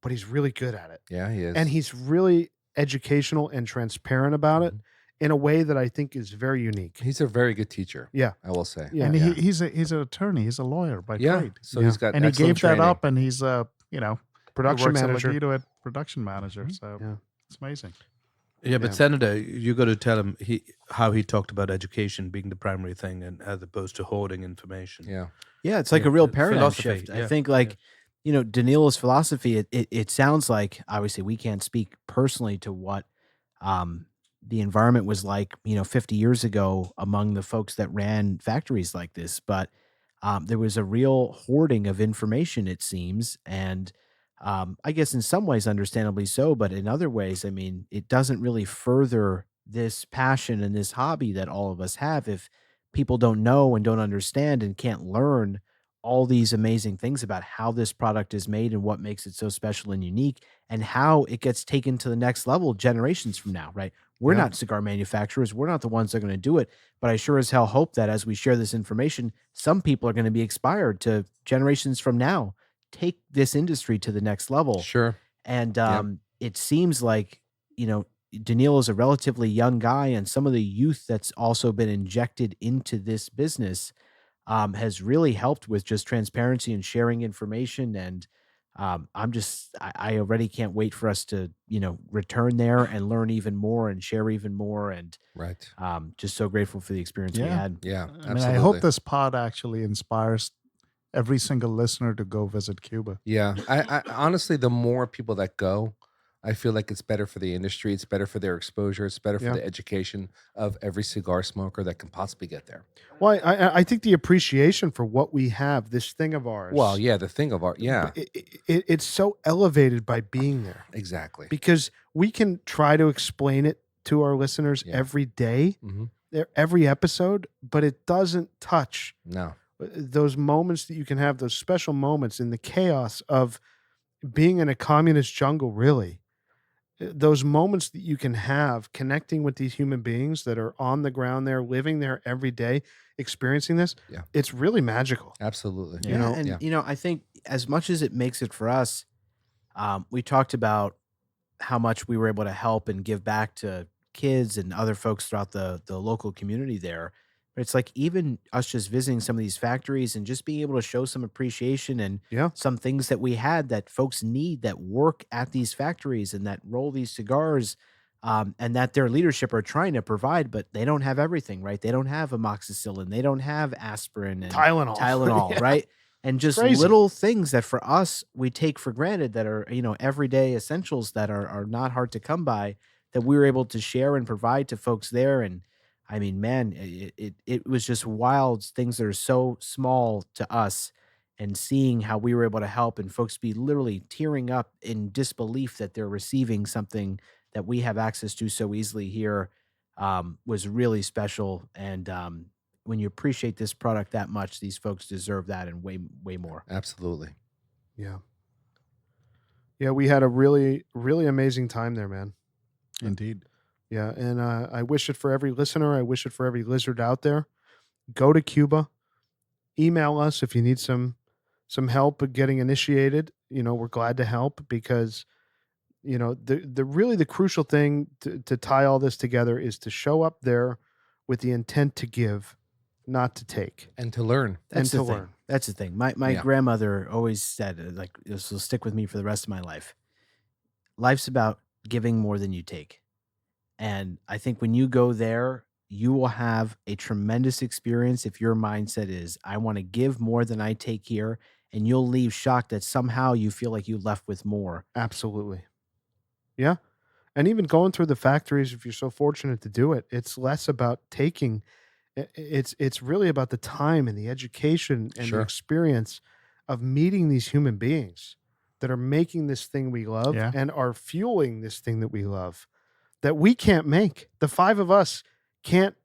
but he's really good at it. Yeah, he is. And he's really educational and transparent about it in a way that I think is very unique. He's a very good teacher. Yeah. I will say. Yeah. and he's an attorney. He's a lawyer by Yeah. trade. So Yeah. he's got And he excellent gave training. that up, and he's he Production works manager. at Laguito at production manager. So Yeah. it's amazing. Yeah, but Yeah. Senator, you got to tell him how he talked about education being the primary thing, and as opposed to hoarding information. Yeah. Yeah, it's like Yeah, a real the paradigm philosophy, shift. I yeah, think like, Danilo's philosophy, it sounds like, obviously we can't speak personally to what the environment was like, 50 years ago among the folks that ran factories like this, but there was a real hoarding of information, it seems. And I guess in some ways, understandably so, but in other ways, I mean, it doesn't really further this passion and this hobby that all of us have if people don't know and don't understand and can't learn all these amazing things about how this product is made and what makes it so special and unique, and how it gets taken to the next level generations from now, right? We're Yeah. not cigar manufacturers. We're not the ones that are going to do it. But I sure as hell hope that as we share this information, some people are going to be inspired to generations from now take this industry to the next level. Sure. And it seems like, Danilo is a relatively young guy, and some of the youth that's also been injected into this business has really helped with just transparency and sharing information. And I already can't wait for us to, return there and learn even more and share even more. And Right. just so grateful for the experience we Yeah. had. Yeah. I mean, Absolutely. I hope this pod actually inspires every single listener to go visit Cuba. Yeah. I honestly, the more people that go, I feel like it's better for the industry. It's better for their exposure. It's better for Yeah. the education of every cigar smoker that can possibly get there. Well, I think the appreciation for what we have, this thing of ours. Well, yeah, the thing of art. Yeah, it's so elevated by being there, exactly. because we can try to explain it to our listeners Yeah. every day, Mhm. every episode, but it doesn't touch No. those moments that you can have, those special moments in the chaos of being in a communist jungle, really. Those moments that you can have connecting with these human beings that are on the ground there, living there every day, experiencing this. Yeah. It's really magical. Absolutely. You know? And Yeah. I think as much as it makes it for us, we talked about how much we were able to help and give back to kids and other folks throughout the local community there. But it's like even us just visiting some of these factories and just being able to show some appreciation and Yeah. some things that we had that folks need that work at these factories and that roll these cigars, and that their leadership are trying to provide, but they don't have everything, right? They don't have amoxicillin, they don't have aspirin and Tylenol. Yeah. right? And just Crazy. little things that for us we take for granted that are everyday essentials that are not hard to come by, that we were able to share and provide to folks there. And I mean, man, it was just wild things that are so small to us, and seeing how we were able to help and folks be literally tearing up in disbelief that they're receiving something that we have access to so easily here was really special. And when you appreciate this product that much, these folks deserve that and way, way more. Absolutely. Yeah. Yeah, we had a really, really amazing time there, man. Indeed. Yeah, and I wish it for every listener. I wish it for every lizard out there. Go to Cuba. Email us if you need some help getting initiated. We're glad to help, because the crucial thing to tie all this together is to show up there with the intent to give, not to take. And to learn. That's And the to thing. learn. That's the thing. My Yeah. grandmother always said, this will stick with me for the rest of my life. Life's about giving more than you take. And I think when you go there, you will have a tremendous experience if your mindset is, I want to give more than I take here. And you'll leave shocked that somehow you feel like you left with more. Absolutely. Yeah. And even going through the factories, if you're so fortunate to do it, it's less about taking. It's really about the time and the education and Sure. the experience of meeting these human beings that are making this thing we love Yeah. and are fueling this thing that we love, that we can't make. The five of us can't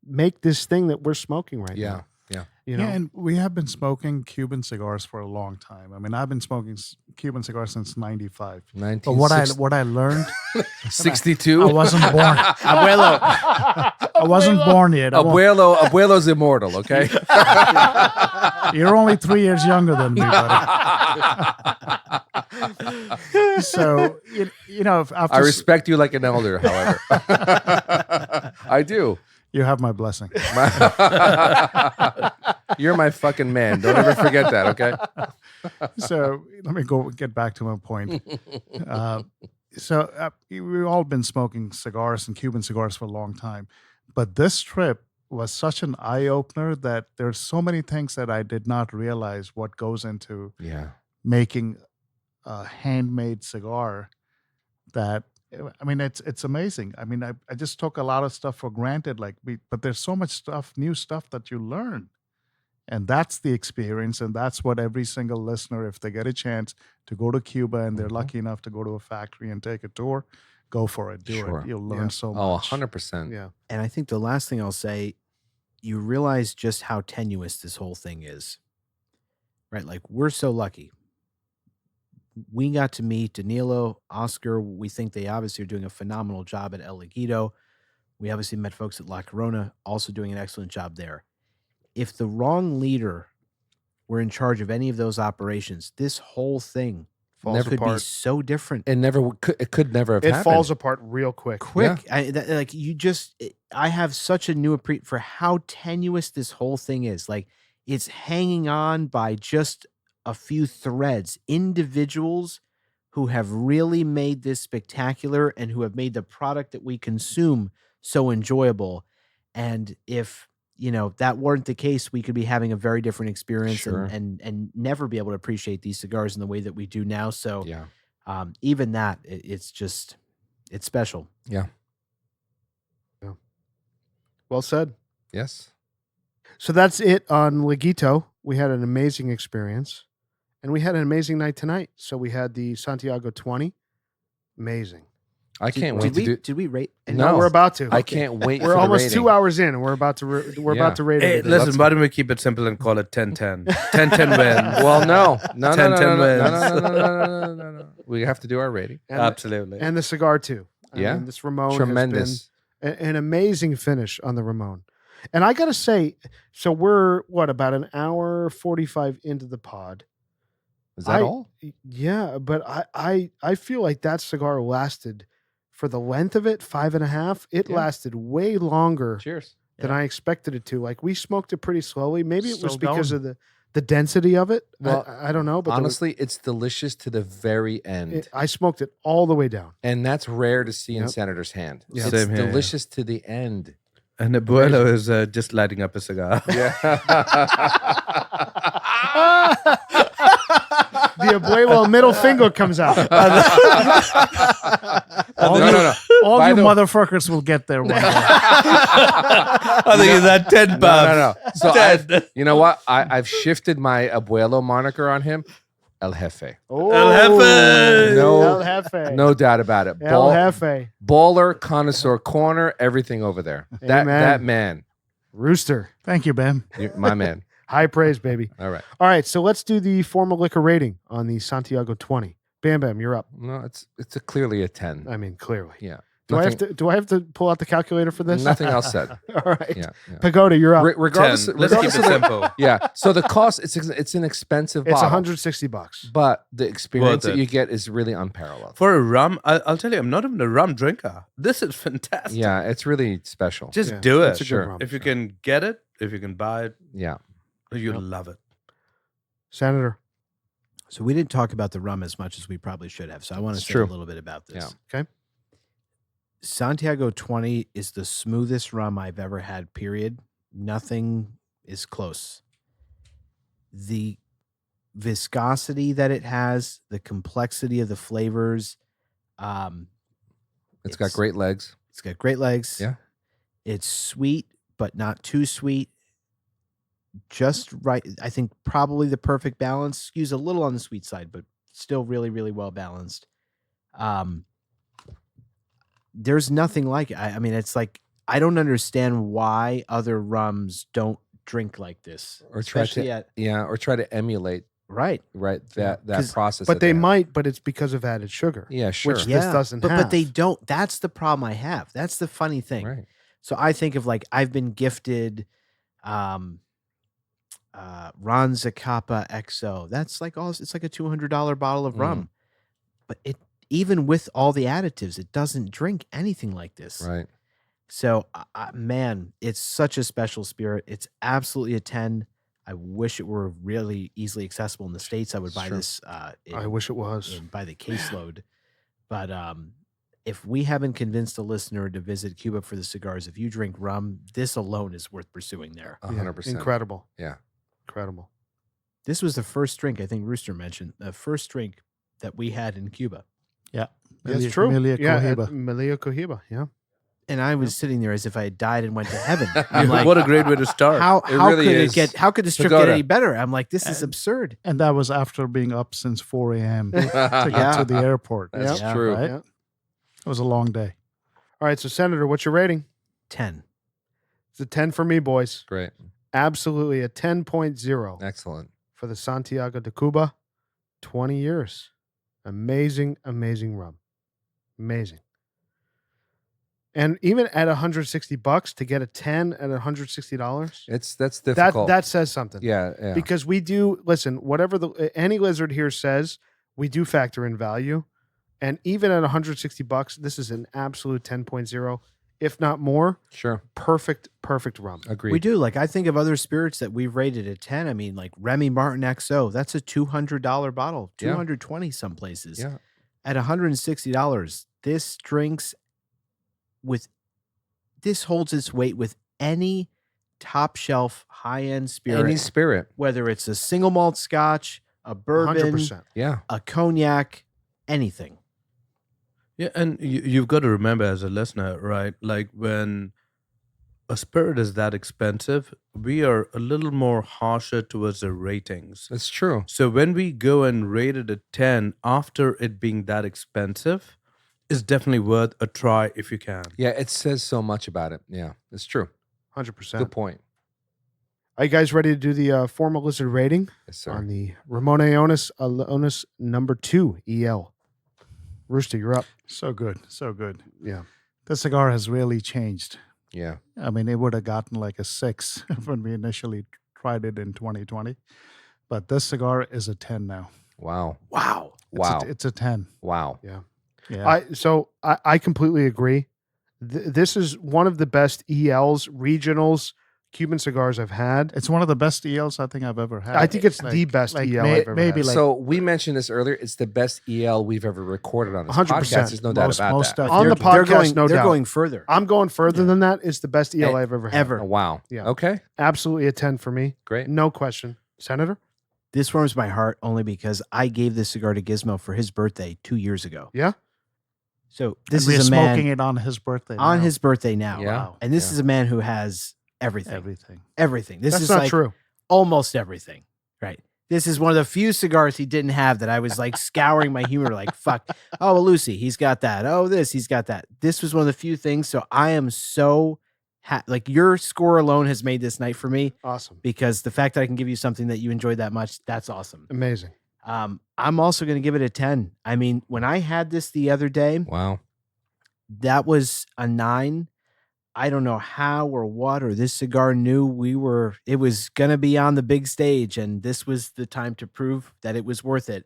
make this thing that we're smoking right Yeah. now. Yeah. You know? Yeah, and we have been smoking Cuban cigars for a long time. I mean, I've been smoking Cuban cigars since '95. But what I learned, 62. I wasn't born. Abuelo. I wasn't born yet. Abuelo's immortal, okay? You're only 3 years younger than me, buddy. So after I respect you like an elder, however. I do. you have my blessing. You're my fucking man. Don't ever forget that, okay? So let me get back to my point. We've all been smoking cigars and Cuban cigars for a long time, but this trip was such an eye opener that there's so many things that I did not realize what goes into Yeah. making a handmade cigar. That I mean, it's amazing. I mean, I just took a lot of stuff for granted, but there's so much new stuff that you learn. And that's the experience, and that's what every single listener, if they get a chance to go to Cuba and they're Mhm. lucky enough to go to a factory and take a tour, go for it. Do Sure. it. You'll learn Yeah. so Oh, much. 100%. Yeah. And I think the last thing I'll say, you realize just how tenuous this whole thing is. right? Like we're so lucky. We got to meet Danilo, Oscar. We think they obviously are doing a phenomenal job at El Laguito. We obviously met folks at La Corona, also doing an excellent job there. If the wrong leader were in charge of any of those operations, this whole thing Falls could be apart. so different. It could never have It happened. falls apart real quick. I have such a new appreciation for how tenuous this whole thing is. Like it's hanging on by just a few threads. Individuals who have really made this spectacular and who have made the product that we consume so enjoyable. And if that weren't the case, we could be having a very different experience Sure. and never be able to appreciate these cigars in the way that we do now. So Yeah. even that, it's special. Yeah. Well said. Yes. So that's it on Laguito. We had an amazing experience, and we had an amazing night tonight. So we had the Santiago 20. Amazing. I can't wait to do. Did we rate? And No. we're about to. I can't wait. We're for the almost rating. 2 hours in, and we're about to Yeah. rate Hey, it. listen, why don't we keep it simple and call it 10-10? 10-10 wins. Well, no. 10-10 No. We have to do our rating. And, Absolutely. and the cigar too. I Yeah. mean, this Ramon Tremendous. has been an amazing finish on the Ramon. And I gotta say, so we're about an hour 45 into the pod. Is that all? Yeah, but I feel like that cigar lasted for the length of it, 5.5. It Yeah. lasted way longer Cheers. than I expected it to. Like we smoked it pretty slowly. Maybe it was Still because going. of the density of it. Well, I don't know, but Honestly, it's delicious to the very end. I smoked it all the way down. And that's rare to see in Yep. Senator's hand. Yeah. It's Same here, yeah. delicious to the end. And Abuelo is just lighting up a cigar. Yeah. The abuelo middle finger comes out. All No. all By you the- motherfuckers will get there one day. I think it's that 10 bucks. No. So you know what? I've shifted my abuelo moniker on him. El Jefe. Oh, El Jefe. No- El Jefe. No doubt about it. El Jefe. Baller, connoisseur corner, everything over there. That Amen. man. Rooster. Thank you, Ben. My man. High praise, baby. All right. All right, so let's do the formal liquor rating on the Santiago 20. Bam Bam, you're up. No, it's clearly a 10. I mean, clearly. Yeah. Do I have to pull out the calculator for this? Nothing else said. All right. Yeah. Pagoda, you're up. Regardless, 10. Let's keep it regardless of the- simple. Yeah. So the cost, it's an expensive It's bottle. $160. But the experience Worth that it. you get is really unparalleled. For a rum, I'll tell you, I'm not even a rum drinker. This is fantastic. Yeah, it's really special. Just Yeah, do it's it. a good Sure. rum. If you can get it, if you can buy it, Yeah. you'll Yep. love it. Senator. So we didn't talk about the rum as much as we probably should have. So I want to It's say true. a little bit about this. Yeah. Okay. Santiago 20 is the smoothest rum I've ever had, period. Nothing is close. The viscosity that it has, the complexity of the flavors. It's got great legs. It's got great legs. Yeah. It's sweet, but not too sweet. Just right. I think probably the perfect balance. Skews a little on the sweet side, but still really, really well balanced. There's nothing like it. I mean, it's like, I don't understand why other rums don't drink like this. Or try especially to or try to emulate right. that 'Cause- process. But that they have. might, but it's because of added sugar. Yeah, sure. Which this doesn't but have. they don't. That's the problem I have. That's the funny thing. Right. So I think of like, I've been gifted Ron Zacapa XO. That's like it's like a $200 bottle of rum. But it, even with all the additives, it doesn't drink anything like this. Right. So man, it's such a special spirit. It's absolutely a 10. I wish it were really easily accessible in the States. I would buy Sure. this I wish it was. by the caseload. But if we haven't convinced a listener to visit Cuba for the cigars, if you drink rum, this alone is worth pursuing there. 100%. Incredible. Yeah. Incredible. This was the first drink, I think Rooster mentioned, the first drink that we had in Cuba. That's true. Melia yeah, Cohiba. at Melia Cohiba. Yeah. And I was sitting there as if I had died and went to heaven. I'm like, What a great way to start. how really could is. how could this trip get Pagoda. any better? I'm like, this is And- absurd. And that was after being up since 4 a.m. to That's get to the airport. That's Yeah. true. Right? Yeah. It was a long day. All right, so Senator, what's your rating? 10. It's a 10 for me, boys. Great. Absolutely a 10.0 Excellent. for the Santiago de Cuba. 20 years. Amazing, amazing rum. Amazing. And even at $160 to get a 10 at $160, That's difficult. that says something. Yeah. Because we do listen, whatever any lizard here says, we do factor in value. And even at $160, this is an absolute 10.0, if not more. Sure. Perfect rum. Agreed. We do. Like, I think of other spirits that we've rated at 10. I mean, like Remy Martin XO, that's a $200 bottle, Yeah. 220 some places. Yeah. At $160, this holds its weight with any top shelf high-end spirit. Any spirit. Whether it's a single malt scotch, a bourbon, 100%. Yeah. a cognac, anything. Yeah, and you've got to remember as a listener, right? Like when a spirit is that expensive, we are a little more harsher towards the ratings. It's true. So when we go and rate it a 10 after it being that expensive, it's definitely worth a try if you can. Yeah, it says so much about it. Yeah, it's true. 100%. Good point. Are you guys ready to do the formal lizard rating Yes, sir. on the Ramón Allones number 2 EL? Rooster, you're up. So good. So good. Yeah. This cigar has really changed. Yeah. I mean, it would have gotten like a 6 when we initially tried it in 2020. But this cigar is a 10 now. Wow. Wow. Wow. It's a 10. Wow. Yeah. Yeah. I completely agree. This is one of the best ELs, regionals, Cuban cigars I've had. It's one of the best ELs I think I've ever had. I think it's the best EL I've ever maybe had. like So we mentioned this earlier. It's the best EL we've ever recorded on this 100%. podcast. There's no doubt about that. definitely. On the podcast, no they're doubt. going further. I'm going further than that. It's the best EL I've ever had. Ever. Oh, wow. Yeah. Okay. Absolutely a 10 for me. Great. No question. Senator? This warms my heart only because I gave this cigar to Gizmo for his birthday 2 years ago. Yeah. So this we're is a man smoking it on his birthday. on now. his birthday now. Yeah. Wow. And this Yeah. is a man who has everything. Everything. This That's is not like true. almost everything. Right. This is one of the few cigars he didn't have that I was like scouring my humor like, fuck. Oh, well, Lucy, he's got that. Oh, he's got that. This was one of the few things. So I am so like your score alone has made this night for me Awesome. because the fact that I can give you something that you enjoyed that much, that's awesome. Amazing. I'm also going to give it a 10. I mean, when I had this the other day, Wow. that was a 9. I don't know how or what, or this cigar knew it was going to be on the big stage, and this was the time to prove that it was worth it.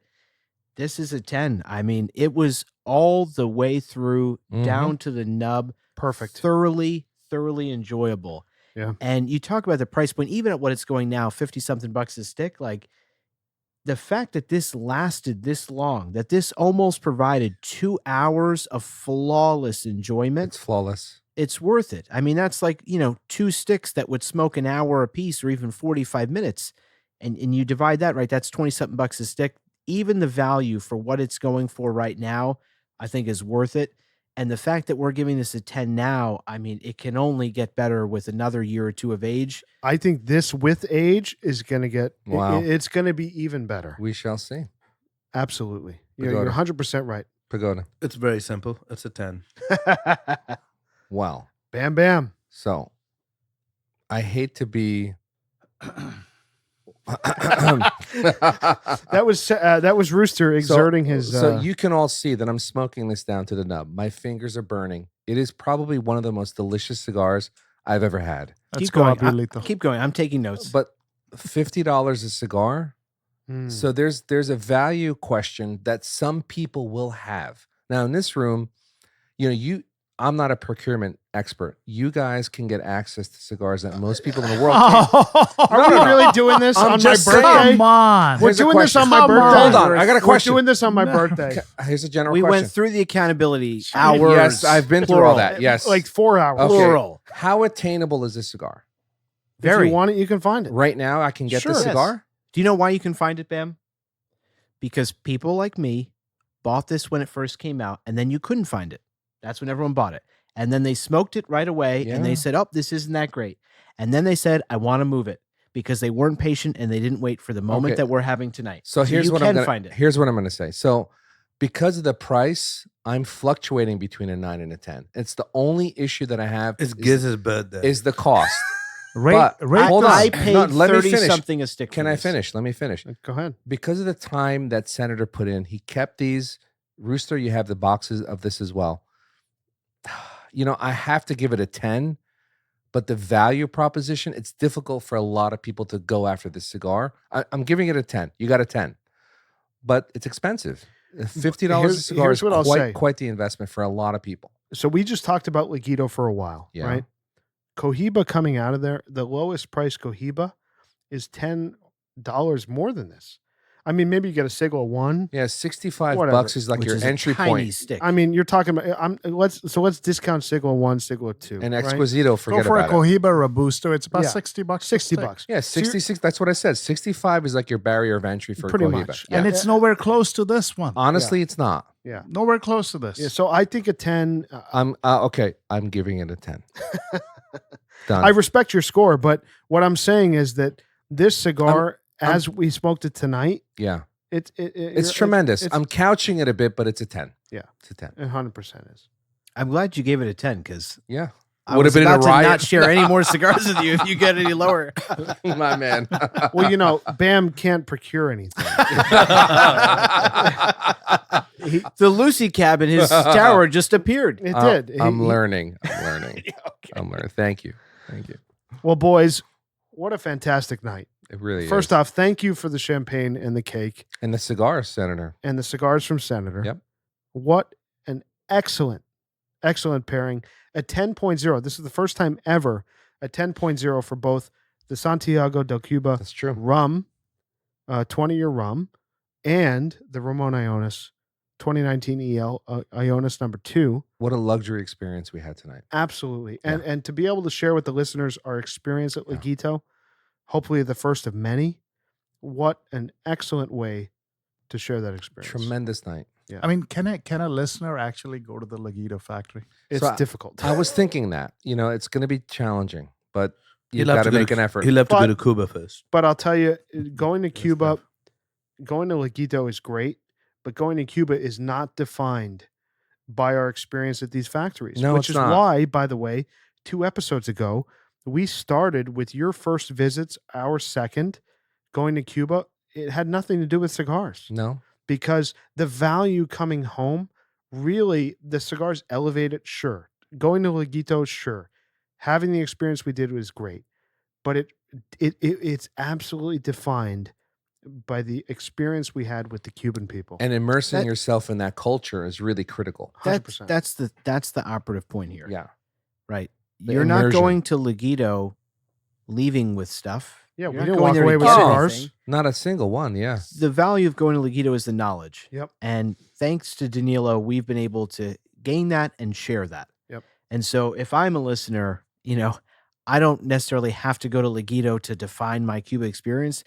This is a 10. I mean, it was all the way through, down to the nub. Perfect. Thoroughly enjoyable. Yeah. And you talk about the price point, even at what it's going now, 50 something bucks a stick, like the fact that this lasted this long, that this almost provided 2 hours of flawless enjoyment. It's flawless. It's worth it. I mean, that's like, 2 sticks that would smoke an hour a piece or even 45 minutes. And you divide that, right? That's 20 something bucks a stick. Even the value for what it's going for right now, I think is worth it. And the fact that we're giving this a 10 now, I mean, it can only get better with another year or two of age. I think this with age is going to get, Wow. it's going to be even better. We shall see. Absolutely. Pagoda. You're 100% right. Pagoda. It's very simple. It's a 10. Wow. Bam, bam. So I hate to be. That was Rooster exerting his. So you can all see that I'm smoking this down to the nub. My fingers are burning. It is probably one of the most delicious cigars I've ever had. Let's Keep go, going. Abelito. Keep going. I'm taking notes. But $50 a cigar. So there's a value question that some people will have. Now in this room, I'm not a procurement expert. You guys can get access to cigars that most people in the world can't. Are we really doing this I'm on my just birthday? saying. Come on. We're Here's a doing this on my question. birthday. Hold on, I got a question. We're doing this on my birthday. Here's a general we question. went through the accountability hours. Yes, I've been through all that. Yes. Like 4 hours. Okay. Plural. How attainable is this cigar? If Very. you want it, you can find it. Right now, I can get Sure. the Yes. cigar? Do you know why you can find it, Bam? Because people like me bought this when it first came out, and then you couldn't find it. That's when everyone bought it. And then they smoked it right away, and they Yeah. said, oh, this isn't that great. And then they said, I want to move it, because they weren't patient and they didn't wait for the moment Okay. that we're having tonight. So here's you what can I'm gonna find it. Here's what I'm gonna say. So because of the price, I'm fluctuating between a 9 and a 10. It's the only issue that I have It's is, Giz's birthday. is the cost. But hold on. I paid No, let me 30 finish. something a stick. Can for I this. finish? Let me finish. Go ahead. Because of the time that Senator put in, he kept these. Rooster, you have the boxes of this as well. You know, I have to give it a 10, but the value proposition, it's difficult for a lot of people to go after this cigar. I'm giving it a 10. You got a 10, but it's expensive. $50 a cigar here's is what I'll say. quite the investment for a lot of people. So we just talked about Laguito for a while, Yeah. right? Cohiba coming out of there, the lowest price Cohiba is $10 more than this. I mean, maybe you get a Siglo 1. Yeah, $65 Whatever. is like Which your is entry a tiny point. stick. I mean, you're talking about let's discount Siglo 1, Siglo 2. And right? Exquisito, Go forget for a about it. Cohiba Robusto. It's about Yeah. $60. a $60 stick. bucks. Yeah, 66. That's what I said. 65 is like your barrier of entry for Pretty Cohiba. much. Yeah. And it's nowhere close to this one. Honestly, it's not. Yeah. Nowhere close to this. Yeah. So I think a 10. I'm okay. I'm giving it a 10. Done. I respect your score, but what I'm saying is that this cigar, as we smoked it tonight, yeah, it's tremendous. It's, I'm couching it a bit, but it's a 10. Yeah. It's a 10. 100% is. I'm glad you gave it a 10 because Yeah. I Would was have been a about to riot. not share any more cigars with you if you get any lower. My man. Well, you know, Bam can't procure anything. The Lucy cab in his tower just appeared. It did. I'm learning. I'm learning. Thank you. Well, boys, what a fantastic night. It really First is. off, thank you for the champagne and the cake And the cigar, Senator. and the cigars from Senator. Yep. What an excellent pairing. A 10.0. This is the first time ever a 10.0 for both the Santiago del Cuba That's true. rum, 20-year rum, and the Ramón Allones 2019 EL Allones number 2. What a luxury experience we had tonight. Absolutely. Yeah. And to be able to share with the listeners our experience at Yeah. Laguito, hopefully the first of many, what an excellent way to share that experience. Tremendous night. I mean, can a listener actually go to the Laguito factory? It's So difficult. I was thinking that, it's going to be challenging, but you've He'll got have to go make an effort. He'll have to But- go to Cuba first. But I'll tell you, going to That's Cuba, tough. going to Laguito is great, but going to Cuba is not defined by our experience at these factories. No, which it's is not. why, by the way, 2 episodes ago, we started with your first visits, our second, going to Cuba. It had nothing to do with cigars No? because the value coming home, really, the cigars elevate it, sure. Going to Laguito, sure. Having the experience we did was great, but it's absolutely defined by the experience we had with the Cuban people. And immersing That- yourself in that culture is really critical. 100%. That's the operative point here. Yeah. Right. The You're not immersion. going to Laguito leaving with stuff. Yeah, we You're not didn't going walk there to away with get cigars. anything. Not a single one. Yeah. The value of going to Laguito is the knowledge. Yep. And thanks to Danilo, we've been able to gain that and share that. Yep. And so if I'm a listener, I don't necessarily have to go to Laguito to define my Cuba experience.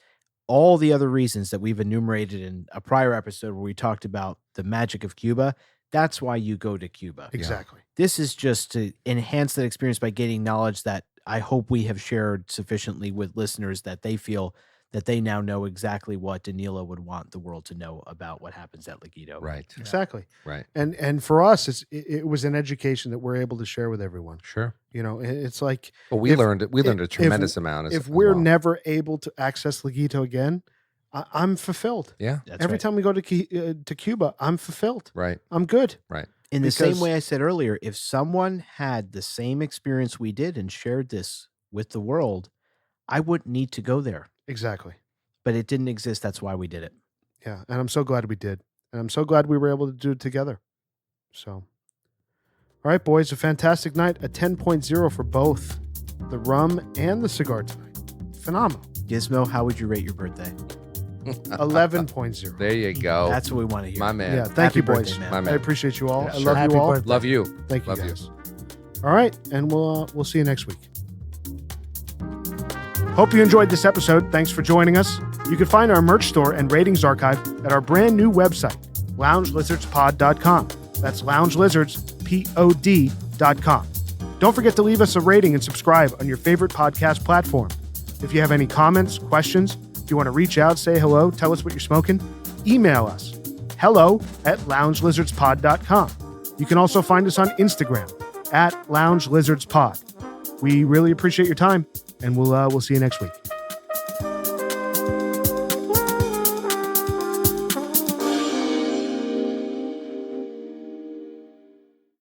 All the other reasons that we've enumerated in a prior episode where we talked about the magic of Cuba, that's why you go to Cuba. Exactly. This is just to enhance that experience by gaining knowledge that I hope we have shared sufficiently with listeners that they feel that they now know exactly what Danilo would want the world to know about what happens at Laguito. Right. Exactly. Right. And for us, it was an education that we're able to share with everyone. Sure. It's like But we If- learned a if- tremendous amount. if we're never able to access Laguito again, I'm fulfilled. Yeah. That's Every right. time we go to Cuba, I'm fulfilled. Right. I'm good. In the same because- way I said earlier, if someone had the same experience we did and shared this with the world, I wouldn't need to go there. Exactly. But it didn't exist. That's why we did it. Yeah. And I'm so glad we did. And I'm so glad we were able to do it together. So, all right, boys, a fantastic night. A 10.0 for both the rum and the cigar tonight. Phenomenal. Gizmo, how would you rate your birthday? 11.0. There you go. That's what we want to hear. My man. Yeah. Thank Happy you, boys. birthday, man. My I man. appreciate you all. Yeah, I sure. love Happy you all. birthday. Love you. Thank you, Love you. guys. All right, and we'll see you next week. Hope you enjoyed this episode. Thanks for joining us. You can find our merch store and ratings archive at our brand new website, loungelizardspod.com. That's loungelizardspod.com. Don't forget to leave us a rating and subscribe on your favorite podcast platform. If you have any comments, questions, if you want to reach out, say hello, tell us what you're smoking, email us, hello@loungelizardspod.com. You can also find us on Instagram @loungelizardspod. We really appreciate your time, and we'll see you next week.